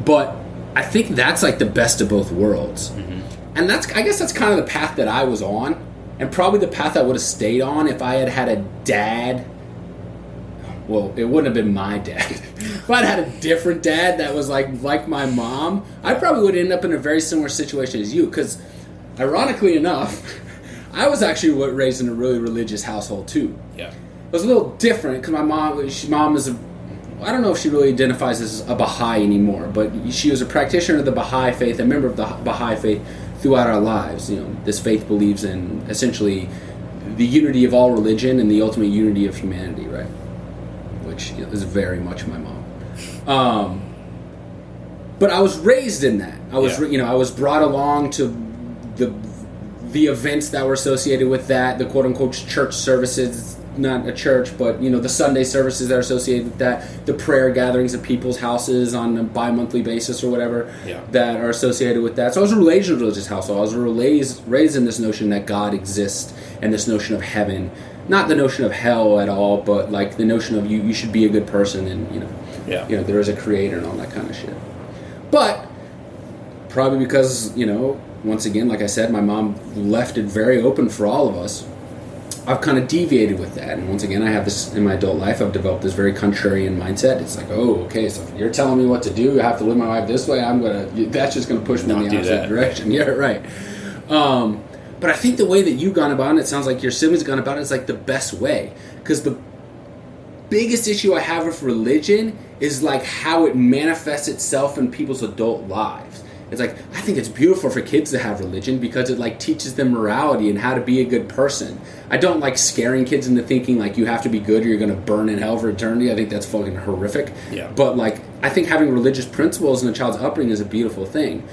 Speaker 1: But I think that's like the best of both worlds. Mm-hmm. And I guess that's kind of the path that I was on, and probably the path I would have stayed on if I had a dad. Well, it wouldn't have been my dad. If I'd had a different dad that was like my mom, I probably would end up in a very similar situation as you, because ironically enough, I was actually raised in a really religious household too. Yeah, it was a little different because my mom is I don't know if she really identifies as a Baha'i anymore, but she was a practitioner of the Baha'i faith, a member of the Baha'i faith throughout our lives. You know, this faith believes in essentially the unity of all religion and the ultimate unity of humanity, right? Which is very much my mom. But I was raised in that. I was brought along to the events that were associated with that, the quote-unquote church services, not a church, but, you know, the Sunday services that are associated with that, the prayer gatherings at people's houses on a bi-monthly basis or whatever that are associated with that. So I was raised in a religious household. I was raised in this notion that God exists and this notion of heaven. Not the notion of hell at all, but like the notion of you should be a good person, and there is a creator and all that kind of shit. But probably because, once again, like I said, my mom left it very open for all of us. I've kind of deviated with that, and once again, I have this in my adult life. I've developed this very contrarian mindset. It's like, oh, okay, so if you're telling me what to do, I have to live my life this way. That's just gonna push me in the opposite direction. Yeah, right. But I think the way that you've gone about it, it sounds like your siblings have gone about it, is like the best way. Because the biggest issue I have with religion is like how it manifests itself in people's adult lives. It's like, I think it's beautiful for kids to have religion because it like teaches them morality and how to be a good person. I don't like scaring kids into thinking like you have to be good or you're going to burn in hell for eternity. I think that's fucking horrific. Yeah. But like, I think having religious principles in a child's upbringing is a beautiful thing.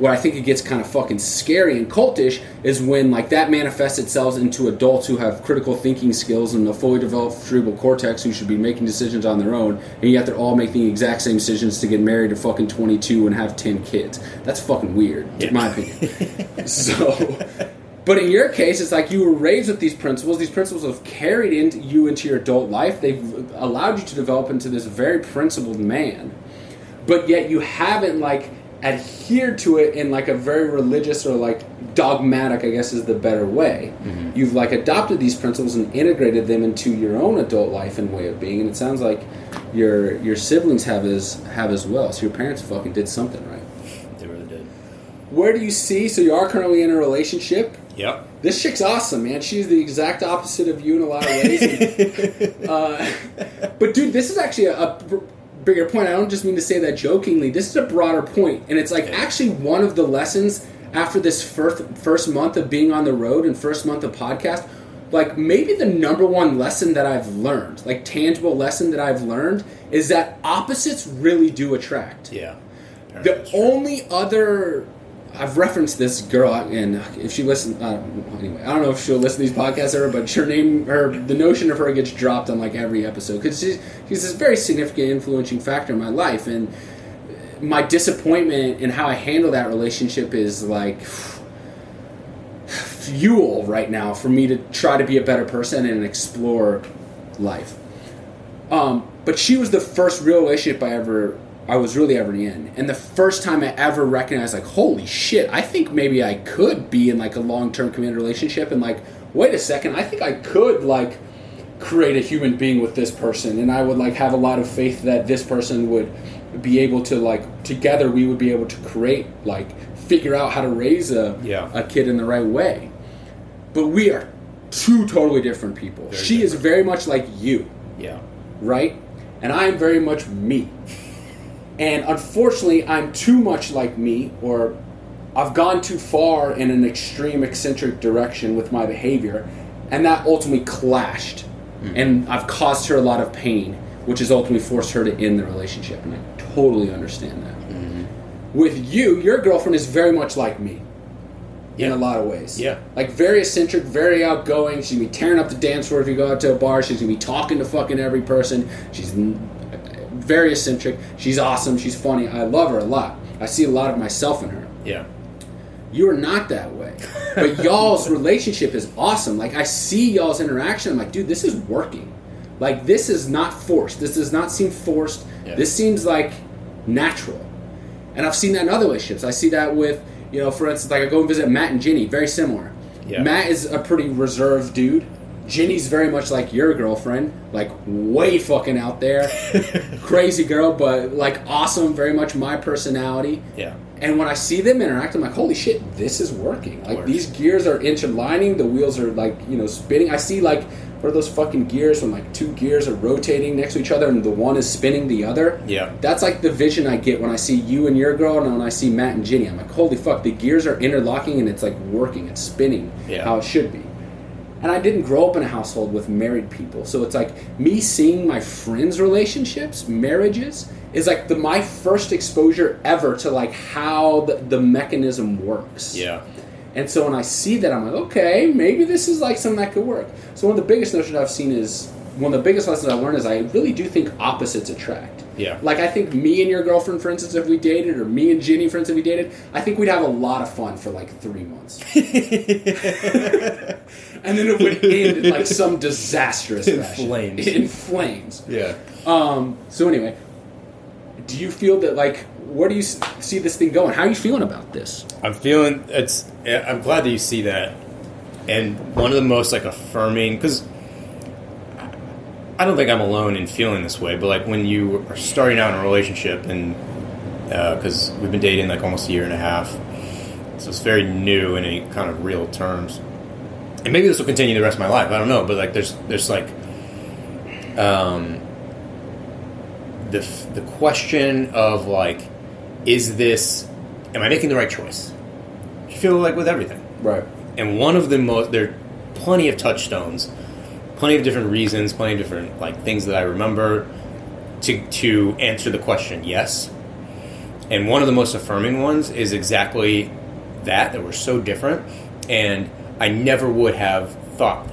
Speaker 1: Where I think it gets kind of fucking scary and cultish is when like that manifests itself into adults who have critical thinking skills and a fully developed cerebral cortex who should be making decisions on their own, and yet they're all making the exact same decisions to get married at fucking 22 and have 10 kids. That's fucking weird, in my opinion. But in your case, it's like you were raised with these principles. These principles have carried you into your adult life. They've allowed you to develop into this very principled man. But yet you haven't like adhered to it in like a very religious or like dogmatic, I guess is the better way. Mm-hmm. You've like adopted these principles and integrated them into your own adult life and way of being, and it sounds like your siblings have as well. So your parents fucking did something right.
Speaker 2: They really did.
Speaker 1: Where do you see? So you are currently in a relationship.
Speaker 2: Yep.
Speaker 1: This chick's awesome, man. She's the exact opposite of you in a lot of ways. But dude, this is actually a bigger point. I don't just mean to say that jokingly. This is a broader point, and it's like actually one of the lessons after this first month of being on the road and first month of podcast, like maybe the number one lesson that I've learned, like tangible lesson that I've learned, is that opposites really do attract.
Speaker 2: Yeah.
Speaker 1: The only other, I've referenced this girl, and if she listens, anyway, I don't know if she'll listen to these podcasts ever, but the notion of her gets dropped on like every episode because she's this very significant influencing factor in my life, and my disappointment in how I handle that relationship is like fuel right now for me to try to be a better person and explore life. But she was the first real relationship I was really ever in. And the first time I ever recognized, like, holy shit, I think maybe I could be in, like, a long-term committed relationship. And, like, wait a second, I think I could, like, create a human being with this person. And I would, like, have a lot of faith that this person would be able to, like, together we would be able to create, like, figure out how to raise a kid in the right way. But we are two totally different people. She is very much like you.
Speaker 2: Yeah.
Speaker 1: Right? And I am very much me. And unfortunately, I'm too much like me, or I've gone too far in an extreme eccentric direction with my behavior, and that ultimately clashed. Mm-hmm. And I've caused her a lot of pain, which has ultimately forced her to end the relationship, and I totally understand that. Mm-hmm. With you, your girlfriend is very much like me. In a lot of ways. Yeah. Like, very eccentric, very outgoing. She's going to be tearing up the dance floor if you go out to a bar. She's going to be talking to fucking every person. She's very eccentric. She's awesome. She's funny. I love her a lot. I see a lot of myself in her.
Speaker 2: Yeah.
Speaker 1: You are not that way. But y'all's relationship is awesome. Like, I see y'all's interaction. I'm like, dude, this is working. Like, this is not forced. This does not seem forced. Yeah. This seems, like, natural. And I've seen that in other relationships. I see that with... You know, for instance, like I go and visit Matt and Ginny, very similar. Yeah. Matt is a pretty reserved dude. Ginny's very much like your girlfriend, like way fucking out there. Crazy girl, but like awesome, very much my personality. Yeah. And when I see them interact, I'm like, holy shit, this is working. Like these gears are interlining, the wheels are like, you know, spinning. I see like, what are those fucking gears when like two gears are rotating next to each other and the one is spinning the other? Yeah. That's like the vision I get when I see you and your girl and when I see Matt and Ginny. I'm like, holy fuck, the gears are interlocking and it's like working, it's spinning how it should be. And I didn't grow up in a household with married people. So it's like me seeing my friends' relationships, marriages, is like my first exposure ever to like how the mechanism works. Yeah. And so when I see that, I'm like, okay, maybe this is like something that could work. So one of the biggest notions I've seen is one of the biggest lessons I learned is I really do think opposites attract.
Speaker 2: Yeah.
Speaker 1: Like, I think me and your girlfriend, for instance, if we dated, or me and Ginny, for instance, if we dated, I think we'd have a lot of fun for, like, 3 months. And then it would end in, like, some disastrous fashion.
Speaker 2: Flames.
Speaker 1: In flames.
Speaker 2: Yeah.
Speaker 1: So anyway, do you feel that, like, where do you see this thing going? How are you feeling about this?
Speaker 2: I'm glad that you see that. And one of the most, like, affirming, because I don't think I'm alone in feeling this way, but, like, when you are starting out in a relationship, and because we've been dating, like, almost a year and a half, so it's very new in any kind of real terms. And maybe this will continue the rest of my life, I don't know, but, like, there's like, the question of, like, am I making the right choice? You feel like with everything.
Speaker 1: Right.
Speaker 2: And one of there are plenty of touchstones, plenty of different reasons, plenty of different, like, things that I remember to answer the question yes. And one of the most affirming ones is exactly that we're so different. And I never would have thought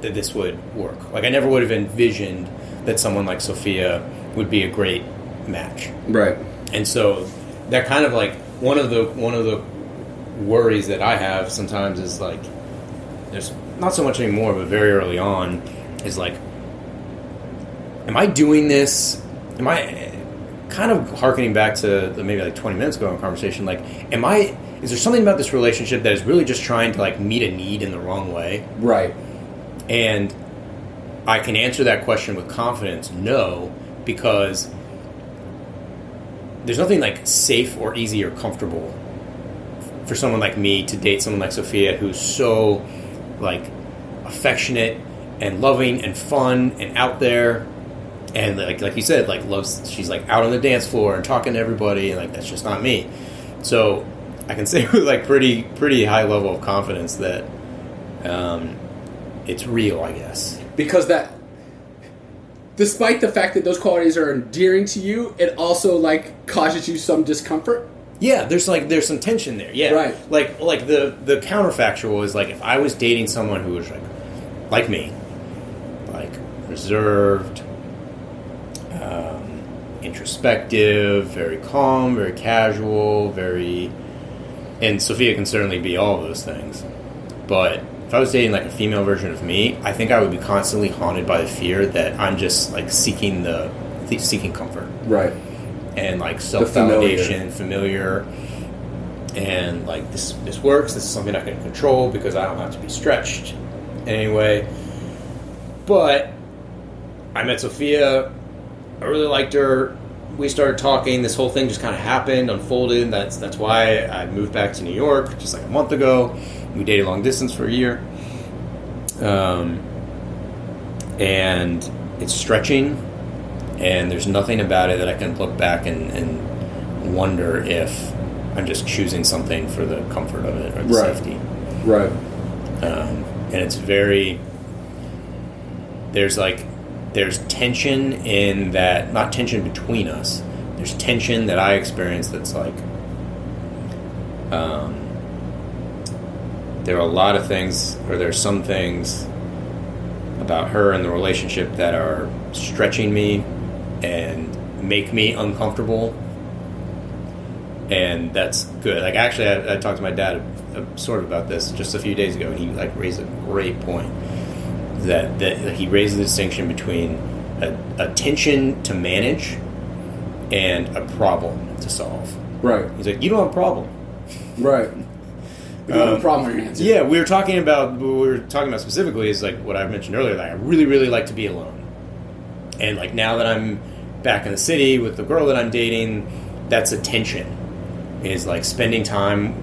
Speaker 2: that this would work. Like, I never would have envisioned that someone like Sophia would be a great match.
Speaker 1: Right.
Speaker 2: And so that kind of, like, one of the worries that I have sometimes is, like, there's not so much anymore, but very early on is, like, am I doing this? Am I kind of hearkening back to maybe like 20 minutes ago in conversation? Like, is there something about this relationship that is really just trying to, like, meet a need in the wrong way?
Speaker 1: Right.
Speaker 2: And I can answer that question with confidence, no, because there's nothing, like, safe or easy or comfortable for someone like me to date someone like Sophia, who's so, like, affectionate and loving and fun and out there, and like you said, like, she's, like, out on the dance floor and talking to everybody, and, like, that's just not me. So I can say with, like, pretty high level of confidence that it's real, I guess,
Speaker 1: because that, despite the fact that those qualities are endearing to you, it also, like, causes you some discomfort.
Speaker 2: Yeah, there's some tension there. Yeah,
Speaker 1: right.
Speaker 2: Like the counterfactual is, like, if I was dating someone who was like me, like, reserved, introspective, very calm, very casual, and Sophia can certainly be all of those things. But if I was dating, like, a female version of me, I think I would be constantly haunted by the fear that I'm just, like, seeking comfort.
Speaker 1: Right.
Speaker 2: And, like, self-validation, familiar, and, like, this works, this is something I can control because I don't have to be stretched in any way. But I met Sophia, I really liked her, we started talking, this whole thing just kind of happened, unfolded, that's why I moved back to New York just, like, a month ago. We dated long distance for a year. And it's stretching, and there's nothing about it that I can look back and wonder if I'm just choosing something for the comfort of it or the safety.
Speaker 1: Right.
Speaker 2: And it's there's tension in that, not tension between us, there's tension that I experience that's, like, there are a lot of things, or there's some things about her and the relationship that are stretching me and make me uncomfortable, and that's good. Like, actually, I talked to my dad sort of about this just a few days ago, and he, like, raised a great point that he raised the distinction between a tension to manage and a problem to solve.
Speaker 1: Right.
Speaker 2: He's like, you don't have a problem.
Speaker 1: Right. You don't have a problem with your answer.
Speaker 2: Yeah, what we were talking about specifically is, like, what I mentioned earlier, that I really, really like to be alone. And, like, now that I'm back in the city with the girl that I'm dating, that's a tension. Is, like, spending time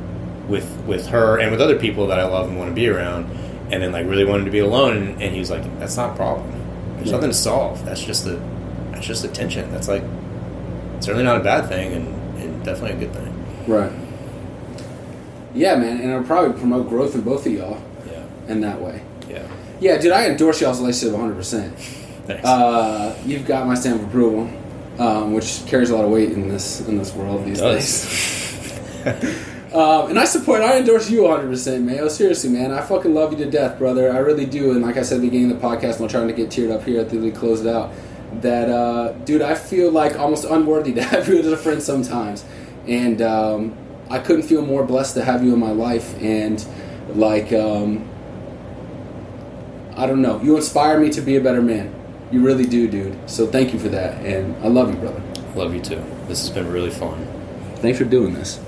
Speaker 2: with her and with other people that I love and want to be around, and then, like, really wanting to be alone. And he was like, that's not a problem. There's nothing to solve. That's just a tension. That's, like, certainly not a bad thing, and definitely a good thing.
Speaker 1: Right. Yeah, man, and it'll probably promote growth in both of y'all.
Speaker 2: Yeah.
Speaker 1: In that way.
Speaker 2: Yeah.
Speaker 1: Yeah, dude, I endorse y'all's relationship 100%.
Speaker 2: Thanks.
Speaker 1: You've got my stamp of approval, which carries a lot of weight in this world these days. And I endorse you 100%, Mayo. Seriously, man. I fucking love you to death, brother. I really do. And like I said at the beginning of the podcast, and I'm trying to get teared up here at the close it out, that, dude, I feel like almost unworthy to have you as a friend sometimes. And I couldn't feel more blessed to have you in my life. And, like, I don't know. You inspire me to be a better man. You really do, dude. So thank you for that. And I love you, brother.
Speaker 2: Love you too. This has been really fun.
Speaker 1: Thanks for doing this.